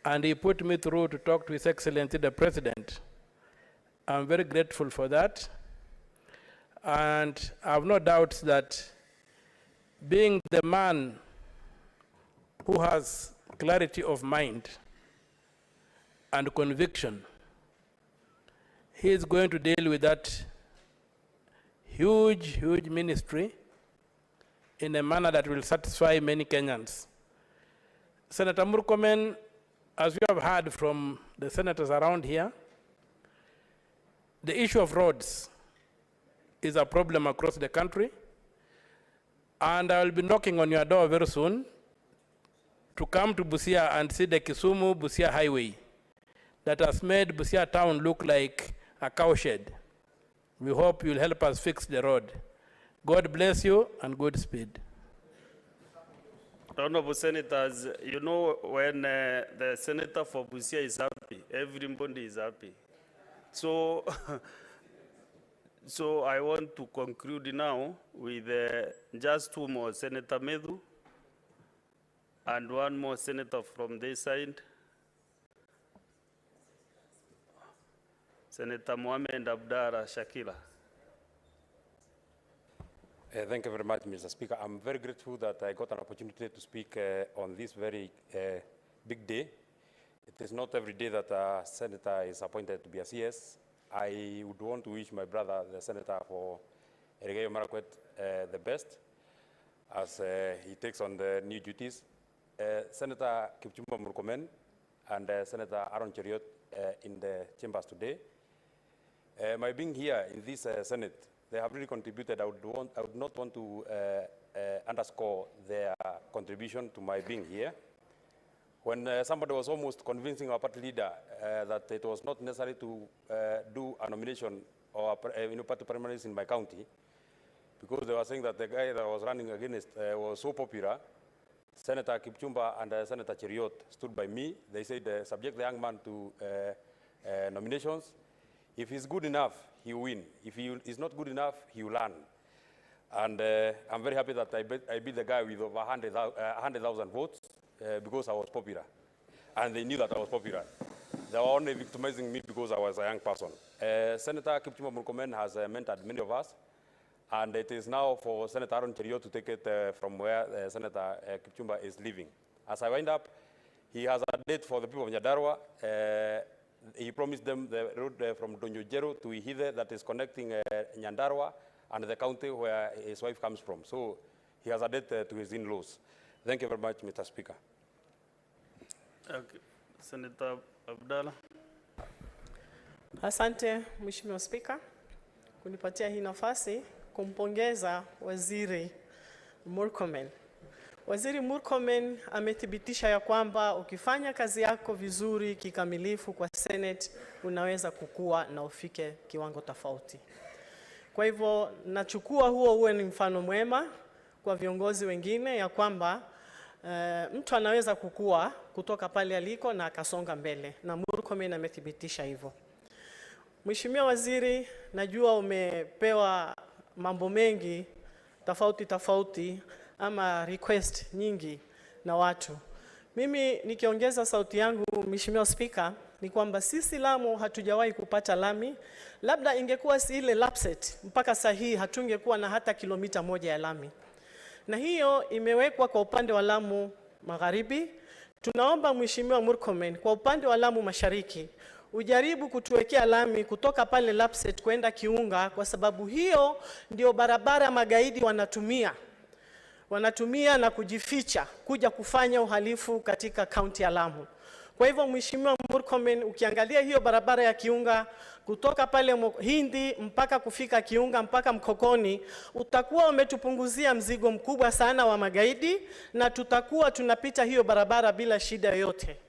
and he put me through to talk to His Excellency the President. I'm very grateful for that. And I have no doubts that being the man who has clarity of mind and conviction, he is going to deal with that huge ministry in a manner that will satisfy many Kenyans. Senator Murkomen, as you have heard from the senators around here, the issue of roads is a problem across the country, and I will be knocking on your door very soon to come to Busia and see the Kisumu-Busia highway that has made Busia town look like a cowshed. We hope you'll help us fix the road. God bless you and good speed. Honorable Senators, you know, when the senator for Busia is happy, everybody is happy. So, so I want to conclude now with just two more, Senator Medu and one more senator from this side, Senator Mohamed Abdara Shakila. Thank you very much, Mr. Speaker. I'm very grateful that I got an opportunity to speak on this very big day. It is not every day that a senator is appointed to be a CS, I would want to wish my brother, the Senator for Elgeyo Marakwet, the best as he takes on the new duties. Senator Kipchumba Murkomen and Senator Aaron Cheriot in the chambers today. My being here in this Senate, they have really contributed. I would not want to underscore their contribution to my being here. When somebody was almost convincing our party leader that it was not necessary to do a nomination or party primaries in my county, because they were saying that the guy that was running against was so popular, Senator Kipchumba and Senator Cheriot stood by me. They said, subject the young man to nominations. If he's good enough, he will win. If he is not good enough, he will learn. And I'm very happy that I beat the guy with over 100,000 votes because I was popular. And they knew that I was popular. They were only victimizing me because I was a young person. Senator Kipchumba Murkomen has mentored many of us. And it is now for Senator Aaron Cheriot to take it from where Senator Kipchumba is leaving. As I wind up, he has a date for the people of Nyandarua. He promised them the road from Donjojero to Ihide that is connecting Nyandarua and the county where his wife comes from. So he has a date to his in-laws. Thank you very much, Mr. Speaker. Okay. Senator Abdallah. Asante, Mheshimiwa Spika, kunipatia hii nafasi kumpongeza Waziri Murkomen. Waziri Murkomen amethibitisha ya kwamba ukifanya kazi yako vizuri kikamilifu kwa Senate unaweza kukua na ufike kiwango tofauti. Kwa hivyo nachukua huo uwe ni mfano mwema kwa viongozi wengine ya kwamba mtu anaweza kukua kutoka pale aliko na akasonga mbele, na Murkomen amethibitisha hivyo. Mheshimiwa Waziri, najua umepewa mambo mengi tofauti ama request nyingi na watu. Mimi nikiongeza sauti yangu, Mheshimiwa Speaker, ni kwamba sisi Lamu hatujawahi kupata lami. Labda ingekuwa si ile lapset, mpaka sahihi hatungekuwa na hata kilomita 1 ya lami. Na hiyo imewekwa kwa upande wa Lamu Magharibi. Tunaomba Mheshimiwa Murkomen, kwa upande wa Lamu Mashariki, ujaribu kutuwekea lami kutoka pale Lapset kwenda Kiunga, kwa sababu hiyo ndio barabara magaidi wanatumia na kujificha kuja kufanya uhalifu katika kaunti ya Lamu. Kwa hivyo Mheshimiwa Murkomen, ukiangalia hiyo barabara ya Kiunga kutoka pale Hindi mpaka kufika Kiunga mpaka Mkokoni, utakuwa umetupunguzia mzigo mkubwa sana wa magaidi na tutakuwa tunapita hiyo barabara bila shida yoyote.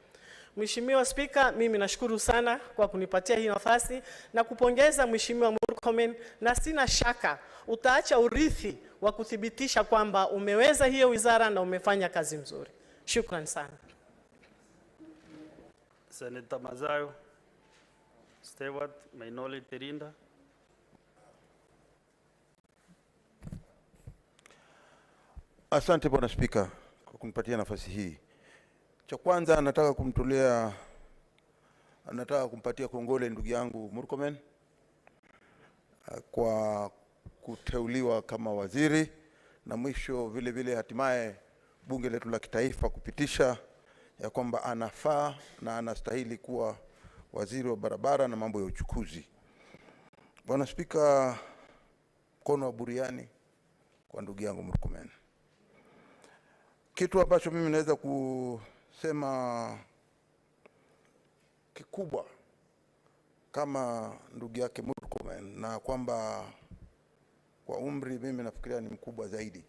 Mheshimiwa Spika, mimi nashukuru sana kwa kunipatia hii nafasi na kupongeza Mheshimiwa Murkomen, na sina shaka utaacha urithi wa kuthibitisha kwamba umeweza hiyo wizara na umefanya kazi nzuri. Shukran sana. Senator Mazayo, Stewart, Mainoli Terinda. Asante Bwana Spika kwa kunipatia nafasi hii. Cha kwanza nataka kumpatia kongole ndugu yangu Murkomen kwa kuteuliwa kama waziri, na mwisho vile vile hatimaye bunge letu la kitaifa kupitisha ya kwamba anafaa na anastahili kuwa waziri wa barabara na mambo ya uchukuzi. Bwana Spika, mkono wa buriani kwa ndugu yangu Murkomen. Kitu ambacho mimi naweza kusema kikubwa kama ndugu yake Murkomen, na kwamba kwa umri mimi nafikiria ni mkubwa zaidi,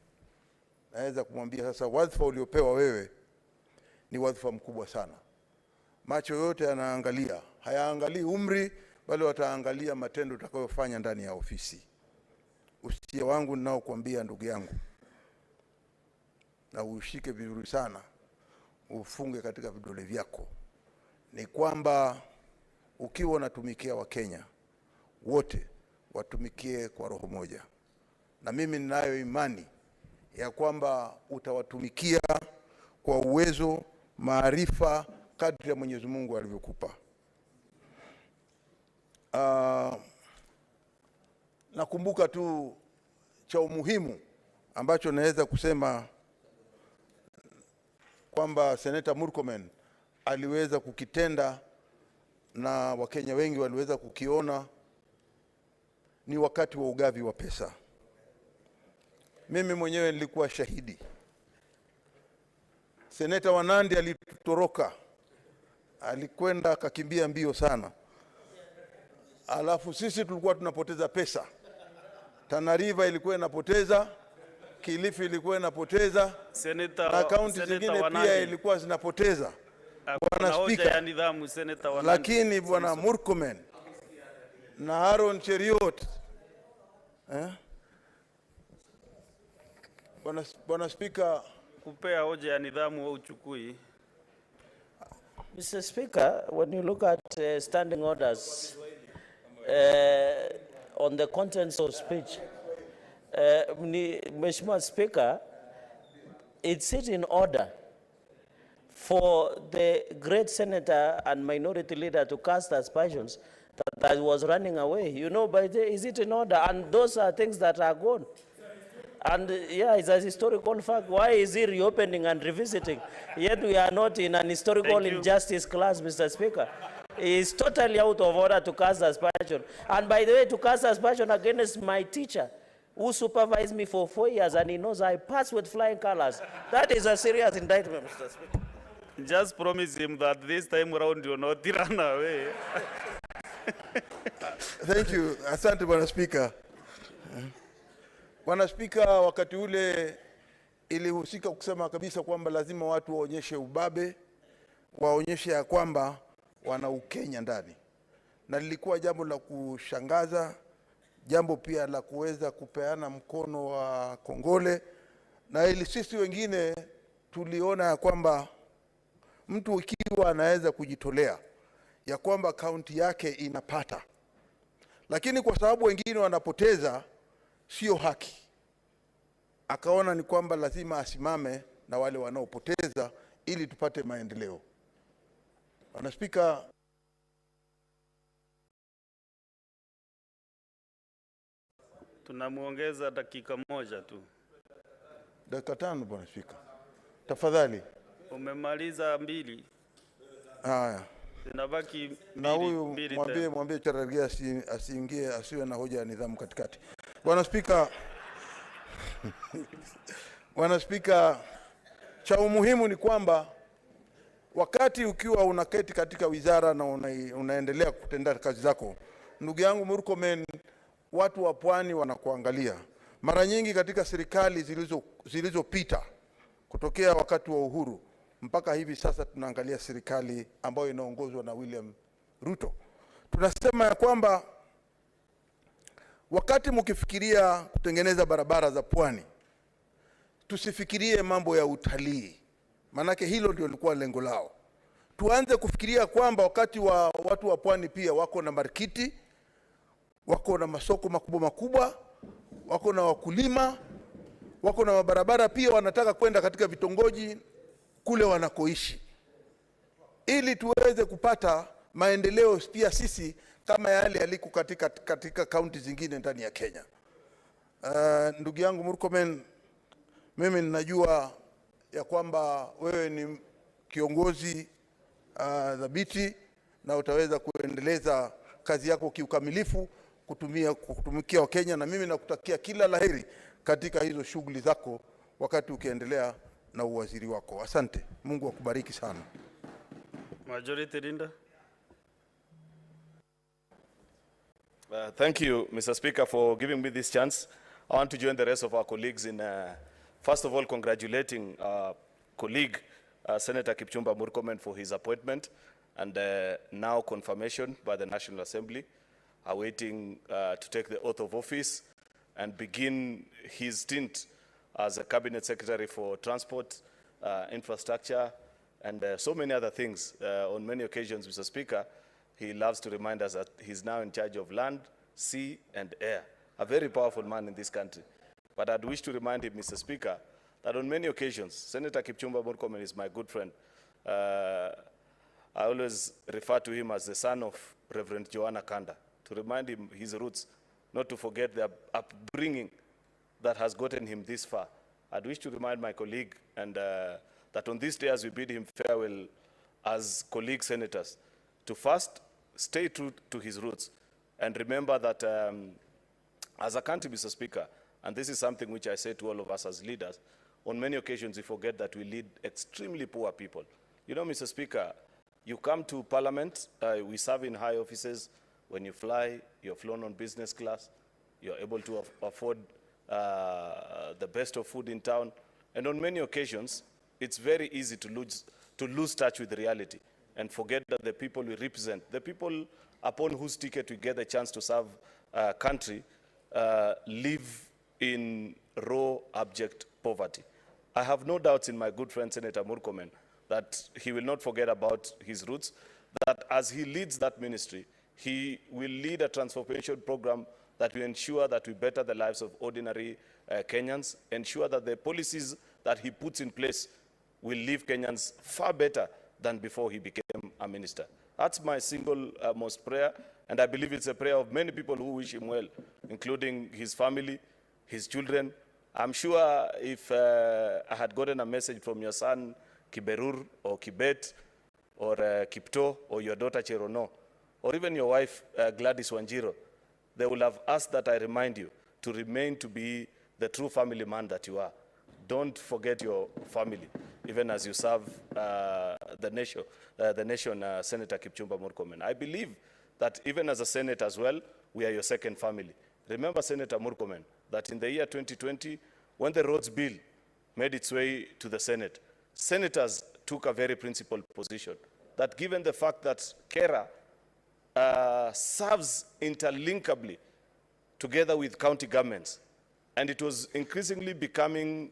naweza kumwambia sasa, wadhifa uliopewa wewe ni wadhifa mkubwa sana. Macho yote yanaangalia, hayaangalii umri, bali wataangalia matendo utakayofanya ndani ya ofisi. Usia wangu ninao kuambia ndugu yangu, na ushike vizuri sana, ufunge katika vidole vyako, ni kwamba ukiwa unatumikia Wakenya wote watumikie kwa roho moja, na mimi ninayo imani ya kwamba utawatumikia kwa uwezo, maarifa kadri ya Mwenyezi Mungu alivyokupa. Nakumbuka tu cha umuhimu ambacho naweza kusema kwamba Senator Murkomen aliweza kukitenda na Wakenya wengi waliweza kukiona ni wakati wa ugavi wa pesa. Mimi mwenyewe nilikuwa shahidi. Seneta wa Nandi alitutoroka, alikwenda akakimbia mbio sana. Alafu sisi tulikuwa tunapoteza pesa. Tana River ilikuwa inapoteza, Kilifi ilikuwa inapoteza, na kaunti zingine pia ilikuwa zinapoteza. Bwana Spika, lakini Bwana Murkomen na Aaron Cheriot, Bwana Spika, kupea hoja ya nidhamu au uchukui. Mr. Speaker, when you look at standing orders on the contents of speech, Mheshimiwa Speaker, it's it in order for the great senator and minority leader to cast aspersions that was running away. You know, is it in order? And those are things that are gone. And yeah, it's a historical fact. Why is he reopening and revisiting? Yet we are not in an historical injustice class, Mr. Speaker. It's totally out of order to cast aspersion. And by the way, to cast aspersion against my teacher, who supervised me for 4 years, and he knows I passed with flying colors. That is a serious indictment, Mr. Speaker. Just promise him that this time around you'll not run away. Thank you. Asante Bwana Speaker. Bwana Speaker, wakati ule ilihusika kusema kabisa kwamba lazima watu waonyeshe ubabe, waonyeshe ya kwamba wana Ukenya ndani. Na lilikuwa jambo la kushangaza, jambo pia la kuweza kupeana mkono wa kongole, na ili sisi wengine tuliona ya kwamba mtu ikiwa anaweza kujitolea ya kwamba kaunti yake inapata, lakini kwa sababu wengine wanapoteza, sio haki. Akaona ni kwamba lazima asimame na wale wanaopoteza ili tupate maendeleo. Bwana Spika, tunamuongeza dakika moja tu. Dakika 5 Bwana Spika. Tafadhali. Umemaliza 2. Haya. Zinabaki na huyu mwambie Charargia asiingie, asiwe na hoja ya nidhamu katikati. Bwana Spika, Bwana Spika, cha umuhimu ni kwamba wakati ukiwa unaketi katika wizara na unaendelea kutenda kazi zako, ndugu yangu Murkomen, watu wa pwani wanakuangalia. Mara nyingi katika serikali zilizopita kutokea wakati wa Uhuru mpaka hivi sasa tunaangalia serikali ambayo inaongozwa na William Ruto. Tunasema ya kwamba wakati mkifikiria kutengeneza barabara za pwani, tusifikirie mambo ya utalii. Manake hilo ndio lilikuwa lengo lao. Tuanze kufikiria kwamba wakati wa watu wa pwani pia wako na markiti, wako na masoko makubwa makubwa, wako na wakulima, wako na mabarabara pia, wanataka kwenda katika vitongoji kule wanakoishi, ili tuweze kupata maendeleo pia sisi kama yale yaliko katika kaunti zingine ndani ya Kenya. Ndugu yangu Murkomen, mimi ninajua ya kwamba wewe ni kiongozi dhabiti na utaweza kuendeleza kazi yako kiukamilifu kutumikia Wakenya, na mimi nakutakia kila laheri katika hizo shughuli zako wakati ukiendelea na uwaziri wako. Asante. Mungu akubariki sana. Majority Leader. Thank you, Mr. Speaker, for giving me this chance. I want to join the rest of our colleagues in, first of all, congratulating our colleague, Senator Kipchumba Murkomen, for his appointment and now confirmation by the National Assembly, awaiting to take the oath of office and begin his stint as a Cabinet Secretary for Transport, Infrastructure, and so many other things. On many occasions, Mr. Speaker, he loves to remind us that he's now in charge of land, sea, and air. A very powerful man in this country. But I'd wish to remind him, Mr. Speaker, that on many occasions, Senator Kipchumba Murkomen is my good friend. I always refer to him as the son of Reverend Joanna Kanda, to remind him his roots, not to forget the upbringing that has gotten him this far. I'd wish to remind my colleague and that on this day, as we bid him farewell as colleague senators, to first stay true to his roots and remember that As a country, Mr. Speaker, and this is something which I say to all of us as leaders, on many occasions we forget that we lead extremely poor people. You know, Mr. Speaker, you come to Parliament, we serve in high offices. When you fly, you're flown on business class, you're able to afford the best of food in town. And on many occasions, it's very easy to lose touch with reality and forget that the people we represent, the people upon whose ticket we get the chance to serve country, live in raw, abject poverty. I have no doubts in my good friend Senator Murkomen that he will not forget about his roots, that as he leads that ministry, he will lead a transformation program that will ensure that we better the lives of ordinary Kenyans, ensure that the policies that he puts in place will leave Kenyans far better than before he became a minister. That's my single most prayer, and I believe it's a prayer of many people who wish him well, including his family, his children. I'm sure if I had gotten a message from your son, Kiberur, or Kibet, or Kipto, or your daughter Cherono, or even your wife, Gladys Wanjiro, they will have asked that I remind you to remain to be the true family man that you are. Don't forget your family, even as you serve the nation, Senator Kipchumba Murkomen. I believe that even as a Senate as well, we are your second family. Remember, Senator Murkomen, that in the year 2020, when the roads bill made its way to the Senate, senators took a very principled position that given the fact that KERA serves interlinkably together with county governments, and it was increasingly becoming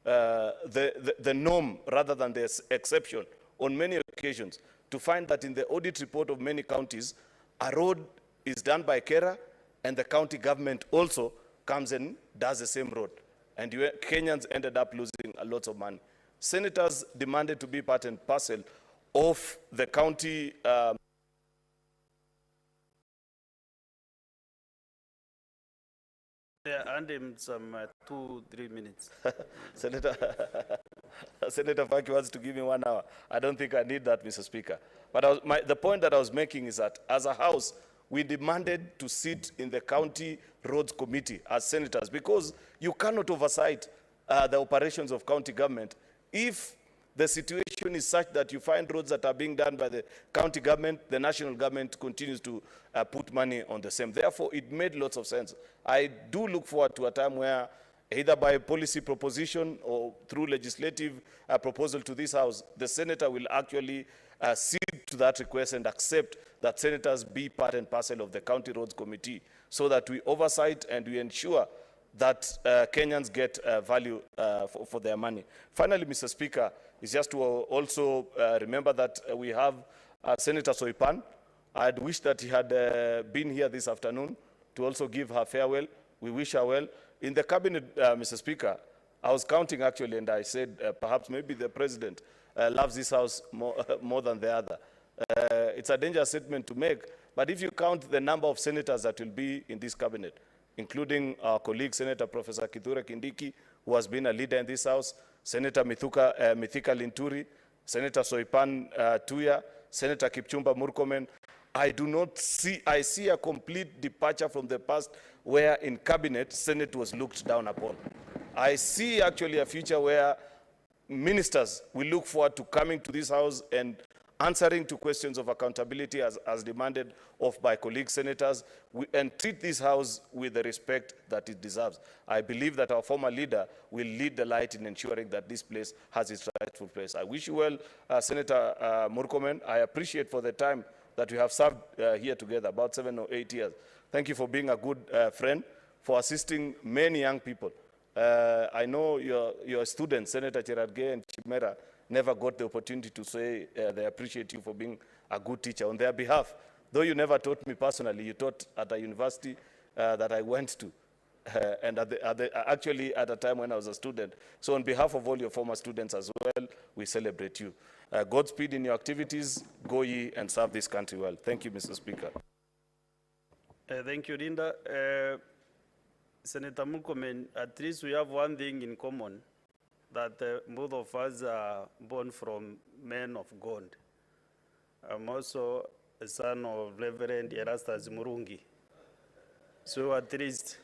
the norm rather than the exception on many occasions, to find that in the audit report of many counties, a road is done by KERA and the county government also comes and does the same road. And Kenyans ended up losing a lot of money. Senators demanded to be part and parcel of the county Yeah, and him some 2-3 minutes. Senator Faki wants to give me 1 hour. I don't think I need that, Mr. Speaker. But the point that I was making is that as a House, we demanded to sit in the County Roads Committee as senators because you cannot oversight the operations of county government if the situation is such that you find roads that are being done by the county government, the national government continues to put money on the same. Therefore, it made lots of sense. I do look forward to a time where either by policy proposition or through legislative proposal to this House, the senator will actually cede to that request and accept that senators be part and parcel of the County Roads Committee so that we oversight and we ensure that Kenyans get value for their money. Finally, Mr. Speaker, is just to also remember that we have Senator Soipan. I'd wish that he had been here this afternoon to also give her farewell. We wish her well. In the cabinet, Mr. Speaker, I was counting actually, and I said perhaps maybe the president loves this house more than the other. It's a dangerous statement to make, but if you count the number of senators that will be in this cabinet, including our colleague, Senator Professor Kithure Kindiki, who has been a leader in this house, Senator Mithika Linturi, Senator Soipan Tuya, Senator Kipchumba Murkomen, I see a complete departure from the past where in cabinet, Senate was looked down upon. I see actually a future where ministers will look forward to coming to this house and answering to questions of accountability as demanded of by colleague senators, and treat this house with the respect that it deserves. I believe that our former leader will lead the light in ensuring that this place has its rightful place. I wish you well, Senator Murkomen. I appreciate for the time that we have served here together, about 7 or 8 years. Thank you for being a good friend, for assisting many young people. I know your students, Senator Cherargei and Chimera, never got the opportunity to say they appreciate you for being a good teacher on their behalf. Though you never taught me personally, you taught at a university that I went to, and actually at a time when I was a student. So on behalf of all your former students as well, we celebrate you. Godspeed in your activities. Go ye and serve this country well. Thank you, Mr. Speaker. Thank you, Linda. Senator Murkomen, at least we have one thing in common, that both of us are born from men of God. I'm also a son of Reverend Erastus Murungi. So at least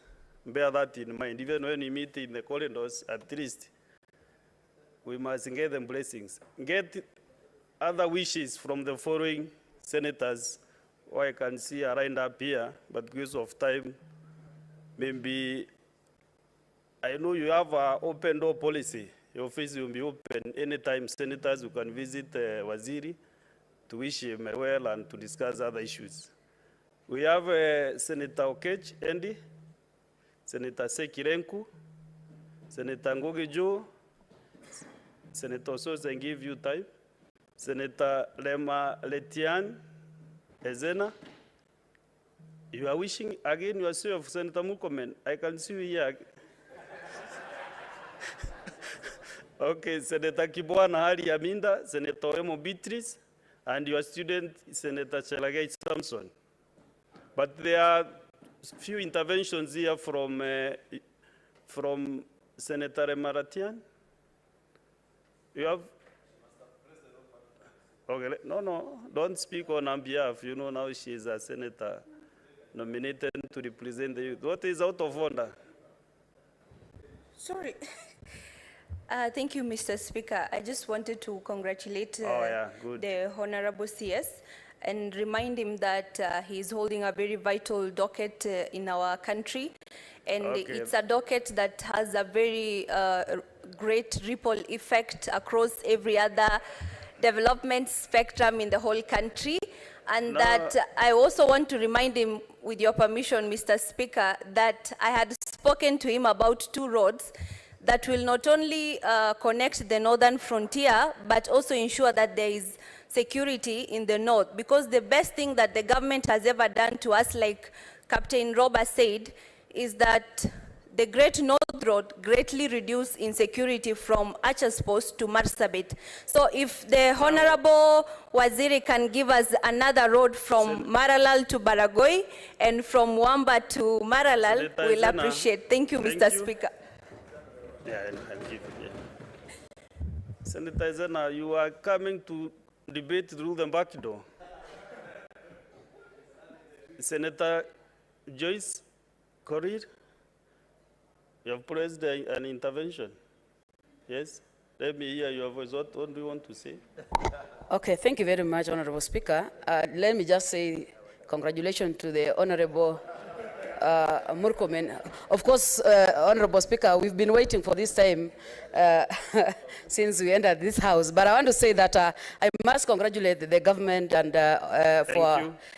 bear that in mind. Even when we meet in the corridors, at least we must get them blessings. Get other wishes from the following senators who I can see are lined up here, but because of time, maybe I know you have an open door policy. Your office will be open anytime. Senators who can visit Waziri to wish him well and to discuss other issues. We have Senator Okech Endi, Senator Sekirenku, Senator Ngogi Joe, Senator Sosa, give you time, Senator Lema Letian Ezena. You are wishing again yourself, Senator Murkomen. I can see you here. Okay, Senator Kibwana Hari Aminda, Senator Emo Beatrice, and your student, Senator Chelagay Samson. But there are few interventions here from Senator Emaratian. You have? Okay, no, don't speak on her behalf. You know now she is a senator nominated to represent the youth. What is out of order? Sorry. Thank you, Mr. Speaker. I just wanted to congratulate the Honorable CS and remind him that he is holding a very vital docket in our country. And it's a docket that has a very great ripple effect across every other development spectrum in the whole country. And that I also want to remind him, with your permission, Mr. Speaker, that I had spoken to him about 2 roads that will not only connect the northern frontier, but also ensure that there is security in the north. Because the best thing that the government has ever done to us, like Captain Robert said, is that the Great North Road greatly reduced insecurity from Archer's Post to Marsabit. So if the Honorable Waziri can give us another road from Maralal to Baragoi and from Wamba to Maralal, we'll appreciate. Thank you, Mr. Speaker. Yeah, I'll give it, yeah. Senator Zena, you are coming to debate through the back door. Senator Joyce Korir, you have praised an intervention. Yes? Let me hear your voice. What do you want to say? Okay, thank you very much, Honorable Speaker. Let me just say congratulations to the Honorable Murkomen. Of course, Honorable Speaker, we've been waiting for this time since we entered this house. But I want to say that I must congratulate the government and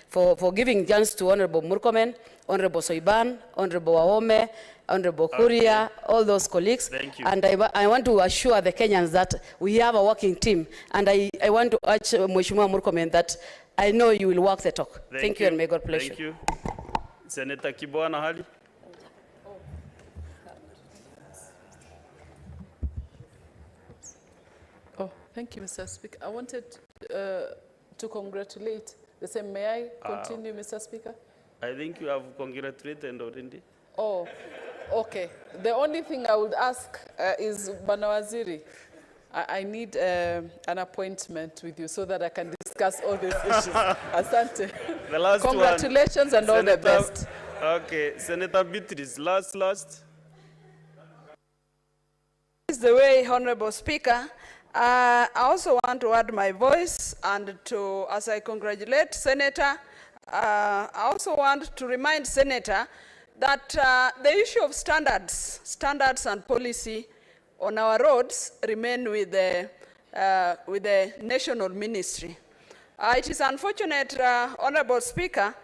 for giving chance to Honorable Murkomen, Honorable Soiban, Honorable Wahome, Honorable Kuria, all those colleagues. Thank you. And I want to assure the Kenyans that we have a working team. And I want to urge Mheshimiwa Murkomen that I know you will walk the talk. Thank you, and may God bless you. Thank you. Senator Kibwana Hali. Oh, thank you, Mr. Speaker. I wanted to congratulate the same. May I continue, Mr. Speaker? I think you have congratulated already. Oh, okay. The only thing I would ask is, Bwana Waziri, I need an appointment with you so that I can discuss all these issues. Asante. The last Congratulations and all the best. Okay, Senator Beatrice, last. This is the way, Honorable Speaker. I also want to add my voice and to, as I congratulate Senator, I also want to remind Senator that the issue of standards and policy on our roads remain with the national ministry. It is unfortunate, Honorable Speaker,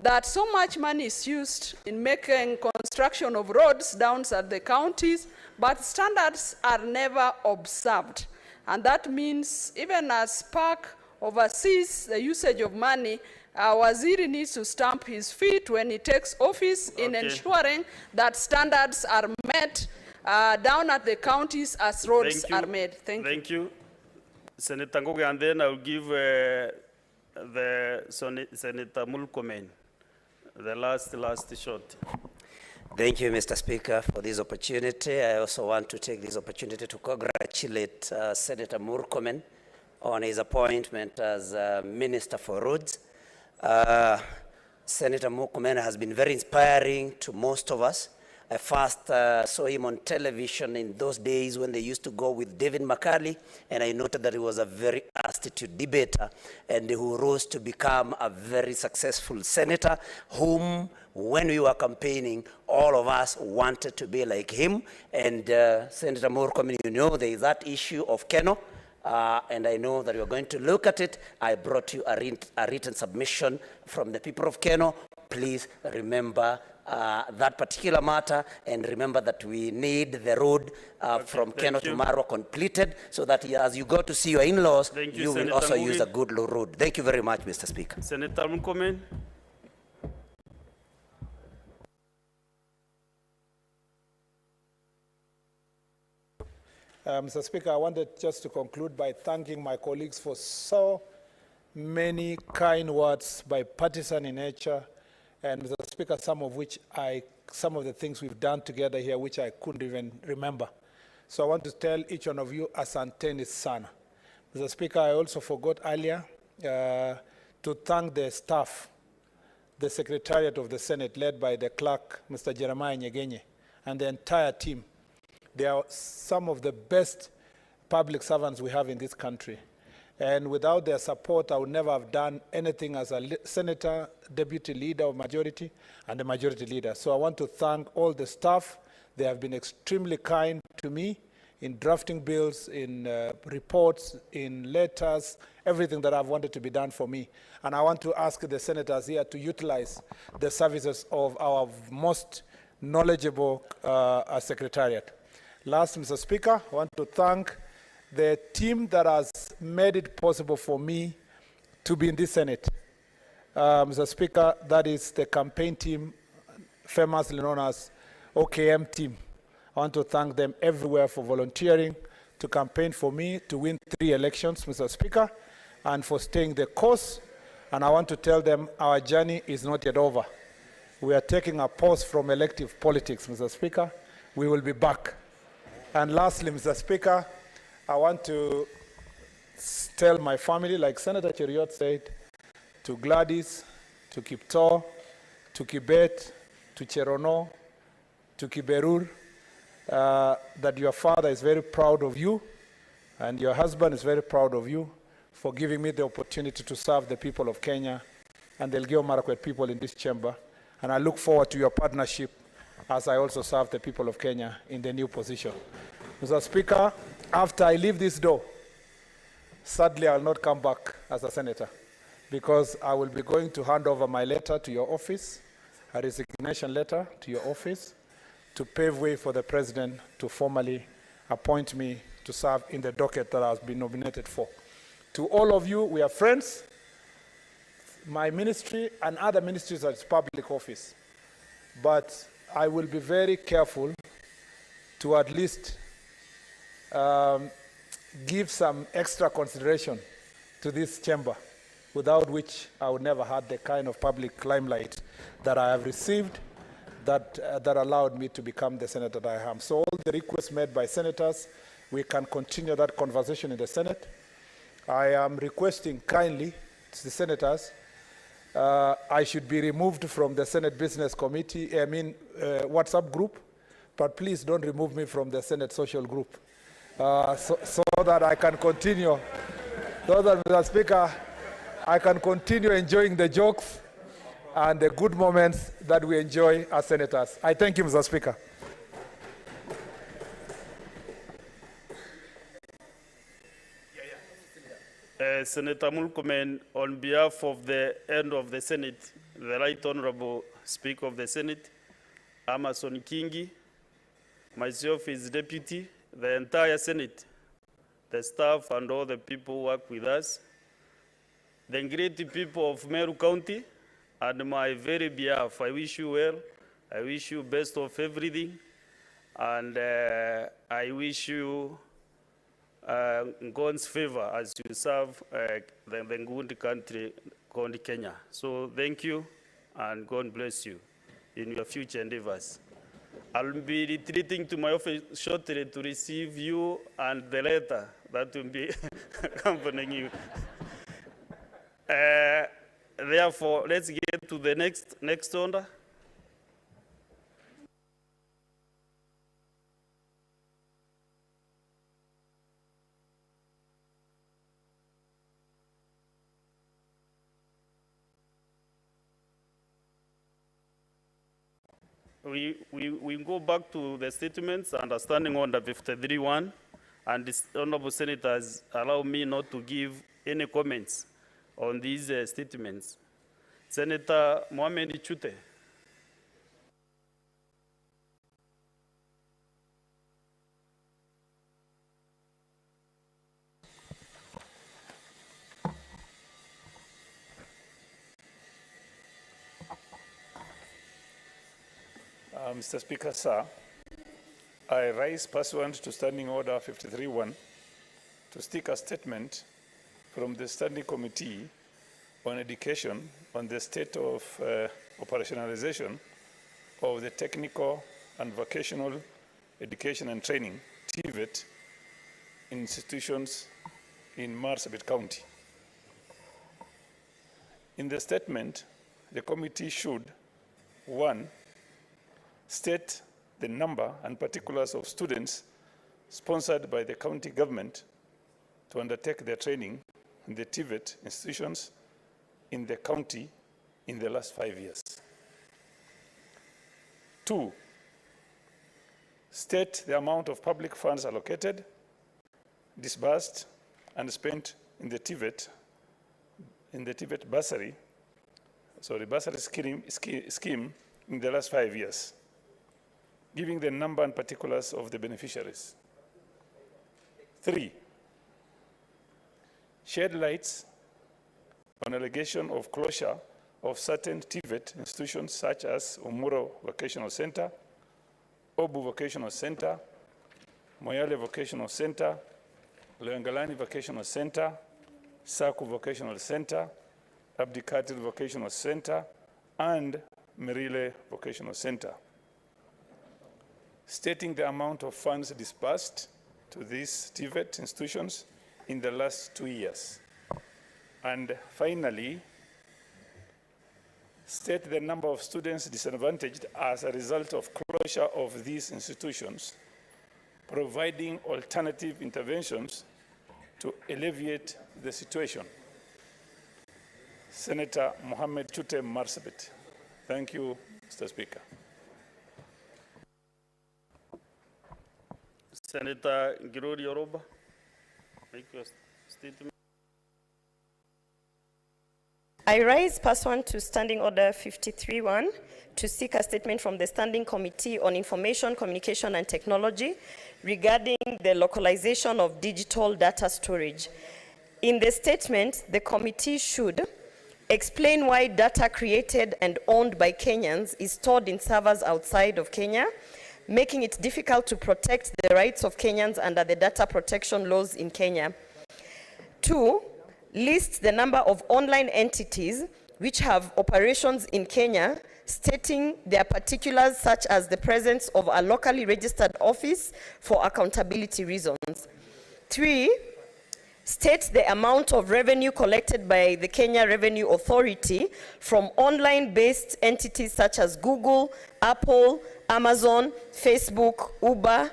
that so much money is used in making construction of roads down at the counties, but standards are never observed. And that means even as PAC oversees the usage of money, Waziri needs to stamp his feet when he takes office in ensuring that standards are met down at the counties as roads are made. Thank you. Senator Ngoge, and then I'll give Senator Murkomen the last shot. Thank you, Mr. Speaker, for this opportunity. I also want to take this opportunity to congratulate Senator Murkomen on his appointment as Minister for Roads. Senator Murkomen has been very inspiring to most of us. I first saw him on television in those days when they used to go with David McCarley, and I noted that he was a very astute debater and who rose to become a very successful senator, whom, when we were campaigning, all of us wanted to be like him. And Senator Murkomen, you know, there is that issue of Keno, and I know that you're going to look at it. I brought you a written submission from the people of Keno. Please remember that particular matter, and remember that we need the road from Keno to Marwa completed, so that as you go to see your in-laws, you will also use a good road. Thank you very much, Mr. Speaker. Senator Murkomen. Mr. Speaker, I wanted just to conclude by thanking my colleagues for so many kind words, bipartisan in nature, and Mr. Speaker, some of the things we've done together here, which I couldn't even remember. So I want to tell each one of you, asanteni sana. Mr. Speaker, I also forgot earlier to thank the staff, the Secretariat of the Senate, led by the clerk, Mr. Jeremiah Nyegenye, and the entire team. They are some of the best public servants we have in this country. And without their support, I would never have done anything as a senator, deputy leader of majority, and a majority leader. So I want to thank all the staff. They have been extremely kind to me in drafting bills, in reports, in letters, everything that I've wanted to be done for me. And I want to ask the senators here to utilize the services of our most knowledgeable secretariat. Last, Mr. Speaker, I want to thank the team that has made it possible for me to be in this Senate. Mr. Speaker, that is the campaign team, famously known as OKM team. I want to thank them everywhere for volunteering to campaign for me to win 3 elections, Mr. Speaker, and for staying the course. And I want to tell them our journey is not yet over. We are taking a pause from elective politics, Mr. Speaker. We will be back. And lastly, Mr. Speaker, I want to tell my family, like Senator Cheriot said, to Gladys, to Kipto, to Kibet, to Cherono, to Kiberur, that your father is very proud of you, and your husband is very proud of you for giving me the opportunity to serve the people of Kenya and the Elgeyo Marakwet people in this chamber. And I look forward to your partnership as I also serve the people of Kenya in the new position. Mr. Speaker, after I leave this door, sadly I will not come back as a senator, because I will be going to hand over my letter to your office, a resignation letter to your office, to pave way for the president to formally appoint me to serve in the docket that I have been nominated for. To all of you, we are friends. My ministry and other ministries are public office, but I will be very careful to at least give some extra consideration to this chamber, without which I would never had the kind of public limelight that I have received that allowed me to become the senator that I am. So all the requests made by senators, we can continue that conversation in the Senate. I am requesting kindly to the senators, I should be removed from the Senate Business Committee, WhatsApp group, but please don't remove me from the Senate Social Group, so that I can continue, so that, Mr. Speaker, I can continue enjoying the jokes and the good moments that we enjoy as senators. I thank you, Mr. Speaker. Senator Murkomen, on behalf of the end of the Senate, the Right Honorable Speaker of the Senate, Amason Kingi, myself as deputy, the entire Senate, the staff and all the people who work with us, the great people of Meru County, and my very behalf, I wish you well, I wish you best of everything, and I wish you God's favor as you serve the good country called Kenya. So thank you, and God bless you in your future endeavors. I'll be retreating to my office shortly to receive you and the letter that will be accompanying you. Therefore, let's get get to the next order. We go back to the statements under Standing Order 53.1, and the Honorable Senators allow me not to give any comments on these statements. Senator Mohamed Chute. Mr. Speaker, sir, I rise pursuant to Standing Order 53.1 to seek a statement from the Standing Committee on Education on the state of operationalization of the Technical and Vocational Education and Training, TVET, institutions in Marsabit County. In the statement, the committee should, 1, state the number and particulars of students sponsored by the county government to undertake their training in the TVET institutions in the county in the last 5 years. 2, state the amount of public funds allocated, disbursed, and spent in the TVET bursary scheme in the last 5 years, giving the number and particulars of the beneficiaries. 3, shed lights on allegation of closure of certain TVET institutions such as Uhuru Vocational Center, Obu Vocational Center, Moyale Vocational Center, Loyangalani Vocational Center, Saku Vocational Center, Abdikatil Vocational Center, and Merile Vocational Center, stating the amount of funds disbursed to these TVET institutions in the last 2 years. And finally, state the number of students disadvantaged as a result of closure of these institutions, providing alternative interventions to alleviate the situation. Senator Mohamed Chute Marsabit. Thank you, Mr. Speaker. Senator Girori Yoroba, make your statement. I rise pursuant to Standing Order 53.1 to seek a statement from the Standing Committee on Information, Communication and Technology regarding the localization of digital data storage. In the statement, the committee should explain why data created and owned by Kenyans is stored in servers outside of Kenya, making it difficult to protect the rights of Kenyans under the data protection laws in Kenya. 2, list the number of online entities which have operations in Kenya, stating their particulars such as the presence of a locally registered office for accountability reasons. 3, state the amount of revenue collected by the Kenya Revenue Authority from online-based entities such as Google, Apple, Amazon, Facebook, Uber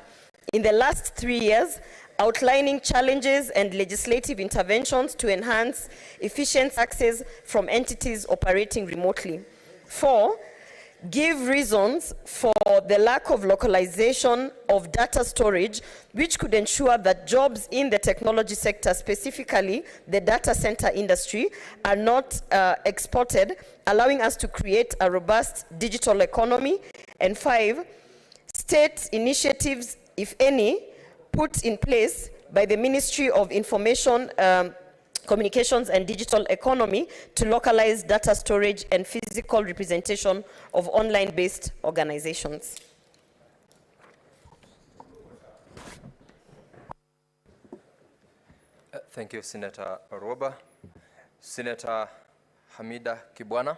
in the last 3 years, outlining challenges and legislative interventions to enhance efficient access from entities operating remotely. 4, give reasons for the lack of localization of data storage, which could ensure that jobs in the technology sector, specifically the data center industry, are not exported, allowing us to create a robust digital economy. And 5, state initiatives, if any, put in place by the Ministry of Information, Communications and Digital Economy to localize data storage and physical representation of online-based organizations. Thank you, Senator Oroba. Senator Hamida Kibwana.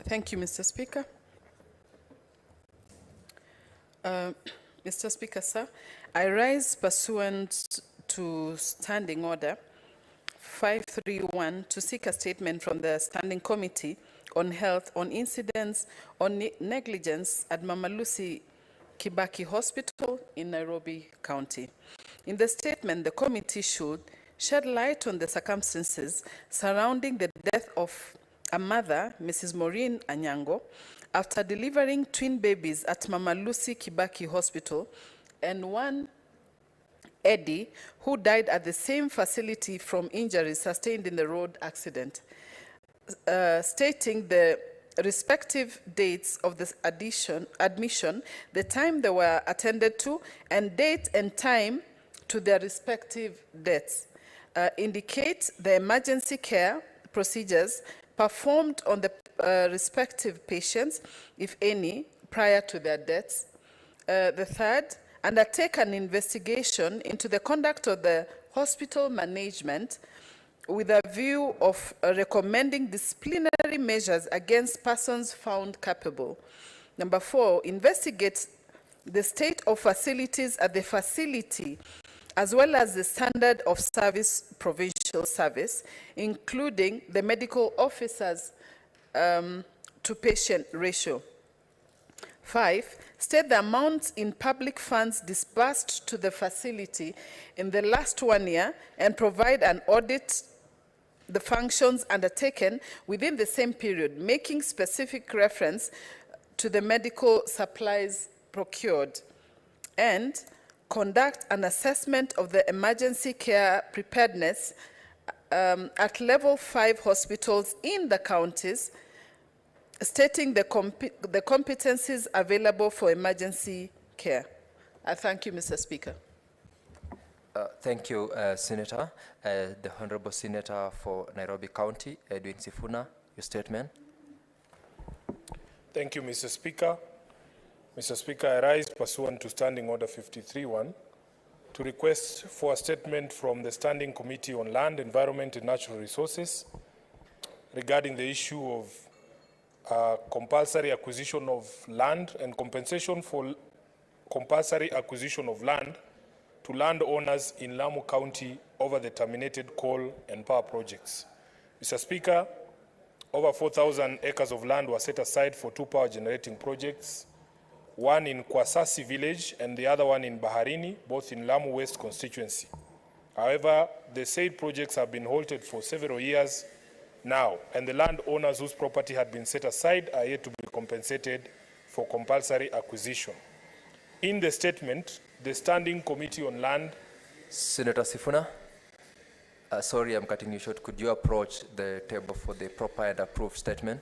Thank you, Mr. Speaker. Mr. Speaker, sir, I rise pursuant to Standing Order 531 to seek a statement from the Standing Committee on Health on incidents on negligence at Mama Lucy Kibaki Hospital in Nairobi County. In the statement, the committee should shed light on the circumstances surrounding the death of a mother, Mrs. Maureen Anyango, after delivering twin babies at Mama Lucy Kibaki Hospital, and one Eddie, who died at the same facility from injuries sustained in the road accident, stating the respective dates of this admission, the time they were attended to, and date and time to their respective deaths. Indicate the emergency care procedures performed on the respective patients, if any, prior to their deaths. The third, undertake an investigation into the conduct of the hospital management with a view of recommending disciplinary measures against persons found culpable. Number 4, investigate the state of facilities at the facility, as well as the standard of service, provincial service, including the medical officers to patient ratio. 5, state the amounts in public funds disbursed to the facility in the last 1 year and provide an audit the functions undertaken within the same period, making specific reference to the medical supplies procured, and conduct an assessment of the emergency care preparedness at level 5 hospitals in the counties, stating the competencies available for emergency care. I thank you, Mr. Speaker. Thank you, Senator. The Honorable Senator for Nairobi County, Edwin Sifuna, your statement. Thank you, Mr. Speaker. Mr. Speaker, I rise pursuant to Standing Order 53-1 to request for a statement from the Standing Committee on Land, Environment and Natural Resources regarding the issue of compulsory acquisition of land and compensation for compulsory acquisition of land to landowners in Lamu County over the terminated coal and power projects. Mr. Speaker, over 4,000 acres of land were set aside for 2 power generating projects, one in Kwasasi village and the other one in Baharini, both in Lamu West constituency. However, the said projects have been halted for several years now, and the landowners whose property had been set aside are yet to be compensated for compulsory acquisition. In the statement, the Standing Committee on Land... Senator Sifuna, sorry, I'm cutting you short. Could you approach the table for the proper and approved statement?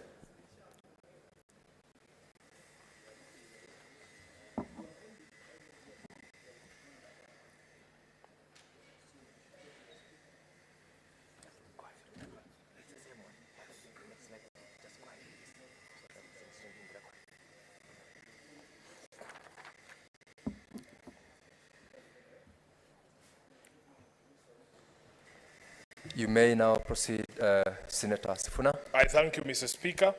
You may now proceed, Senator Sifuna. I thank you, Mr. Speaker.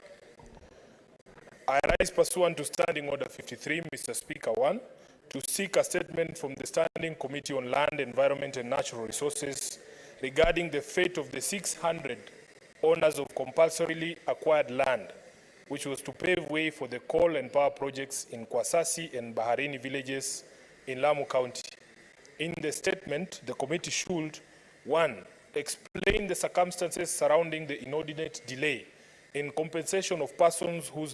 I rise pursuant to Standing Order 53, Mr. Speaker 1, to seek a statement from the Standing Committee on Land, Environment and Natural Resources regarding the fate of the 600 owners of compulsorily acquired land, which was to pave way for the coal and power projects in Kwasasi and Baharini villages in Lamu County. In the statement, the committee should, 1, explain the circumstances surrounding the inordinate delay in compensation of persons whose